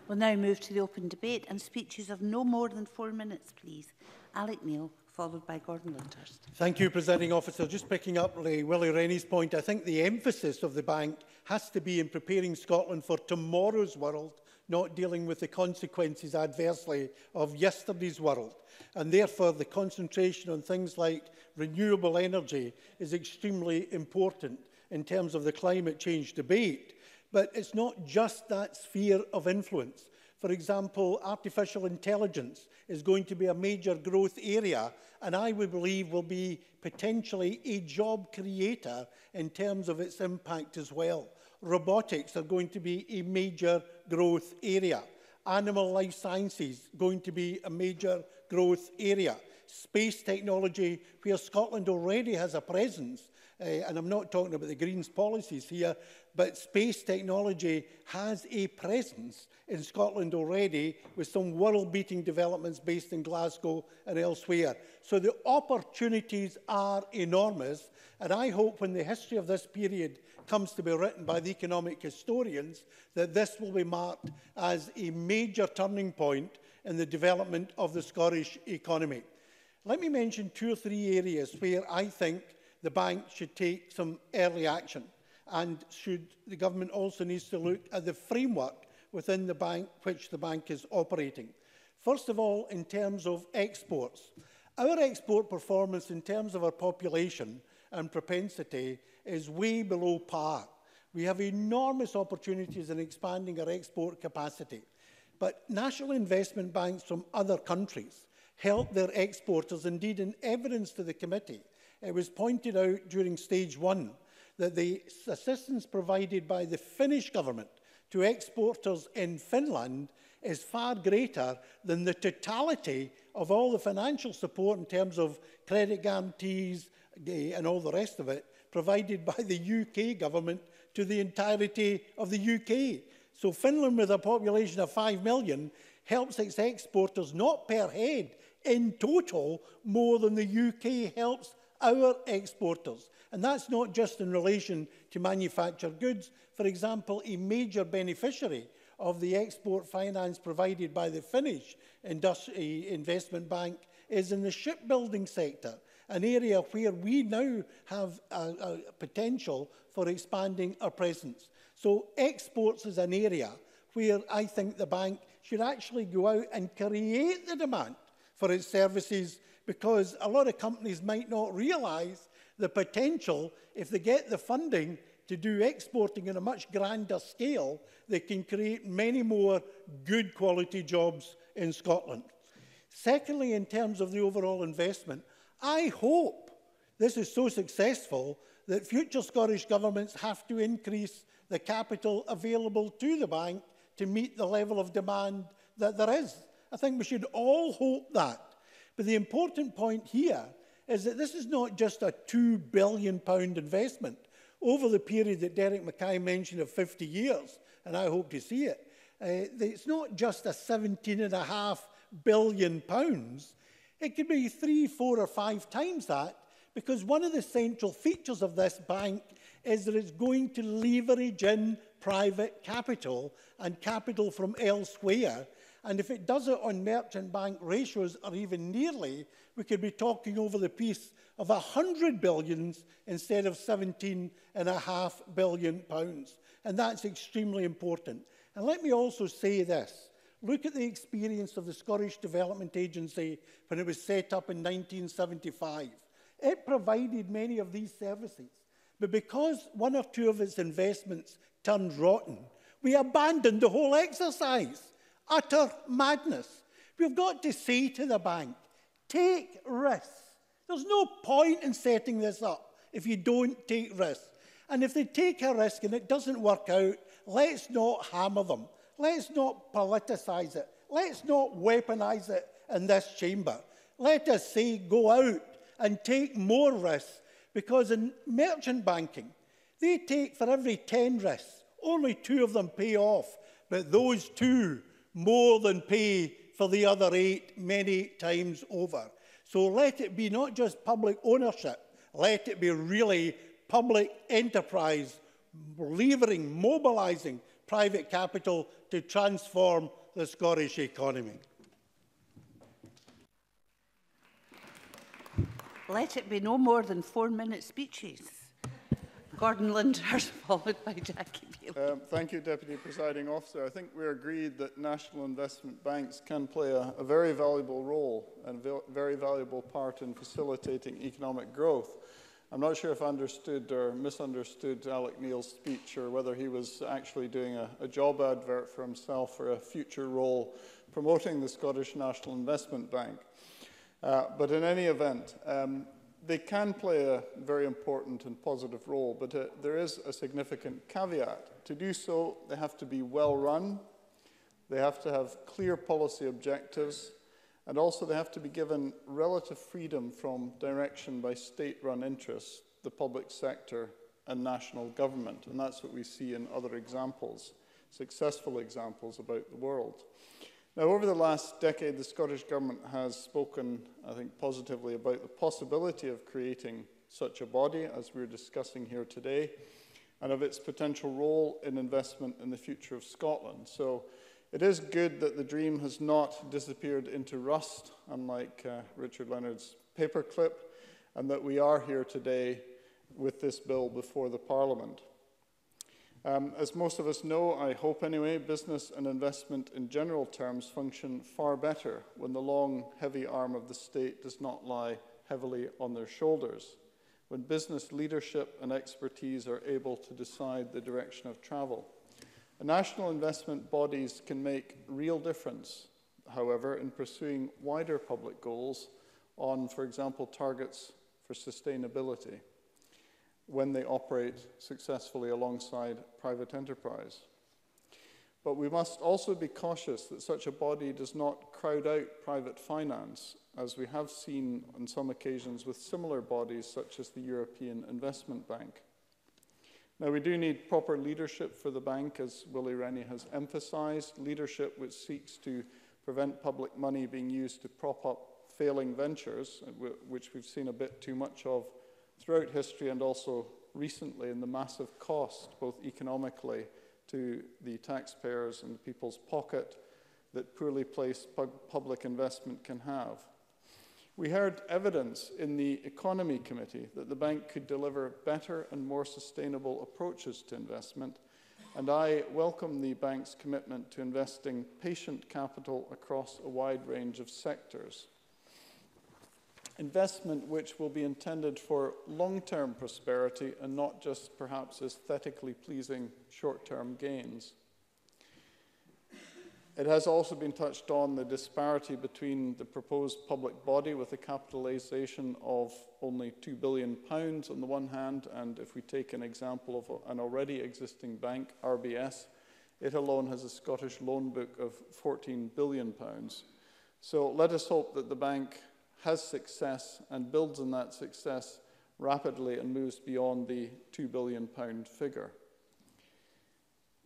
We'll now move to the open debate and speeches of no more than 4 minutes, please. Alec Neil, followed by Gordon Lyndhurst. Thank you, Presiding Officer. Just picking up Willie Rennie's point, I think the emphasis of the bank has to be in preparing Scotland for tomorrow's world, not dealing with the consequences adversely of yesterday's world. And therefore, the concentration on things like renewable energy is extremely important in terms of the climate change debate. But it's not just that sphere of influence. For example, artificial intelligence is going to be a major growth area, and I would believe will be potentially a job creator in terms of its impact as well. Robotics are going to be a major growth area. Animal life sciences going to be a major growth area. Space technology, where Scotland already has a presence, and I'm not talking about the Greens policies here, but space technology has a presence in Scotland already with some world-beating developments based in Glasgow and elsewhere. So the opportunities are enormous, and I hope when the history of this period comes to be written by the economic historians that this will be marked as a major turning point in the development of the Scottish economy. Let me mention 2 or 3 areas where I think the bank should take some early action, and the government also needs to look at the framework within the bank which the bank is operating. First of all, in terms of exports. Our export performance in terms of our population and propensity is way below par. We have enormous opportunities in expanding our export capacity. But national investment banks from other countries help their exporters. Indeed, in evidence to the committee, it was pointed out during stage 1 that the assistance provided by the Finnish government to exporters in Finland is far greater than the totality of all the financial support in terms of credit guarantees and all the rest of it provided by the UK government to the entirety of the UK. So Finland, with a population of 5 million, helps its exporters not per head in total more than the UK helps our exporters. And that's not just in relation to manufactured goods. For example, a major beneficiary of the export finance provided by the Finnish Investment Bank is in the shipbuilding sector, an area where we now have a potential for expanding our presence. So exports is an area where I think the bank should actually go out and create the demand for its services, because a lot of companies might not realise the potential. If they get the funding to do exporting on a much grander scale, they can create many more good quality jobs in Scotland. Secondly, in terms of the overall investment, I hope this is so successful that future Scottish governments have to increase the capital available to the bank to meet the level of demand that there is. I think we should all hope that. But the important point here is that this is not just a £2 billion investment over the period that Derek Mackay mentioned of 50 years, and I hope to see it. It's not just a £17.5 billion. It could be 3, 4 or 5 times that, because one of the central features of this bank is that it's going to leverage in private capital and capital from elsewhere. And if it does it on merchant bank ratios, or even nearly, we could be talking over the piece of 100 billion instead of £17.5 billion. And that's extremely important. And let me also say this. Look at the experience of the Scottish Development Agency when it was set up in 1975. It provided many of these services. But because 1 or 2 of its investments turned rotten, we abandoned the whole exercise. Utter madness. We've got to say to the bank, take risks. There's no point in setting this up if you don't take risks. And if they take a risk and it doesn't work out, let's not hammer them. Let's not politicise it. Let's not weaponise it in this chamber. Let us say, go out and take more risks, because in merchant banking, they take for every 10 risks, only 2 of them pay off, but those 2 more than pay for the other 8 many times over. So let it be not just public ownership, let it be really public enterprise, levering, mobilising private capital to transform the Scottish economy. Let it be no more than 4-minute speeches. Gordon Lyndhurst, followed by Jackie Bailey. Thank you, Deputy Presiding Officer. I think we're agreed that national investment banks can play a very valuable role and a very valuable part in facilitating economic growth. I'm not sure if I understood or misunderstood Alec Neil's speech, or whether he was actually doing a job advert for himself for a future role promoting the Scottish National Investment Bank. But in any event, they can play a very important and positive role, but there is a significant caveat. To do so, they have to be well run, they have to have clear policy objectives, and also they have to be given relative freedom from direction by state-run interests, the public sector and national government. And that's what we see in other examples, successful examples about the world. Now, over the last decade, the Scottish Government has spoken, I think, positively about the possibility of creating such a body, as we're discussing here today, and of its potential role in investment in the future of Scotland. So it is good that the dream has not disappeared into rust, unlike Richard Leonard's paperclip, and that we are here today with this bill before the Parliament. As most of us know, I hope anyway, business and investment in general terms function far better when the long, heavy arm of the state does not lie heavily on their shoulders, when business leadership and expertise are able to decide the direction of travel. National investment bodies can make real difference, however, in pursuing wider public goals on, for example, targets for sustainability, when they operate successfully alongside private enterprise. But we must also be cautious that such a body does not crowd out private finance, as we have seen on some occasions with similar bodies such as the European Investment Bank. Now, we do need proper leadership for the bank, as Willie Rennie has emphasised, leadership which seeks to prevent public money being used to prop up failing ventures, which we've seen a bit too much of throughout history, and also recently in the massive cost, both economically to the taxpayers and the people's pocket, that poorly placed public investment can have. We heard evidence in the Economy Committee that the bank could deliver better and more sustainable approaches to investment, and I welcome the bank's commitment to investing patient capital across a wide range of sectors. Investment which will be intended for long-term prosperity and not just perhaps aesthetically pleasing short-term gains. It has also been touched on the disparity between the proposed public body with a capitalisation of only £2 billion on the one hand, and if we take an example of an already existing bank, RBS, it alone has a Scottish loan book of £14 billion. So let us hope that the bank has success and builds on that success rapidly and moves beyond the £2 billion figure.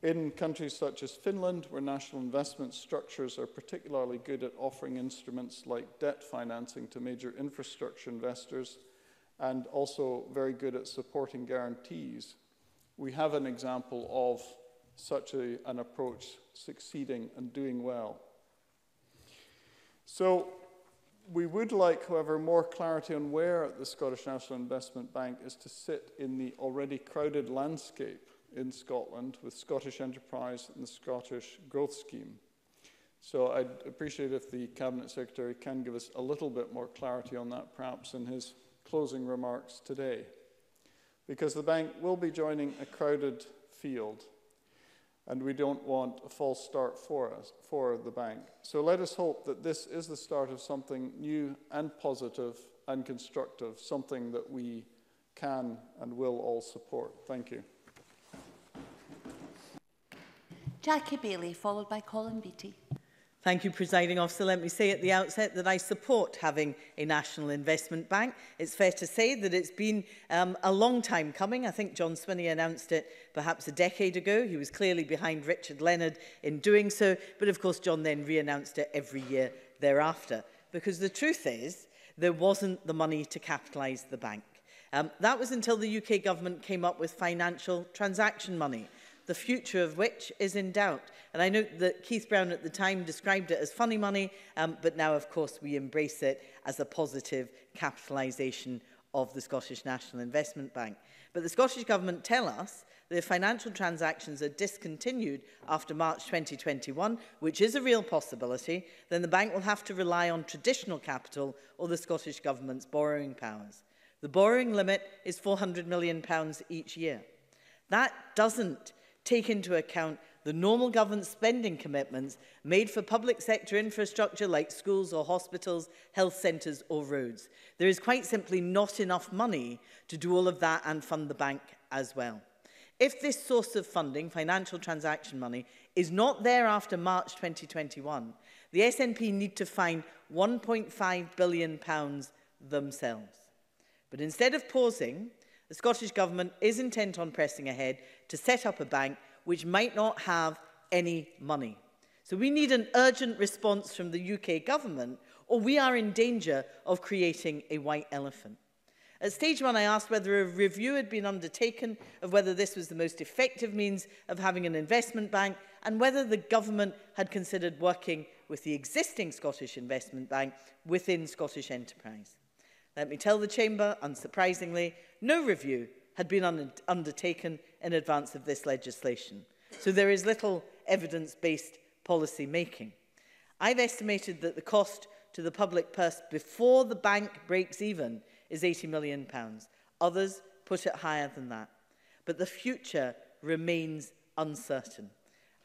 In countries such as Finland, where national investment structures are particularly good at offering instruments like debt financing to major infrastructure investors, and also very good at supporting guarantees, we have an example of such an approach succeeding and doing well. So we would like, however, more clarity on where the Scottish National Investment Bank is to sit in the already crowded landscape in Scotland with Scottish Enterprise and the Scottish Growth Scheme. So I'd appreciate if the Cabinet Secretary can give us a little bit more clarity on that, perhaps in his closing remarks today. Because the bank will be joining a crowded field, and we don't want a false start for the bank. So let us hope that this is the start of something new and positive and constructive, something that we can and will all support. Thank you. Jackie Bailey, followed by Colin Beattie. Thank you, Presiding Officer. Let me say at the outset that I support having a national investment bank. It's fair to say that it's been a long time coming. I think John Swinney announced it perhaps a decade ago. He was clearly behind Richard Leonard in doing so, but of course John then re-announced it every year thereafter. Because the truth is, there wasn't the money to capitalise the bank. That was until the UK government came up with financial transaction money, the future of which is in doubt. And I note that Keith Brown at the time described it as funny money, but now, of course, we embrace it as a positive capitalisation of the Scottish National Investment Bank. But the Scottish Government tell us that if financial transactions are discontinued after March 2021, which is a real possibility, then the bank will have to rely on traditional capital or the Scottish Government's borrowing powers. The borrowing limit is £400 million each year. That doesn't take into account the normal government spending commitments made for public sector infrastructure like schools or hospitals, health centres or roads. There is quite simply not enough money to do all of that and fund the bank as well. If this source of funding, financial transaction money, is not there after March 2021, the SNP need to find £1.5 billion themselves. But instead of pausing, the Scottish Government is intent on pressing ahead to set up a bank which might not have any money. So we need an urgent response from the UK Government, or we are in danger of creating a white elephant. At stage 1, I asked whether a review had been undertaken of whether this was the most effective means of having an investment bank and whether the government had considered working with the existing Scottish Investment Bank within Scottish Enterprise. Let me tell the Chamber, unsurprisingly, no review had been undertaken in advance of this legislation. So there is little evidence-based policy making. I've estimated that the cost to the public purse before the bank breaks even is £80 million. Others put it higher than that. But the future remains uncertain.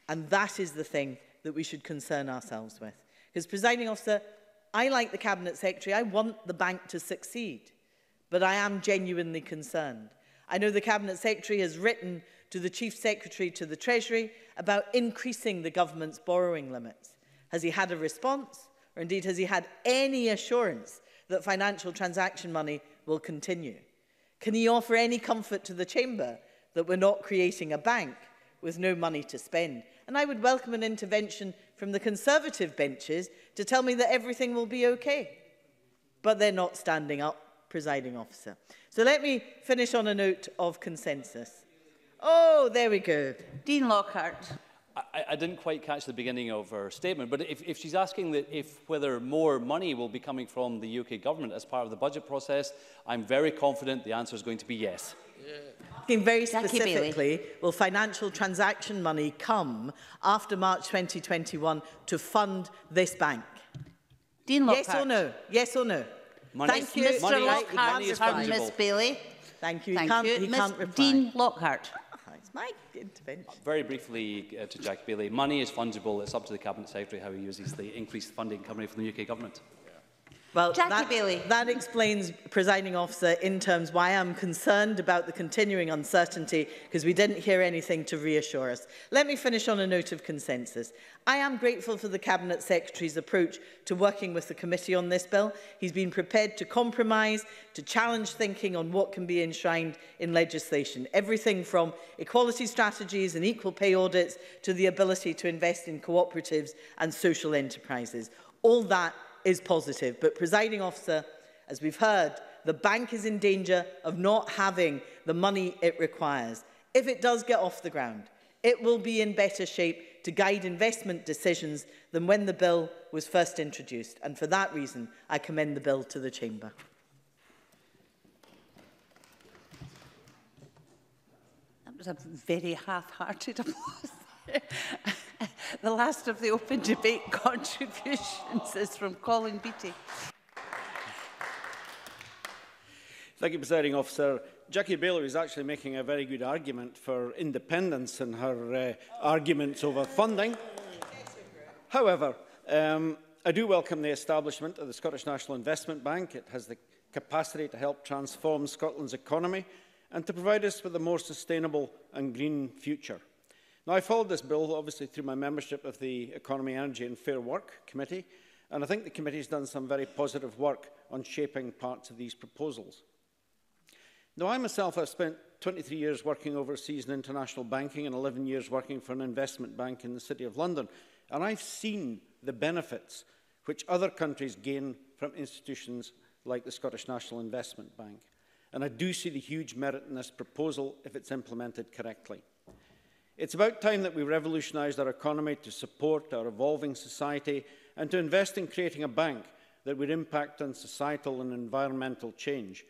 And that is the thing that we should concern ourselves with. Because, Presiding Officer, I, like the Cabinet Secretary, I want the bank to succeed. But I am genuinely concerned. I know the Cabinet Secretary has written to the Chief Secretary to the Treasury about increasing the government's borrowing limits. Has he had a response? Or indeed, has he had any assurance that financial transaction money will continue? Can he offer any comfort to the Chamber that we're not creating a bank with no money to spend? And I would welcome an intervention from the Conservative benches to tell me that everything will be okay. But they're not standing up, Presiding Officer. So let me finish on a note of consensus. Oh, there we go. Dean Lockhart. I didn't quite catch the beginning of her statement, but if she's asking that whether more money will be coming from the UK government as part of the budget process, I'm very confident the answer is going to be yes. Asking very specifically, will financial transaction money come after March 2021 to fund this bank? Dean Lockhart. Yes or no? Yes or no? Money, Thank you. Mr. Lockhart and Ms Bailey. Thank you. Thank He can't reply. Dean Lockhart. It's my intervention. Very briefly to Jackie Bailey, money is fungible. It's up to the Cabinet Secretary how he uses the increased funding coming from the UK government. Well, that explains, Presiding Officer, in terms why I'm concerned about the continuing uncertainty, because we didn't hear anything to reassure us. Let me finish on a note of consensus. I am grateful for the Cabinet Secretary's approach to working with the committee on this bill. He's been prepared to compromise, to challenge thinking on what can be enshrined in legislation. Everything from equality strategies and equal pay audits to the ability to invest in cooperatives and social enterprises. All that is positive. But, Presiding Officer, as we've heard, the bank is in danger of not having the money it requires. If it does get off the ground, it will be in better shape to guide investment decisions than when the bill was first introduced. And for that reason, I commend the bill to the Chamber. That was a very half-hearted applause. The last of the open debate contributions is from Colin Beattie. Thank you, Presiding Officer. Jackie Bailey is actually making a very good argument for independence in her arguments over funding. However, I do welcome the establishment of the Scottish National Investment Bank. It has the capacity to help transform Scotland's economy and to provide us with a more sustainable and green future. Now, I followed this bill, obviously, through my membership of the Economy, Energy and Fair Work Committee, and I think the committee has done some very positive work on shaping parts of these proposals. Now, I myself have spent 23 years working overseas in international banking and 11 years working for an investment bank in the City of London, and I've seen the benefits which other countries gain from institutions like the Scottish National Investment Bank. And I do see the huge merit in this proposal if it's implemented correctly. It's about time that we revolutionised our economy to support our evolving society and to invest in creating a bank that would impact on societal and environmental change.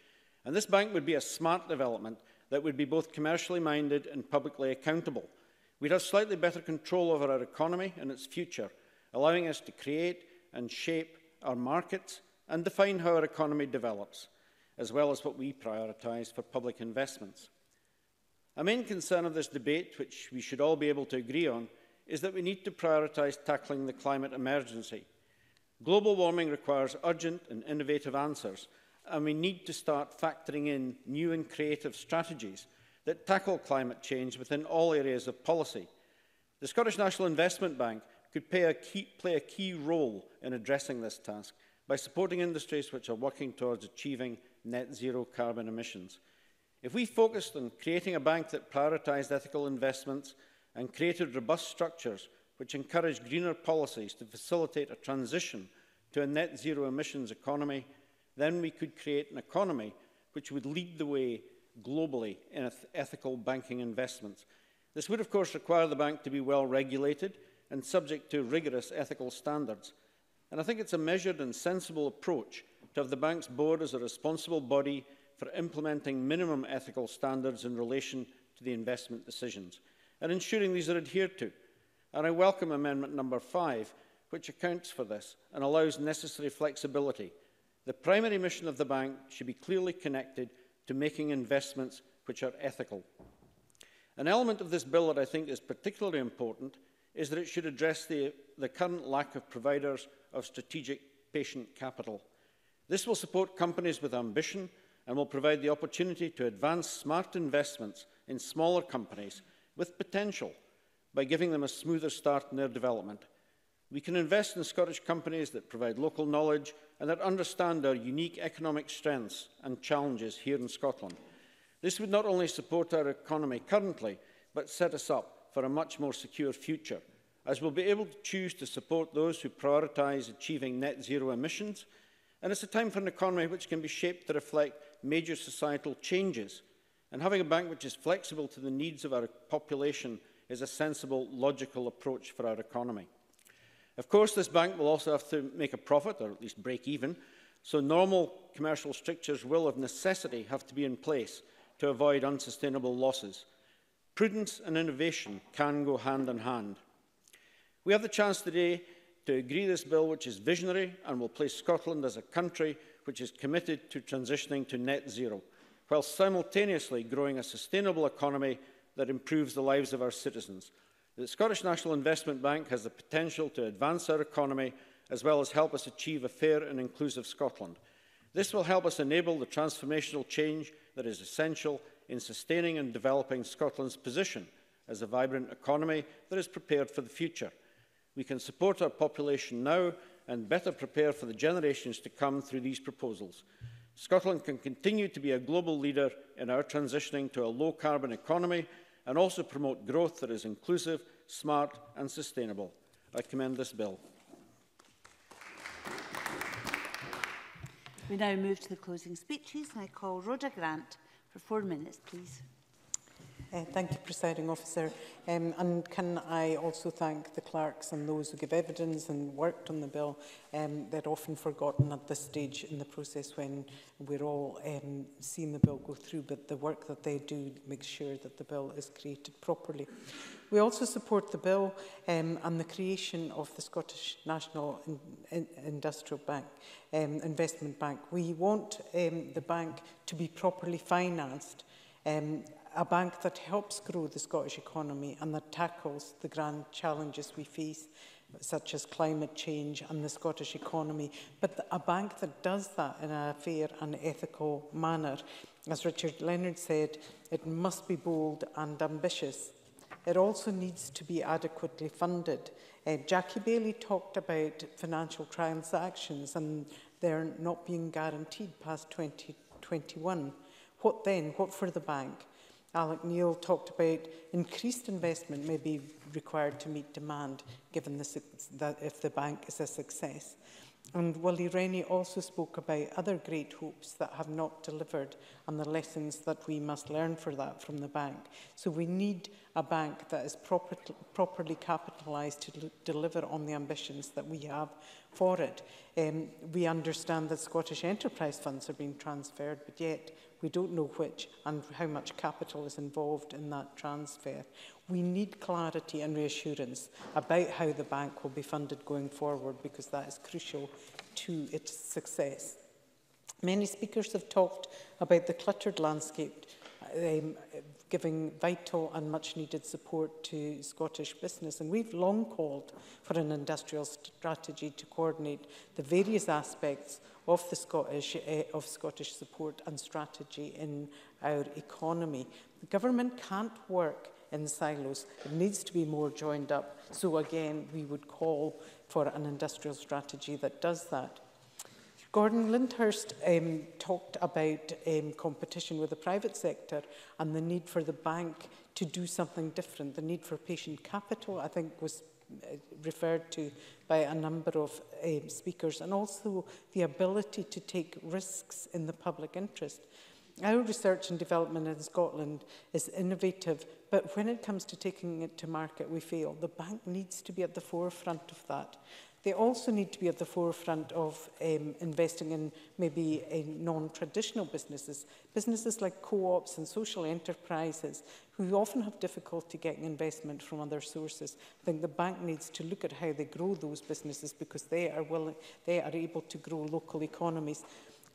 And this bank would be a smart development that would be both commercially minded and publicly accountable. We'd have slightly better control over our economy and its future, allowing us to create and shape our markets and define how our economy develops, as well as what we prioritise for public investments. A main concern of this debate, which we should all be able to agree on, is that we need to prioritise tackling the climate emergency. Global warming requires urgent and innovative answers, and we need to start factoring in new and creative strategies that tackle climate change within all areas of policy. The Scottish National Investment Bank could play a key role in addressing this task by supporting industries which are working towards achieving net zero carbon emissions. If we focused on creating a bank that prioritised ethical investments and created robust structures which encourage greener policies to facilitate a transition to a net zero emissions economy, then we could create an economy which would lead the way globally in ethical banking investments. This would, of course, require the bank to be well regulated and subject to rigorous ethical standards. And I think it's a measured and sensible approach to have the bank's board as a responsible body for implementing minimum ethical standards in relation to the investment decisions and ensuring these are adhered to. And I welcome Amendment number 5, which accounts for this and allows necessary flexibility. The primary mission of the bank should be clearly connected to making investments which are ethical. An element of this bill that I think is particularly important is that it should address the current lack of providers of strategic patient capital. This will support companies with ambition and will provide the opportunity to advance smart investments in smaller companies with potential by giving them a smoother start in their development. We can invest in Scottish companies that provide local knowledge and that understand our unique economic strengths and challenges here in Scotland. This would not only support our economy currently, but set us up for a much more secure future, as we'll be able to choose to support those who prioritise achieving net zero emissions. And it's a time for an economy which can be shaped to reflect major societal changes. And having a bank which is flexible to the needs of our population is a sensible, logical approach for our economy. Of course, this bank will also have to make a profit, or at least break even, so normal commercial strictures will, of necessity, have to be in place to avoid unsustainable losses. Prudence and innovation can go hand in hand. We have the chance today to agree this bill, which is visionary and will place Scotland as a country which is committed to transitioning to net zero, while simultaneously growing a sustainable economy that improves the lives of our citizens. The Scottish National Investment Bank has the potential to advance our economy as well as help us achieve a fair and inclusive Scotland. This will help us enable the transformational change that is essential in sustaining and developing Scotland's position as a vibrant economy that is prepared for the future. We can support our population now and better prepare for the generations to come through these proposals. Scotland can continue to be a global leader in our transitioning to a low-carbon economy and also promote growth that is inclusive, smart and sustainable. I commend this bill. We now move to the closing speeches. I call Rhoda Grant for 4 minutes, please. Thank you, Presiding Officer. And can I also thank the clerks and those who give evidence and worked on the bill. They're often forgotten at this stage in the process when we're all seeing the bill go through, but the work that they do makes sure that the bill is created properly. We also support the bill and the creation of the Scottish National Industrial Bank, Investment Bank. We want the bank to be properly financed, a bank that helps grow the Scottish economy and that tackles the grand challenges we face, such as climate change and the Scottish economy, but a bank that does that in a fair and ethical manner. As Richard Leonard said, it must be bold and ambitious. It also needs to be adequately funded. Jackie Bailey talked about financial transactions and they're not being guaranteed past 2021. What then? What for the bank? Alec Neil talked about increased investment may be required to meet demand, given that if the bank is a success. And Willie Rennie also spoke about other great hopes that have not delivered and the lessons that we must learn for that from the bank. So we need a bank that is properly capitalised to deliver on the ambitions that we have for it. We understand that Scottish enterprise funds are being transferred, but yet we don't know which and how much capital is involved in that transfer. We need clarity and reassurance about how the bank will be funded going forward, because that is crucial to its success. Many speakers have talked about the cluttered landscape, giving vital and much needed support to Scottish business. And we've long called for an industrial strategy to coordinate the various aspects of the Scottish support and strategy in our economy. The government can't work in silos. It needs to be more joined up. So again, we would call for an industrial strategy that does that. Gordon Lyndhurst talked about competition with the private sector and the need for the bank to do something different. The need for patient capital, I think, was referred to by a number of speakers, and also the ability to take risks in the public interest. Our research and development in Scotland is innovative, but when it comes to taking it to market, we fail. The bank needs to be at the forefront of that. They also need to be at the forefront of investing in maybe non-traditional businesses, businesses like co-ops and social enterprises, who often have difficulty getting investment from other sources. I think the bank needs to look at how they grow those businesses, because they are able to grow local economies.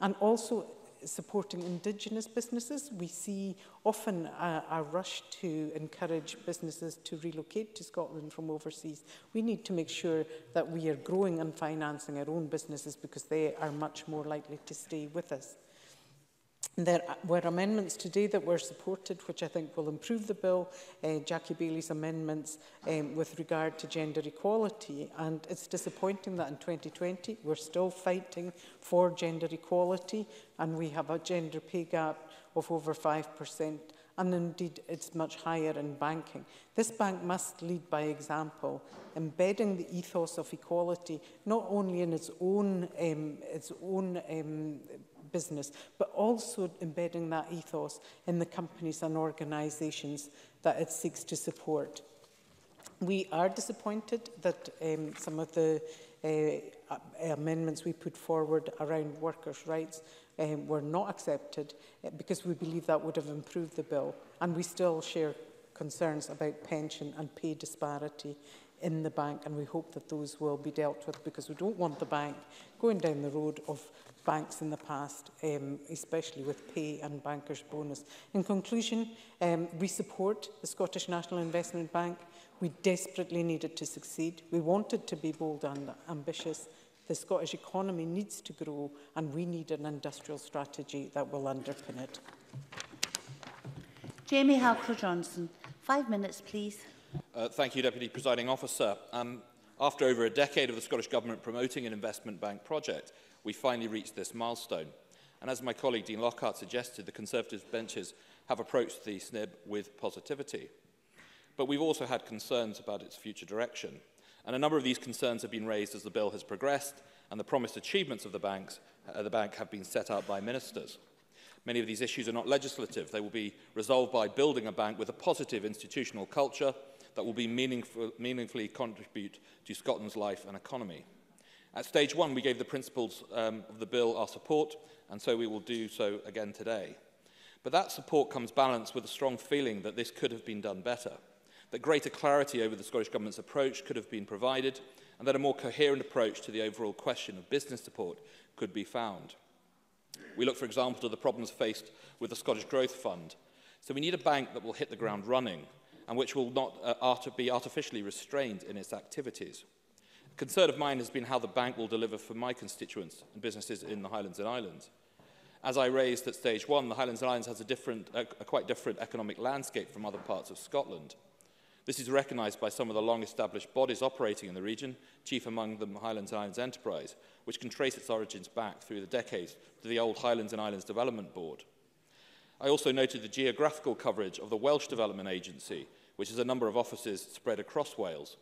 And also supporting indigenous businesses. We see often a rush to encourage businesses to relocate to Scotland from overseas. We need to make sure that we are growing and financing our own businesses, because they are much more likely to stay with us. There were amendments today that were supported, which I think will improve the bill. Jackie Bailey's amendments with regard to gender equality. And it's disappointing that in 2020 we're still fighting for gender equality, and we have a gender pay gap of over 5%. And indeed, it's much higher in banking. This bank must lead by example, embedding the ethos of equality not only in its own business, but also embedding that ethos in the companies and organisations that it seeks to support. We are disappointed that some of the amendments we put forward around workers' rights were not accepted, because we believe that would have improved the bill. And we still share concerns about pension and pay disparity in the bank, and we hope that those will be dealt with, because we don't want the bank going down the road of banks in the past, especially with pay and bankers' bonus. In conclusion, we support the Scottish National Investment Bank. We desperately need it to succeed. We want it to be bold and ambitious. The Scottish economy needs to grow, and we need an industrial strategy that will underpin it. Jamie Halcrow-Johnson, 5 minutes, please. Thank you, Deputy Presiding Officer. After over a decade of the Scottish Government promoting an investment bank project, we finally reached this milestone. And as my colleague Dean Lockhart suggested, the Conservative benches have approached the SNIB with positivity. But we've also had concerns about its future direction. And a number of these concerns have been raised as the bill has progressed, and the promised achievements of the bank have been set out by ministers. Many of these issues are not legislative. They will be resolved by building a bank with a positive institutional culture that will be meaningfully contribute to Scotland's life and economy. At stage one, we gave the principles of the bill our support, and so we will do so again today. But that support comes balanced with a strong feeling that this could have been done better, that greater clarity over the Scottish Government's approach could have been provided, and that a more coherent approach to the overall question of business support could be found. We look, for example, to the problems faced with the Scottish Growth Fund. So we need a bank that will hit the ground running and which will not be artificially restrained in its activities. A concern of mine has been how the bank will deliver for my constituents and businesses in the Highlands and Islands. As I raised at stage one, the Highlands and Islands has a quite different economic landscape from other parts of Scotland. This is recognised by some of the long-established bodies operating in the region, chief among them Highlands and Islands Enterprise, which can trace its origins back through the decades to the old Highlands and Islands Development Board. I also noted the geographical coverage of the Welsh Development Agency, which is a number of offices spread across Wales.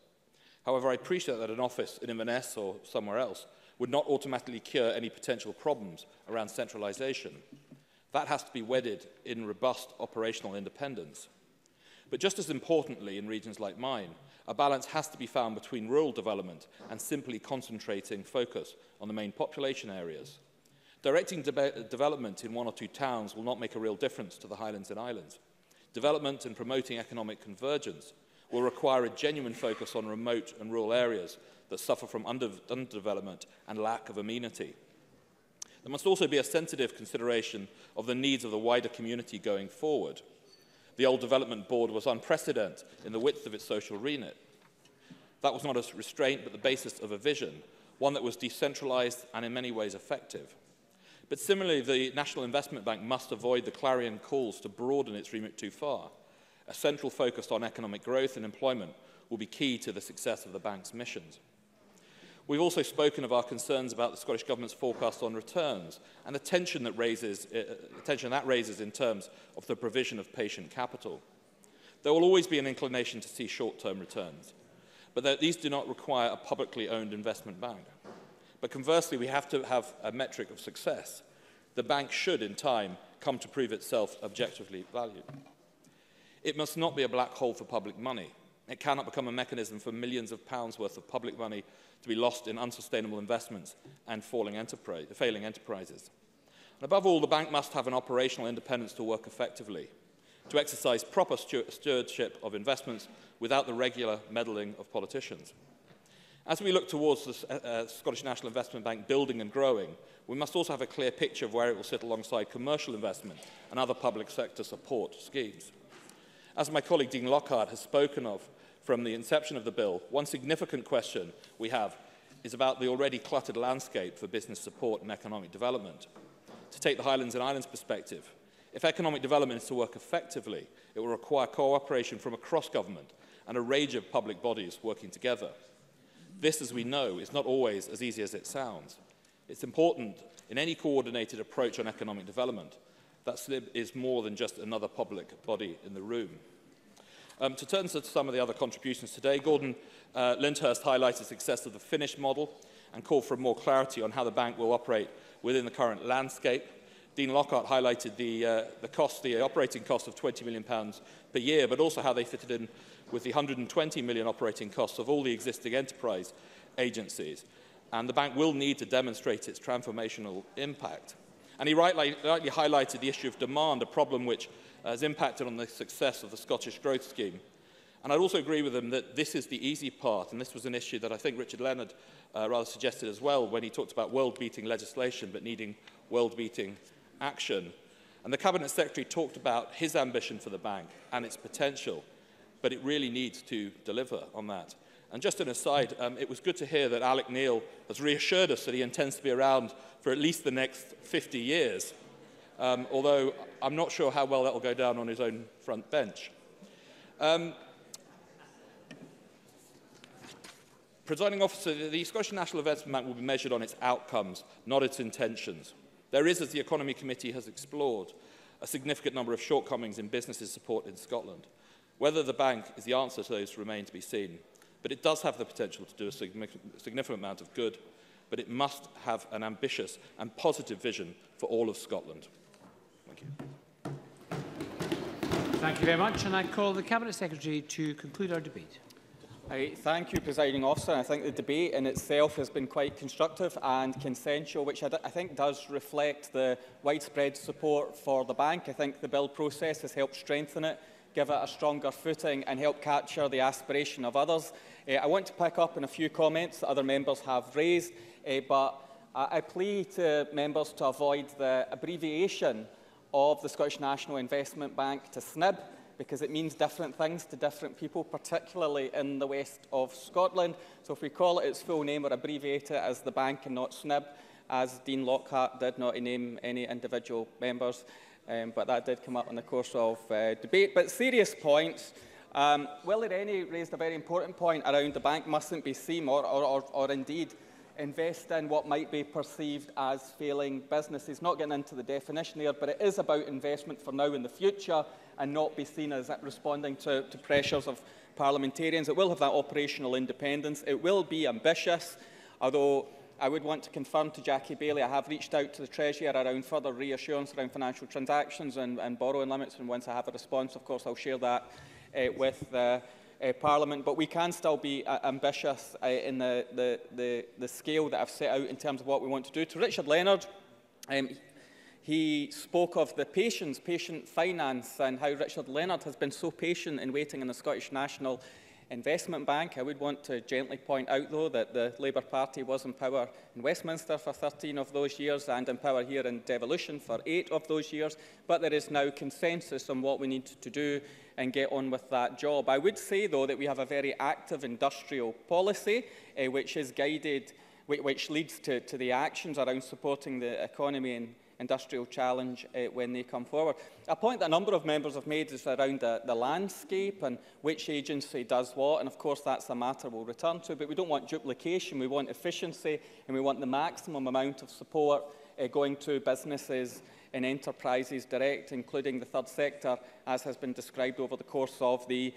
However, I appreciate that an office in Inverness or somewhere else would not automatically cure any potential problems around centralisation. That has to be wedded in robust operational independence. But just as importantly, in regions like mine, a balance has to be found between rural development and simply concentrating focus on the main population areas. Directing development in one or two towns will not make a real difference to the Highlands and Islands. Development and promoting economic convergence will require a genuine focus on remote and rural areas that suffer from underdevelopment and lack of amenity. There must also be a sensitive consideration of the needs of the wider community going forward. The old Development Board was unprecedented in the width of its social remit. That was not a restraint, but the basis of a vision, one that was decentralised and in many ways effective. But similarly, the National Investment Bank must avoid the clarion calls to broaden its remit too far. A central focus on economic growth and employment will be key to the success of the bank's missions. We've also spoken of our concerns about the Scottish Government's forecast on returns and the tension that raises in terms of the provision of patient capital. There will always be an inclination to see short-term returns, but these do not require a publicly owned investment bank. But conversely, we have to have a metric of success. The bank should, in time, come to prove itself objectively valued. It must not be a black hole for public money. It cannot become a mechanism for millions of pounds worth of public money to be lost in unsustainable investments and failing enterprises. And above all, the bank must have an operational independence to work effectively, to exercise proper stewardship of investments without the regular meddling of politicians. As we look towards the Scottish National Investment Bank building and growing, we must also have a clear picture of where it will sit alongside commercial investment and other public sector support schemes. As my colleague Dean Lockhart has spoken of from the inception of the bill, one significant question we have is about the already cluttered landscape for business support and economic development. To take the Highlands and Islands perspective, if economic development is to work effectively, it will require cooperation from across government and a range of public bodies working together. This, as we know, is not always as easy as it sounds. It's important in any coordinated approach on economic development that SNIB is more than just another public body in the room. To turn to some of the other contributions today, Gordon Lyndhurst highlighted the success of the Finnish model and called for more clarity on how the bank will operate within the current landscape. Dean Lockhart highlighted the operating cost of £20 million per year, but also how they fitted in with the £120 million operating costs of all the existing enterprise agencies. And the bank will need to demonstrate its transformational impact. And he rightly highlighted the issue of demand, a problem which has impacted on the success of the Scottish Growth Scheme. And I'd also agree with him that this is the easy part, and this was an issue that I think Richard Leonard rather suggested as well when he talked about world-beating legislation but needing world-beating action. And the Cabinet Secretary talked about his ambition for the bank and its potential, but it really needs to deliver on that. And just an aside, it was good to hear that Alec Neil has reassured us that he intends to be around for at least the next 50 years, although I'm not sure how well that will go down on his own front bench. Presiding Officer, the Scottish National Investment Bank will be measured on its outcomes, not its intentions. There is, as the Economy Committee has explored, a significant number of shortcomings in businesses support in Scotland. Whether the bank is the answer to those remains to be seen, but it does have the potential to do a significant amount of good, but it must have an ambitious and positive vision for all of Scotland. Thank you. Thank you very much, and I call the Cabinet Secretary to conclude our debate. Thank you, Presiding Officer. I think the debate in itself has been quite constructive and consensual, which I think does reflect the widespread support for the bank. I think the bill process has helped strengthen it, give it a stronger footing and help capture the aspiration of others. I want to pick up on a few comments that other members have raised, but I plead to members to avoid the abbreviation of the Scottish National Investment Bank to SNIB, because it means different things to different people, particularly in the west of Scotland. So if we call it its full name or abbreviate it as the bank and not SNIB, as Dean Lockhart did, not to name any individual members, but that did come up in the course of debate. But serious points, Willie Rennie raised a very important point around the bank mustn't be seen or indeed invest in what might be perceived as failing businesses. Not getting into the definition there, but it is about investment for now and the future and not be seen as responding to pressures of parliamentarians. It will have that operational independence. It will be ambitious, although I would want to confirm to Jackie Baillie, I have reached out to the Treasurer around further reassurance around financial transactions and borrowing limits, and once I have a response, of course, I'll share that with Parliament. But we can still be ambitious in the scale that I've set out in terms of what we want to do. To Richard Leonard, he spoke of the patient finance, and how Richard Leonard has been so patient in waiting in the Scottish National Investment Bank. I would want to gently point out, though, that the Labour Party was in power in Westminster for 13 of those years and in power here in devolution for 8 of those years. But there is now consensus on what we need to do and get on with that job. I would say, though, that we have a very active industrial policy which is guided, which leads to the actions around supporting the economy and industrial challenge when they come forward. A point that a number of members have made is around the landscape and which agency does what, and of course that's a matter we'll return to, but we don't want duplication, we want efficiency, and we want the maximum amount of support going to businesses and enterprises direct, including the third sector, as has been described over the course of the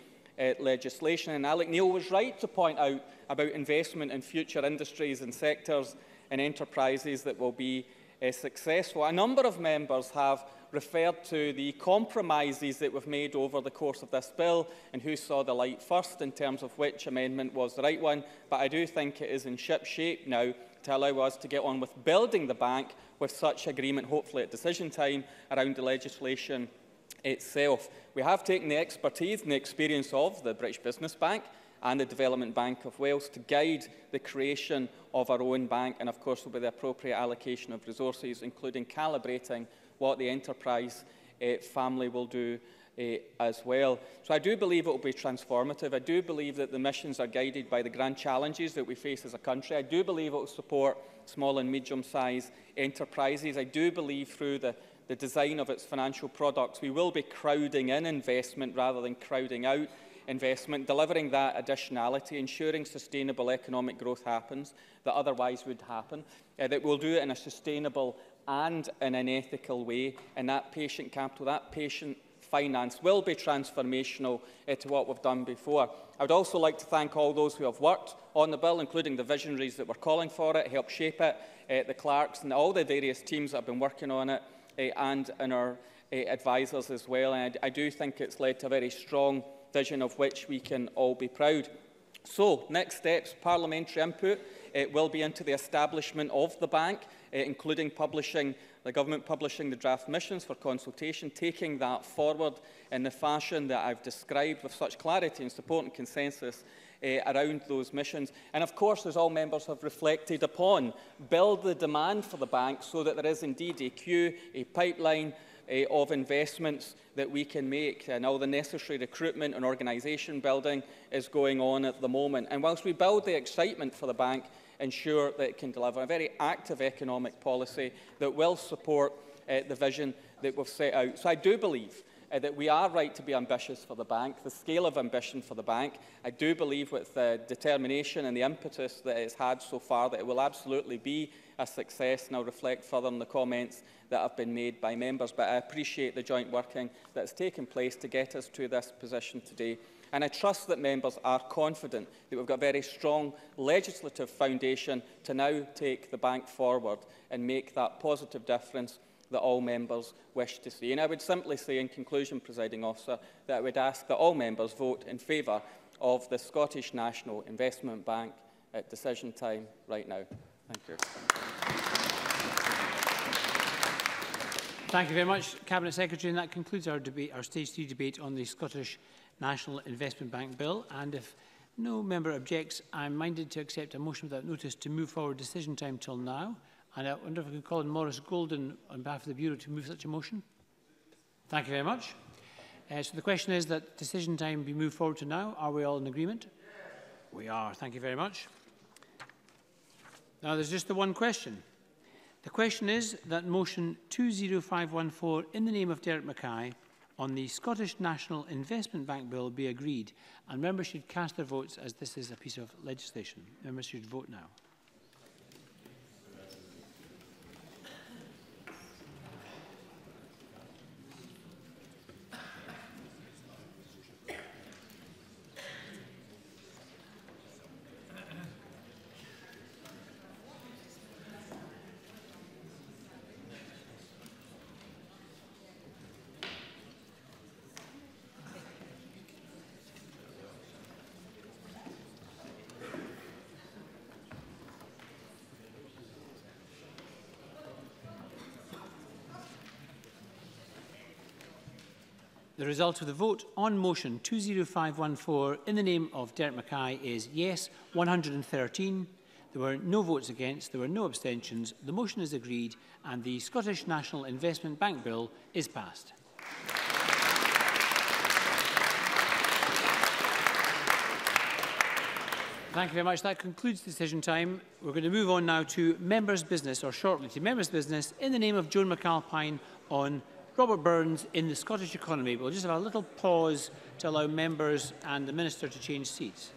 legislation. And Alec Neil was right to point out about investment in future industries and sectors and enterprises that will be successful. A number of members have referred to the compromises that we've made over the course of this bill and who saw the light first in terms of which amendment was the right one. But I do think it is in ship shape now to allow us to get on with building the bank with such agreement, hopefully at decision time, around the legislation itself. We have taken the expertise and the experience of the British Business Bank and the Development Bank of Wales to guide the creation of our own bank, and of course will be the appropriate allocation of resources, including calibrating what the enterprise family will do as well. So I do believe it will be transformative. I do believe that the missions are guided by the grand challenges that we face as a country. I do believe it will support small and medium-sized enterprises. I do believe through the design of its financial products, we will be crowding in investment rather than crowding out investment, delivering that additionality, ensuring sustainable economic growth happens that otherwise would happen, that we'll do it in a sustainable and in an ethical way, and that patient capital, that patient finance will be transformational to what we've done before. I would also like to thank all those who have worked on the bill, including the visionaries that were calling for it, helped shape it, the clerks and all the various teams that have been working on it, and our advisors as well. And I do think it's led to a very strong vision of which we can all be proud. So, next steps, parliamentary input will be into the establishment of the bank, including the government publishing the draft missions for consultation, taking that forward in the fashion that I've described with such clarity and support and consensus around those missions. And of course, as all members have reflected upon, build the demand for the bank so that there is indeed a queue, a pipeline of investments that we can make, and all the necessary recruitment and organisation building is going on at the moment. And whilst we build the excitement for the bank, ensure that it can deliver a very active economic policy that will support the vision that we've set out. So I do believe that we are right to be ambitious for the bank, the scale of ambition for the bank. I do believe with the determination and the impetus that it's had so far that it will absolutely be a success, and I'll reflect further on the comments that have been made by members. But I appreciate the joint working that has taken place to get us to this position today. And I trust that members are confident that we've got a very strong legislative foundation to now take the bank forward and make that positive difference that all members wish to see. And I would simply say, in conclusion, Presiding Officer, that I would ask that all members vote in favour of the Scottish National Investment Bank at decision time right now. Thank you. Thank you very much, Cabinet Secretary. And that concludes our debate, our Stage 3 debate on the Scottish National Investment Bank Bill. And if no member objects, I'm minded to accept a motion without notice to move forward decision time till now. And I wonder if I could call on Maurice Golden on behalf of the Bureau to move such a motion. Thank you very much. So the question is that decision time be moved forward to now. Are we all in agreement? Yes. We are. Thank you very much. Now there's just the one question. The question is that motion 20514 in the name of Derek Mackay on the Scottish National Investment Bank Bill be agreed, and members should cast their votes as this is a piece of legislation. Members should vote now. The result of the vote on motion 20514 in the name of Derek Mackay is yes, 113. There were no votes against, there were no abstentions. The motion is agreed and the Scottish National Investment Bank Bill is passed. Thank you very much. That concludes decision time. We're going to move on now to members' business, or shortly to members' business, in the name of Joan McAlpine on Robert Burns in the Scottish economy. We'll just have a little pause to allow members and the Minister to change seats.